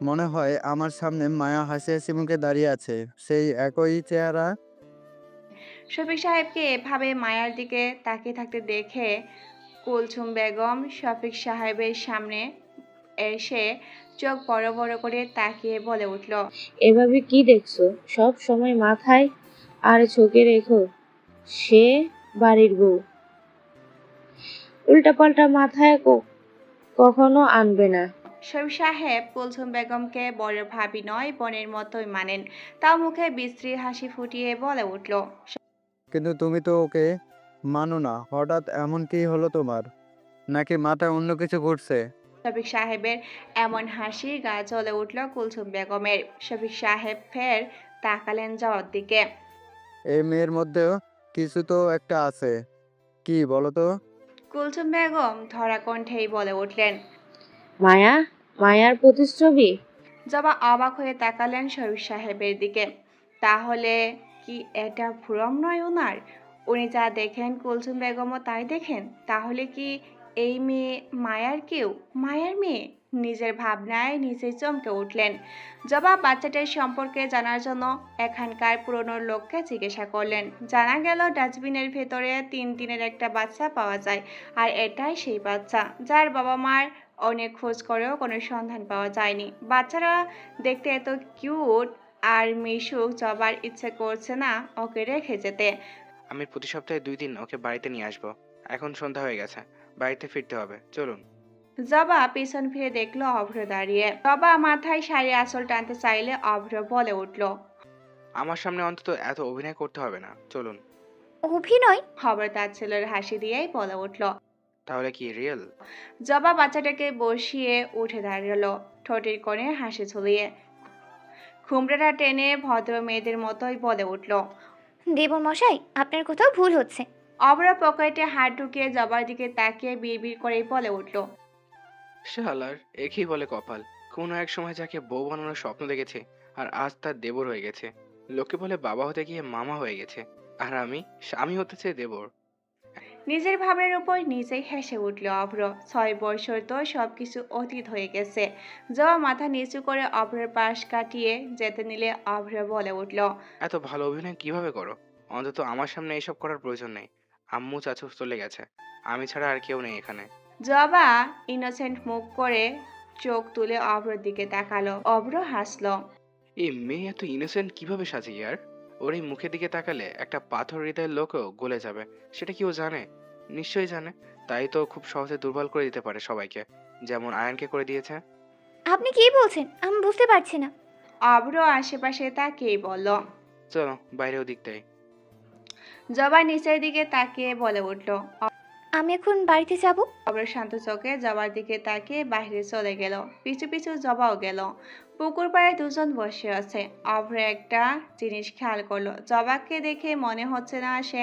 মনে হয় আমার সামনে মায়া হাসি হাসি মুখে দাঁড়িয়ে আছে, সেই একই চেহারা। শফিক সাহেবকে এভাবে মায়ার দিকে তাকিয়ে থাকতে দেখে কুলসুম বেগম শফিক সাহেবের সামনে এসে চোখ বড় বড় করে তাকিয়ে বলে উঠল, এভাবে কি দেখছো? সব সময় মাথায় আর চোখে রেখো সে বাড়ির বউ। উল্টাপাল্টা মাথায় কখনো আনবে না। শফিক সাহেব কুলসুম বেগমকে বড় ভাবি নয় বোনের মতোই মানেন। তাও মুখে বিশ্রী হাসি ফুটিয়ে বলে উঠল, কিন্তু তুমি তো ওকে মানো না। হঠাৎ এমন কি হলো তোমার? নাকি মাথায় অন্য কিছু ঘটছে? শফিক সাহেবের এমন হাসি গা জ্বলে উঠল কুলসুম বেগমের। শফিক সাহেব ফের তাকালেন জবার দিকে। এই মেয়ের মধ্যেও কিছু তো একটা আছে, কি বলো তো? কুলসুম বেগম ধরা কণ্ঠেই বলে উঠলেন, মায়া, মায়ার প্রতিচ্ছবি। জবা অবাক হয়ে তাকালেন শফিক সাহেবের দিকে। তাহলে কি এটা ভ্রম নয় ওনার? উনি যা দেখেন কুলসুম বেগমও তাই দেখেন? তাহলে কি এই মেয়ে মায়ার কেউ, মায়ার মেয়ে? নিজের ভাবনায় নিজেই চমকে উঠলেন। জবা বাচ্চাটার সম্পর্কে জানার জন্য এখানকার পুরনো লোককে জিজ্ঞাসা করলেন। জানা গেল ডাস্টবিনের ভেতরে 3 দিনের একটা বাচ্চা পাওয়া যায়, আর এটাই সেই বাচ্চা যার বাবা মার অনেক খোঁজ করেও কোনো সন্ধান পাওয়া যায়নি। বাচ্চারা দেখতে এত কিউট আর মিশুক, জবার ইচ্ছে করছে না ওকে রেখে যেতে। আমি প্রতি সপ্তাহে 2 দিন ওকে বাড়িতে নিয়ে আসবো। এখন সন্ধ্যা হয়ে গেছে, বাড়িতে ফিরতে হবে, চলুন। জবা পিছন ফিরে দেখলো অভ্র দাঁড়িয়ে। জবা মাথায় শাড়ি আঁচল টানতে চাইলে অভ্র বলে উঠল, আমার সামনে অন্তত এত অভিনয় করতে হবে না, চলুন। অভিনয়? খবর তার ছেলের হাসি দিয়েই বলে উঠল। তাহলে কি রিয়েল? জবা বাচ্চাটাকে বসিয়ে উঠে দাঁড়ালো, ঠোঁটের কোণে হাসি ঝুলিয়ে। খুমড়াটা টেনে ভদ্র মেয়েদের মতোই বলে উঠল, দেবর মশাই, আপনার কোথাও ভুল হচ্ছে। অভ্র পকেটে হাত ঢুকিয়ে জবার দিকে তাকিয়ে বিড়বিড় করেই বলে উঠল, শালার একই বলে কপাল। কোনো এক সময় যাকে বউ বানানোর স্বপ্ন দেখেছে, আর আজ তার দেবর হয়ে গেছে। লোকে বলে বাবা হতে গিয়ে মামা হয়ে গেছে, আর আমি স্বামী হতে চেয়ে দেবর। নিজের ভাবনার উপর নিজেই হেসে উঠল অভ্র। 6 বছর তো সবকিছু অতীত হয়ে গেছে। জবা মাথা নিচু করে অভ্রের পাশ কাটিয়ে যেতে নিলে অভ্র বলে উঠল, এত ভালো অভিনয় কিভাবে করো? অন্তত আমার সামনে এসব করার প্রয়োজন নেই। আম্মু চাচু চলে গেছে, আমি ছাড়া আর কেউ নেই এখানে। জবা ইনোসেন্ট মুখ করে চোখ তুলে অভ্রর দিকে তাকালো। অভ্র হাসলো। এই মেয়ে এত ইনোসেন্ট কিভাবে সাজে ইয়ার? ওর এই মুখের দিকে তাকালে একটা পাথর হৃদয়ের লোকও গলে যাবে। সেটা কি ও জানে? নিশ্চয়ই জানে। তাই তো খুব সহজে দুর্বল করে দিতে পারে সবাইকে, যেমন আয়ানকে করে দিয়েছে। আপনি কি বলছেন? আমি বুঝতে পারছি না। অভ্র আশেপাশে তাকিয়ে বলল, চলো বাইরে ওদিকটাই। জবা নিচের দিকে তাকিয়ে বলে উঠল। আমি এখন বাড়িতে যাব। অভ্র শান্ত চোখে জবার দিকে তাকিয়ে বাইরে চলে গেল। পিছু পিছু জবাও গেল। পুকুর পাড়ে দুজন বসে আছে। অভ্র একটা জিনিস খেয়াল করলো, জবাকে দেখে মনে হচ্ছে না সে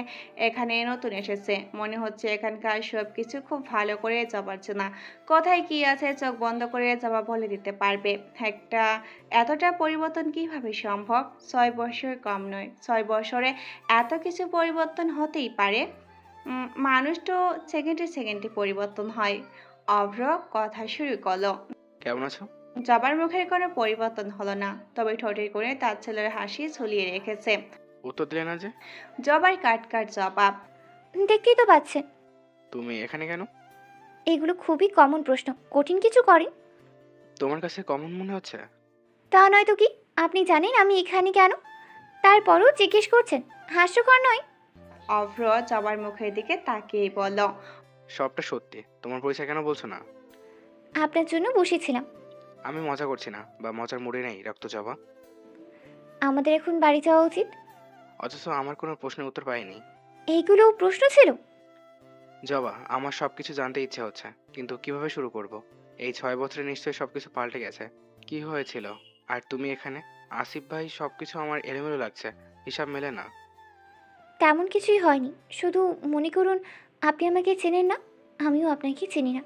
এখানে নতুন এসেছে। মনে হচ্ছে এখানকার সবকিছু খুব ভালো করে জবার চেনা। কোথায় কি আছে চোখ বন্ধ করে জবা বলে দিতে পারবে। এতটা পরিবর্তন কিভাবে সম্ভব? 6 বছর কম নয়। 6 বছরে এত কিছু পরিবর্তন হতেই পারে। মানুষ তো সেকেন্ডে সেকেন্ডে পরিবর্তন হয়। অভ্র কথা শুরু করলো। কেমন আছো? জবার মুখের কোনো পরিবর্তন হলো না, তবে ঠোঁটের কোণে তার ছেলের হাসি ঝুলিয়ে রেখেছে। উত্তর দিলে না যে? জবার কাট জবাব। দেখতেই তো পাচ্ছেন। তুমি এখানে কেন? এগুলো খুবই কমন প্রশ্ন, কঠিন কিছু করেন? তোমার কাছে কমন মনে হচ্ছে? তা নয় তো কি? আপনি জানেন আমি এখানে কেন? তারপরও জিজ্ঞেস করছেন, হাস্যকর নয়? অভ্র জবার মুখের দিকে তাকিয়ে বলল, সবটা সত্যি। তোমার পরিচয় কেন বলছো না? আপনার জন্য বসেছিলাম। আমি মজা করছি না, বা মজার মুডে নেই রক্ত জবা। আমাদের এখন বাড়ি যাওয়া উচিত। অথচ আমার কোনো প্রশ্নের উত্তর পাইনি। এইগুলো প্রশ্ন ছিল? জবা, আমার সবকিছু জানতে ইচ্ছে হচ্ছে, কিন্তু কিভাবে শুরু করব? এই 6 বছরে নিশ্চয়ই সবকিছু পাল্টে গেছে। কি হয়েছিল? আর তুমি এখানে? আসিফ ভাই, সবকিছু আমার এলোমেলো লাগছে, হিসাব মেলে না। তেমন কিছুই হয়নি, শুধু মনে করুন আপনি আমাকে চেনেন না, আমিও আপনাকে চিনি না।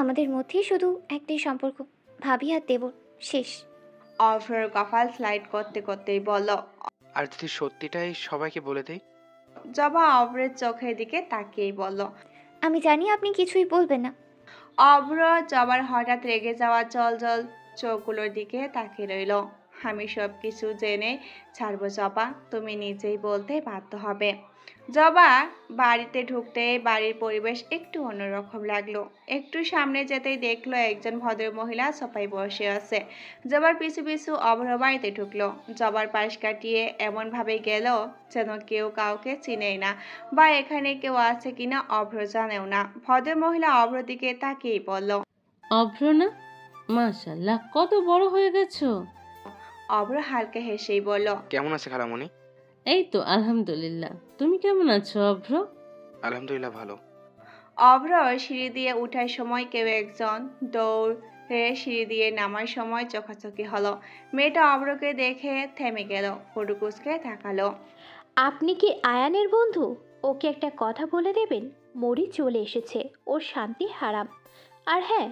আমাদের মধ্যেই শুধু একটাই সম্পর্ক, ভাবি আর দেবর, শেষ। অভ্রর কপাল স্লাইড করতে করতেই বলল। আর যদি সত্যিটাই সবাইকে বলে দেই? জবা অভ্রের চোখের দিকে তাকিয়েই বলল, আমি জানি আপনি কিছুই বলবেন না। অভ্র জবার হঠাৎ রেগে যাওয়া জল চোখগুলোর দিকে তাকিয়ে রইল। আমি সব কিছু জেনে ছাড়বো জবা, তুমি নিজেই বলতে বাধ্য হবে। জবা বাড়িতে ঢুকতে বাড়ির পরিবেশ একটু অন্যরকম লাগলো। একটু সামনে যেতেই দেখলো একজন ভদ্রমহিলা সোফায় বসে আছে। জবার পিছু পিছু অভ্র বাড়িতে ঢুকলো। জবার পাশ কাটিয়ে এমনভাবে গেল যেন কেউ কাউকে চিনেই না, বা এখানে কেউ আছে কিনা অভ্র জানেও না। ভদ্রমহিলা অভ্র দিকে তাকিয়েই বলল, অভ্র না? মাশাআল্লাহ, কত বড় হয়ে গেছো। অভ্র হালকা হেসেই বলল, কেমন আছে খালামণি? এই তো আলহামদুলিল্লাহ, তুমি কেমন আছো অভ্র? আলহামদুলিল্লাহ ভালো। অভ্র সিঁড়ি দিয়ে ওঠার সময় কেউ একজন দৌড়ে সিঁড়ি দিয়ে নামার সময় চোখাচোখি হলো। মেয়েটা অভ্রকে দেখে থেমে গেল, কুটুকুসকে তাকালো। আপনি কি আয়ানের বন্ধু? ওকে একটা কথা বলে দেবেন, মরি চলে এসেছে, ওর শান্তি হারাম। আর হ্যাঁ,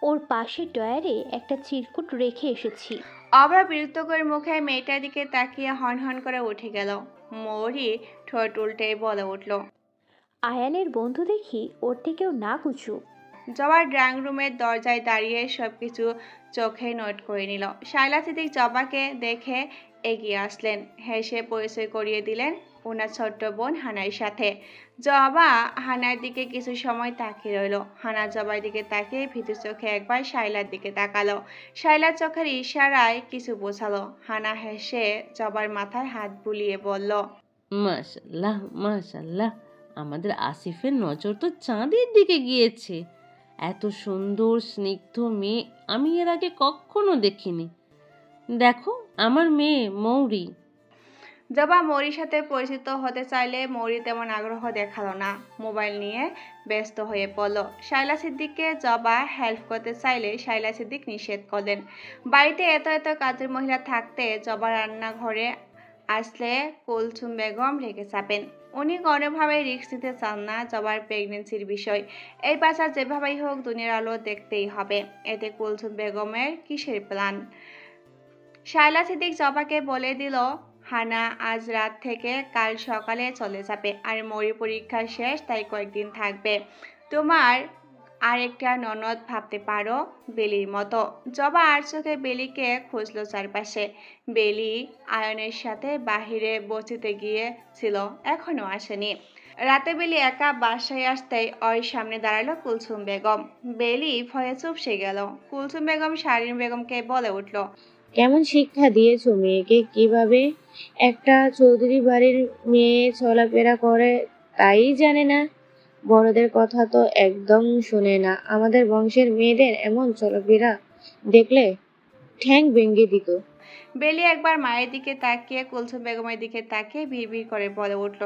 ওর পাশের ডয়ারে একটা চিরকুট রেখে এসেছি। অভ্র বিরক্তকর মুখে মেয়েটার দিকে তাকিয়ে হন করে উঠে গেল। মরি ঠোঁট উল্টে বলে উঠল, আয়ানের বন্ধু দেখি ওর থেকেও না কুচু। জবার ড্রয়িং রুমের দরজায় দাঁড়িয়ে সবকিছু চোখে নোট করে নিল। শায়লা সিদ্দিক জবাকে দেখে এগিয়ে আসলেন, হেসে পরিচয় করিয়ে দিলেন ওনার ছোট্ট বোন হানার সাথে। জবা হানার দিকে কিছু সময় তাকিয়ে রইল। হানা জবার দিকে তাকিয়ে ভীতু চোখে একবার শায়লার দিকে তাকালো। শায়লার চোখের ইশারায় কিছু বোঝালো। হানা হেসে জবার মাথায় হাত বুলিয়ে বলল, মাশাল্লাহ মাশাল্লাহ, আমাদের আসিফের নজর তো চাঁদের দিকে গিয়েছে। এত সুন্দর স্নিগ্ধ মেয়ে আমি এর আগে কখনো দেখিনি। দেখো আমার মেয়ে মৌরি। জবা মৌরির সাথে পরিচিত হতে চাইলে মৌরি তেমন আগ্রহ দেখালো না, মোবাইল নিয়ে ব্যস্ত হয়ে পড়ল। শায়লা সিদ্দিককে জবা হেল্প করতে চাইলে শায়লা সিদ্দিক নিষেধ করলেন। বাড়িতে এত এত কাজের মহিলা থাকতে জবা রান্নাঘরে আসলে কুলসুম বেগম রেগে যাবেন। উনি কোনোভাবেই রিস্ক নিতে চান না জবার প্রেগনেন্সির বিষয়। এই বাচ্চা যেভাবেই হোক দুনিয়ার আলো দেখতেই হবে। এতে কুলসুম বেগমের কিসের প্ল্যান? শায়লা সিদ্দিক জবাকে বলে দিল, হানা আজ রাত থেকে কাল সকালে চলে যাবে, আর মৌরি পরীক্ষা শেষ, তাই কয়েকদিন থাকবে। তোমার আরেকটা ননদ ভাবতে পারো, বেলির মতো। জবা আর চোখে বেলিকে খুঁজলো চারপাশে। বেলি আয়নের সাথে বাহিরে বসিতে গিয়েছিল, এখনো আসেনি। রাতে বেলি একা বাসায় আসতেই ওর সামনে দাঁড়ালো কুলসুম বেগম। বেলি ভয়ে চুপসে গেল। কুলসুম বেগম শারীন বেগমকে বলে উঠল, কেমন শিক্ষা দিয়েছো মেয়েকে? কিভাবে একটা চৌধুরী বাড়ির মেয়ে চলাফেরা করে তাই জানে না, বড়দের কথা তো একদম শোনে না। আমাদের বংশের মেয়েদের এমন চলাফেরা দেখলে ঠ্যাং ভেঙে দিত। বেলি একবার মায়ের দিকে তাকিয়ে কুলসুম বেগমের দিকে তাকিয়ে বিড়বিড় করে বলে উঠল,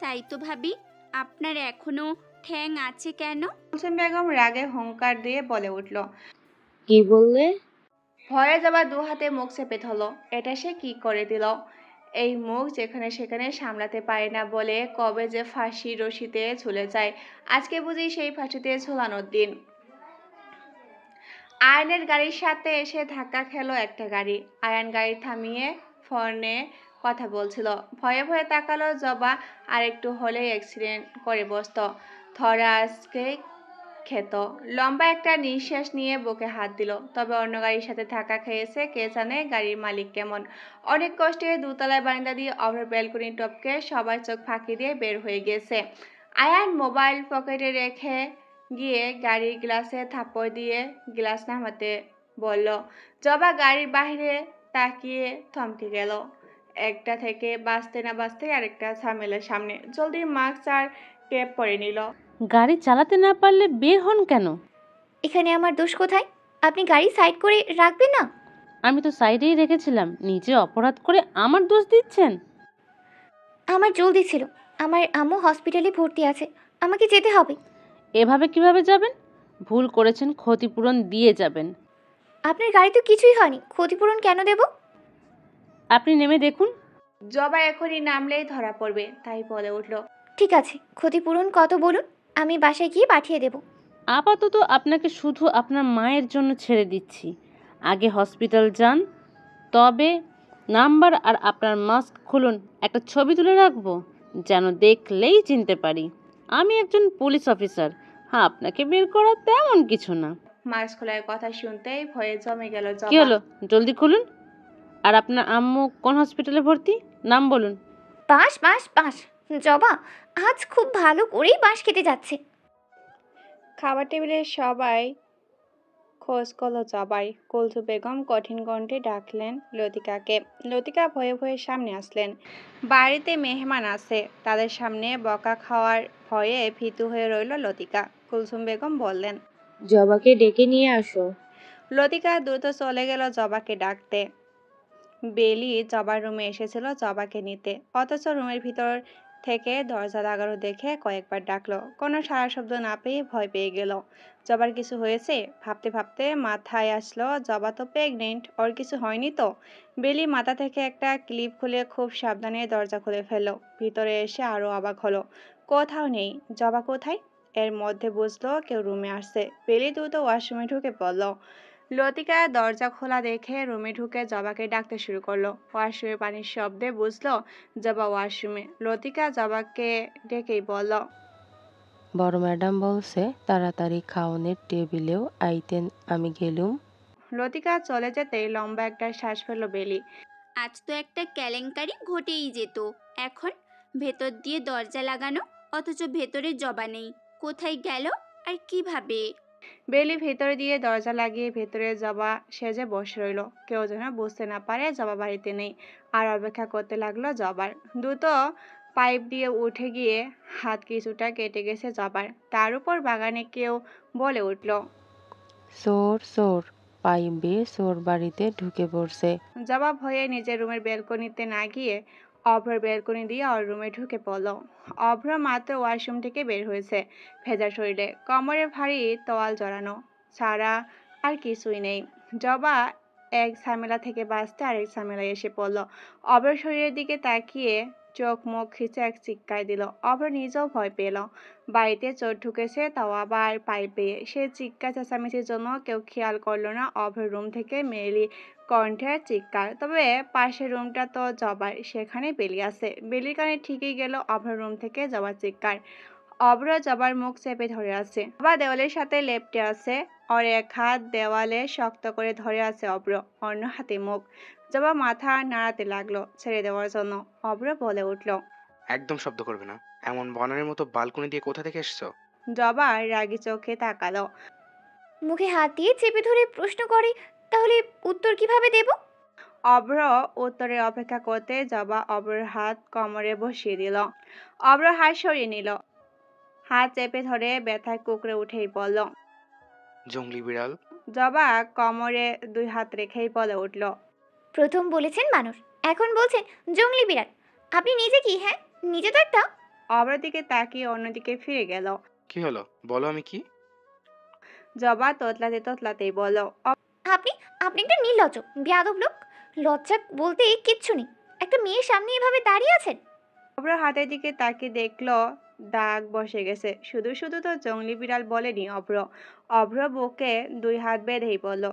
তাই তো ভাবি, আপনার এখনো ঠ্যাং আছে কেন? কুলসুম বেগম রাগে হুঙ্কার দিয়ে বলে উঠল, কি বললে? ভয়ে যাবার দু হাতে মুখ চেপে ধরল। এটা সে কি করে দিল? এই মুখ যেখানে সেখানে সামলাতে পারে না বলে কবে যে ফাঁসি রশিতে ঝুলে যায়। আজকে বুঝি সেই ফাঁসিতে ঝুলানোর দিন। আয়নের গাড়ির সাথে এসে ধাক্কা খেলো একটা গাড়ি। আয়ন গাড়ি থামিয়ে ফোনে কথা বলছিল। ভয়ে ভয়ে তাকালো জবা, আর একটু হলেই অ্যাক্সিডেন্ট করে বসতো। ধরা আজকে খেত। লম্বা একটা নিঃশ্বাস নিয়ে বুকে হাত দিল। তবে অন্য গাড়ির সাথে ধাক্কা খেয়েছে, কে জানে গাড়ির মালিক কেমন। অনেক কষ্টে দুতলায় বারান্দা দিয়ে ওভার ব্যালকনি টপকে সবার চোখ ফাঁকি দিয়ে বের হয়ে গেছে। আয়ান মোবাইল পকেটে রেখে গিয়ে গাড়ির গ্লাসে থাপ্পড় দিয়ে গ্লাস নামাতে বলল। জবা গাড়ির বাইরে তাকিয়ে থমকে গেল। একটা থেকে বাঁচতে না বাঁচতে আরেকটা ঝামেলার সামনে। জলদি মাস্ক আর টেপ পরে নিল। গাড়ি চালাতে না পারলে বের হন কেন? এখানে আমার দোষ কোথায়? আপনি গাড়ি সাইড করে রাখবেন না? আমি তো সাইডেই রেখেছিলাম, নিজে অপরাধ করে আমার দোষ দিচ্ছেন। আমার জলদি ছিল, আমার আম্মু হসপিটালে ভর্তি আছে, আমাকে যেতে হবে। এভাবে কিভাবে যাবেন? ভুল করেছেন, ক্ষতিপূরণ দিয়ে যাবেন। আপনার গাড়ি তো কিছুই হয়নি, ক্ষতিপূরণ কেন দেব? আপনি নেমে দেখুন। জবা এখনই নামলেই ধরা পড়বে, তাই বলে উঠল, ঠিক আছে, ক্ষতিপূরণ কত বলুন, আমি বাসায় গিয়ে পাঠিয়ে দেব। আপাতত আপনাকে শুধু আপনার মায়ের জন্য ছেড়ে দিচ্ছি। আগে হসপিটাল যান, তবে নাম্বার আর আপনার মাস্ক খুলুন, একটা ছবি তুলে রাখবো যেন দেখলেই চিনতে পারি আমি একজন পুলিশ অফিসার। হ্যাঁ, আপনাকে বের করা তেমন কিছু না। মাস্ক খোলার কথা শুনতেই ভয়ে জমে গেল জবা। কি হলো, জলদি খুলুন। আর আপনার আম্মু কোন হসপিটালে ভর্তি, নাম বলুন। বাঁশ বাঁশ বাঁশ। জবা আজ খুব ভালো করেই বাঁশ খেতে যাচ্ছে। খাবার টেবিলে সবাই খোঁজ করলো জবাই। কুলসুম বেগম কঠিন কণ্ঠে ডাকলেন লতিকাকে। লতিকা ভয়ে ভয়ে সামনে আসলেন। বাড়িতে মেহমান আছে, তাদের সামনে বকা খাওয়ার ভয়ে ভীতু হয়ে রইল লতিকা। কুলসুম বেগম বললেন, জবাকে ডেকে নিয়ে আসো। লতিকা দ্রুত চলে গেল জবাকে ডাকতে। বেলি জবার রুমে এসেছিল জবাকে নিতে, অথচ রুমের ভিতর থেকে দরজা লাগানো দেখে কয়েকবার ডাকলো। কোনো সাড়া শব্দ না পেয়ে ভয় পেয়ে গেল। জবার কিছু হয়েছে ভাবতে ভাবতে মাথায় আসলো জবা তো প্রেগনেন্ট, ওর কিছু হয়নি তো। বেলি মাথা থেকে একটা ক্লিপ খুলে খুব সাবধানে দরজা খুলে ফেললো। ভিতরে এসে আরো অবাক হলো, কোথাও নেই। জবা কোথায়? এর মধ্যে বুঝলো কেউ রুমে আসছে। বেলি দ্রুত ওয়াশরুমে ঢুকে পড়ল। লতিকা দরজা খোলা দেখে রুমে ঢুকে জবাকে ডাকতে শুরু করলো। ওয়াশরুমে পানির শব্দে বুঝলো জবা ওয়াশরুমে। লতিকা জবাকে ডেকেই বলল, বড় ম্যাডাম বলছে তাড়াতাড়ি খাওনের টেবিলেও আইতেন, আমি গেলুম। লতিকা চলে যেতেই লম্বা একটা শ্বাস ফেলল বেলি। আজ তো একটা কেলেঙ্কারি ঘটেই যেত। এখন ভেতর দিয়ে দরজা লাগানো, অথচ ভেতরে জবা নেই। কোথায় গেল আর কিভাবে? বেলি ভেতরে দিয়ে দরজা লাগিয়ে ভেতরে জবা সেজে বসে রইল। কেউ যেন বুঝতে না পারে জবা বাড়িতে নেই। আর অপেক্ষা করতে লাগলো জবার। দ্রুত পাইপ দিয়ে উঠে গিয়ে হাত কিছুটা কেটে গেছে জবার। তার উপর বাগানে কেউ বলে উঠল, চোর চোর, পাইপ বেয়ে চোর বাড়িতে ঢুকে পড়ছে। জবা ভয়ে নিজের রুমের বেলকনিতে না গিয়ে অভ্রর বেলকনি দিয়ে ওর রুমে ঢুকে পড়ল। অভ্র মাত্র ওয়াশরুম থেকে বের হয়েছে, ভেজা শরীরে, কোমরে ভারী তোয়াল জড়ানো ছাড়া আর কিছুই নেই। জবা এক ঝামেলা থেকে বাঁচতে আরেক ঝামেলায় এসে পড়ল। অভ্র শরীরের দিকে তাকিয়ে চোখ মুখ খিচে এক চিৎকার দিল। অভ্র নিজেও ভয় পেল। বাড়িতে চোর ঢুকেছে, তাও আবার পাইপ বেয়ে। সে চিৎকার চেঁচামেচির জন্য কেউ খেয়াল করলো না অভ্রের রুম থেকে মেয়েলি কণ্ঠের চিৎকার। তবে পাশের রুমটা তো জবার, সেখানে বেলি আছে। বেলির কানে ঠিকই গেল অভ্রের রুম থেকে জবার চিৎকার। অভ্র জবার মুখ চেপে ধরে আছে। জবা দেওয়ালের সাথে লেপ্টে আছে। ওর এক হাত দেওয়ালে শক্ত করে ধরে আছে অভ্র, অন্য হাতে মুখ। জবা মাথা নাড়াতে লাগলো ছেড়ে দেওয়ার জন্য। অভ্র বলে উঠল, একদম শব্দ করবে না। এমন বনের মতো বালকনি দিয়ে কোথা থেকে এসছো? জবা রাগি চোখে তাকালো। মুখে হাত দিয়ে চেপে ধরে প্রশ্ন করে, তাহলে উত্তর কিভাবে দেব? অভ্র উত্তরের অপেক্ষা করতে জবা অভ্রের হাত কোমরে বসিয়ে দিল। অভ্র হাত সরিয়ে নিল। হাত চেপে ধরে ব্যথায় কুকড়ে উঠেই বলল, জংলি বিড়াল। জবা কোমরে দুই হাত রেখেই বলে উঠল, প্রথম বলেছেন মানুষ, এখন বলছেন জংলি বিড়াল। আপনি নিজে কি? হ্যাঁ, নিজে তো একটা। অভ্রের দিকে তাকিয়ে অন্যদিকে ফিরে গেল। কি হলো বলো, আমি কি? জবা তোতলাতে তোতলাতেই বলল, আপনি আপনি একটা নির্লজ্জ বেয়াদব লোক। লজ্জা বলতে কিচ্ছু নেই। একটা মেয়ের সামনে এভাবে দাঁড়িয়ে আছেন। অভ্র হাতের দিকে তাকিয়ে দেখলো দাগ বসে গেছে। শুধু শুধু তো জংলি বিড়াল বলেনি অভ্র। অভ্র বুকে দুই হাত বেঁধেই বলল,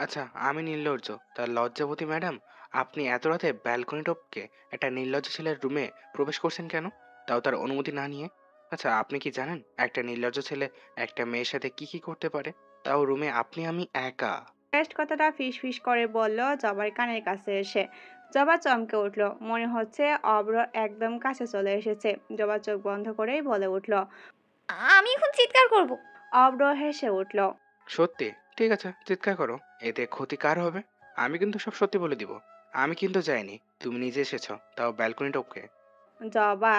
আচ্ছা, আমি নির্লজ্জ? তার লজ্জাবতী ম্যাডাম, আপনি এত রাতে ব্যালকনি টপকে একটা নির্লজ্জ ছেলের রুমে প্রবেশ করছেন কেন? তাও তার অনুমতি না নিয়ে। আচ্ছা, আপনি কি জানেন একটা নির্লজ্জ ছেলে একটা মেয়ের সাথে কি কি করতে পারে? তাও রুমে আপনি আমি একা। টেস্ট কথাটা ফিস ফিস করে বলল জবার কানের কাছে এসে। জবা চমকে উঠল। মনে হচ্ছে অভ্র একদম কাছে চলে এসেছে। জবা চোখ বন্ধ করেই বলে উঠল, আমি এখন চিৎকার করব। অভ্র হেসে উঠল। সত্যি? ঠিক আছে, চিৎকার করো। এতে ক্ষতি কার হবে? আমি কিন্তু সব সত্যি বলে দিব। আমি কিন্তু যাইনি, তুমি নিজে এসেছো, তাও ব্যালকনি টপকে। জবা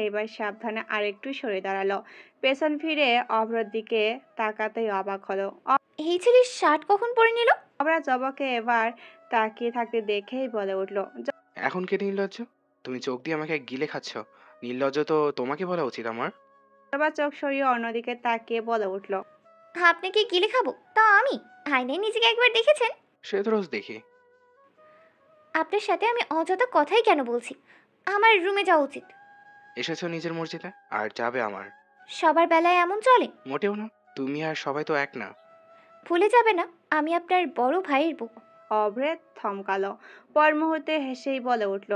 এইবার সাবধানে আরেকটু সরে দাঁড়ালো। পেছন ফিরে অভ্রর দিকে তাকাতেই অবাক হলো। এই ছেলের শার্ট কখন পরে নিল? অভ্রা জবাকে এবার তাকিয়ে থাকতে দেখেই বলে উঠল, এখন কে নির্লজ্জ? তুমি চোখ দিয়ে আমাকে গিলে খাচ্ছ। নির্লজ্জ তো তোমাকে বলা উচিত আমার। জবা চোখ সরিয়ে অন্যদিকে তাকিয়ে বলে উঠল, আপনাকে গিলে খাবো? তা আমি আয়নায় নিজেকে একবার দেখেছেন? সে তো রোজ দেখি। আপনার সাথে আমি অযথা কথাই কেন বলছি? আমার রুমে যাওয়া উচিত। এসেছো নিজের মর্জিতে, আর যাবে আমার। সবার বেলায় এমন চলে? মোটেও না। তুমি আর সবাই তো এক না। ভুলে যাবে না আমি আপনার বড় ভাইয়ের বউ। অভ্রে থমকালো। পর মুহূর্তে হেসেই বলে উঠল।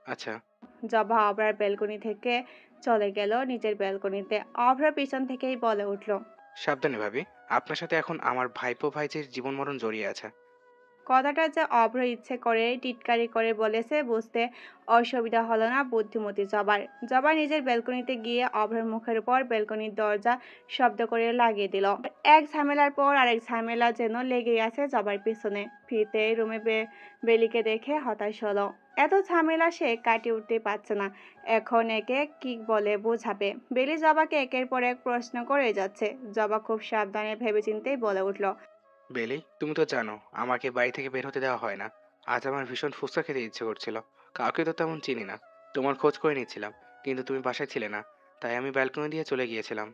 আচ্ছা। জবা অভ্রার ব্যালকনি থেকে চলে গেল নিজের ব্যালকনিতে। অভ্রা পিছন থেকেই বলে উঠল, সাবধানে ভাবি, আপনার সাথে এখন আমার ভাইপো ভাইজির জীবন মরণ জড়িয়ে আছে। কথাটা যে অভ্র ইচ্ছে করে টিটকারি করে বলেছে বুঝতে অসুবিধা হলো না বুদ্ধিমতী জবার। জবা নিজের ব্যালকনিতে গিয়ে অভ্রের মুখের উপর ব্যালকনির দরজা শব্দ করে লাগিয়ে দিল। এক ঝামেলার পর আরেক ঝামেলা যেন লেগেই আছে জবার পিছনে। ফিরতে রুমে বেলিকে দেখে হতাশ হলো। এত ঝামেলা সে কাটিয়ে উঠতে পারছে না। এখন একে কি বলে বোঝাবে? বেলি জবাকে একের পর এক প্রশ্ন করে যাচ্ছে। জবা খুব সাবধানে ভেবেচিন্তেই বলে উঠল, বেলি, তুমি তো জানো আমাকে বাড়ি থেকে বের হতে দেওয়া হয় না। আজ আমার ভীষণ ফুচকা খেতে ইচ্ছে করছিল। কাউকে তো তেমন চিনি না। তোমার খোঁজ করে নিচ্ছিলাম, কিন্তু তুমি বাসায় ছিলে না, তাই আমি ব্যালকনি দিয়ে চলে গিয়েছিলাম।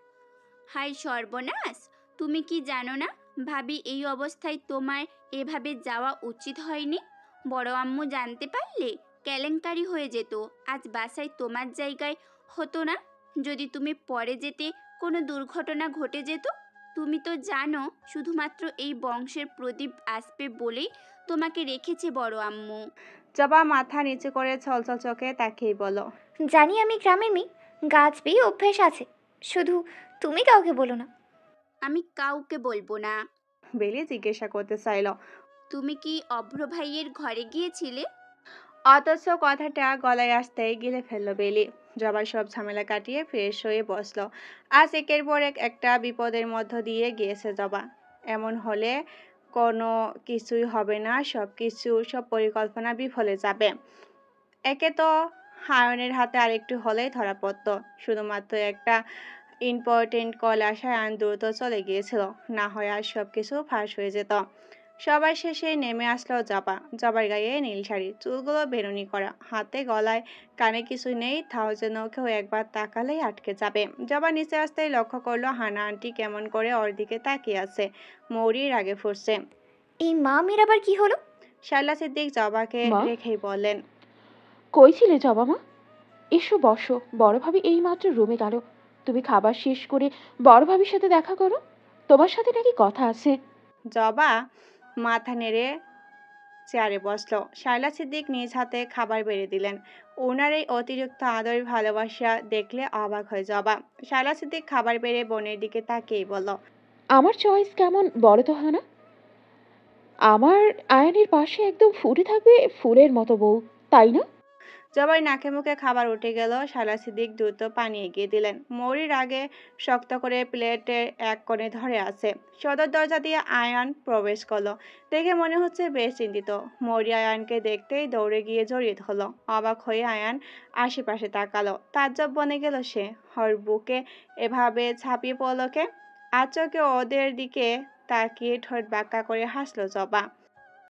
হাই সর্বনাশ! তুমি কি জানো না ভাবি এই অবস্থায় তোমার এভাবে যাওয়া উচিত হয়নি? বড় আম্মু জানতে পারলে কেলেঙ্কারি হয়ে যেত। আজ বাসায় তোমার জায়গায় হতো না। যদি তুমি পরে যেতে কোনো দুর্ঘটনা ঘটে যেত। তুমি তো জানো শুধুমাত্র এই বংশের প্রদীপ আসবে বলেই তোমাকে রেখেছে বড় আম্মু। জবা মাথা নিচু করে ছলছল চোখে তাকিয়ে বলো, জানি আমি গ্রামের মেয়ে, গাছ বেয়ে অভ্যেস আছে। শুধু তুমি কাউকে বলো না। আমি কাউকে বলবো না। বেলি জিজ্ঞাসা করতে চাইল। তুমি কি অভ্র ভাইয়ের ঘরে গিয়েছিলে? অথচ কথাটা গলায় আসতেই গিলে ফেললো বেলি। জবা সব ঝামেলা কাটিয়ে ফ্রেশ হয়ে বসলো। আজ একের পর এক একটা বিপদের মধ্য দিয়ে গিয়েছে জবা। এমন হলে কোনো কিছুই হবে না, সব পরিকল্পনা বিফলে যাবে। একে তো হায়নের হাতে আরেকটু হলেই ধরা পড়তো। শুধুমাত্র একটা ইম্পর্টেন্ট কল আসায় আইন দ্রুত চলে গিয়েছিল, না হয় আর সব কিছু ফাঁস হয়ে যেত। সবার শেষে নেমে আসলো জবা। জবার গায়ে নীল শাড়ি, চুলগুলো বেনুনি করা, হাতে গলায় কানে কিছুই নেই, তাও যেন কেউ একবার তাকালেই আটকে যাবে। জবা নিচে আসতেই লক্ষ্য করলো হানা আন্টি কেমন করে ওর দিকে তাকিয়ে আছে। মৌরির আগে ফুটছে। এই মা মেয়ের আবার কি হলো? শায়লা সিদ্দিক জবাকে মা? রেখেই বললেন, কই ছিলে জবা মা? এসো বসো, বড় ভাবি এইমাত্র রুমে গেল। তুমি খাবার শেষ করে বড় ভাবির সাথে দেখা করো, তোমার সাথে নাকি কথা আছে। জবা মাথা নেড়ে চেয়ারে বসলো। শায়লা সিদ্দিক নিজ হাতে খাবার বেড়ে দিলেন। ওনার এই অতিরিক্ত আদর ভালোবাসা দেখলে অবাক হয় জবা। শায়লা সিদ্দিক খাবার বেড়ে বোনের দিকে তাকিয়েই বলল, আমার চয়েস কেমন বলো তো হানা? আমার আয়নের পাশে একদম ফুটে থাকবে ফুলের মতো বউ, তাই না? জবার নাকে মুখে খাবার উঠে গেল। শায়লা সিদ্দিক দ্রুত পানি এগিয়ে দিলেন। মৌরির আগে শক্ত করে প্লেটের এক কোণে ধরে আছে। সদর দরজা দিয়ে আয়ান প্রবেশ করলো। দেখে মনে হচ্ছে বেশ চিন্তিত। মৌরি আয়ানকে দেখতেই দৌড়ে গিয়ে জড়িয়ে ধরলো। অবাক হয়ে আয়ান আশেপাশে তাকালো। তাজ্জব বনে গেল সে। ওর বুকে এভাবে ঝাঁপিয়ে পড়লো কে? আচমকে ওদের দিকে তাকিয়ে ঠোঁট বাঁকা করে হাসলো জবা।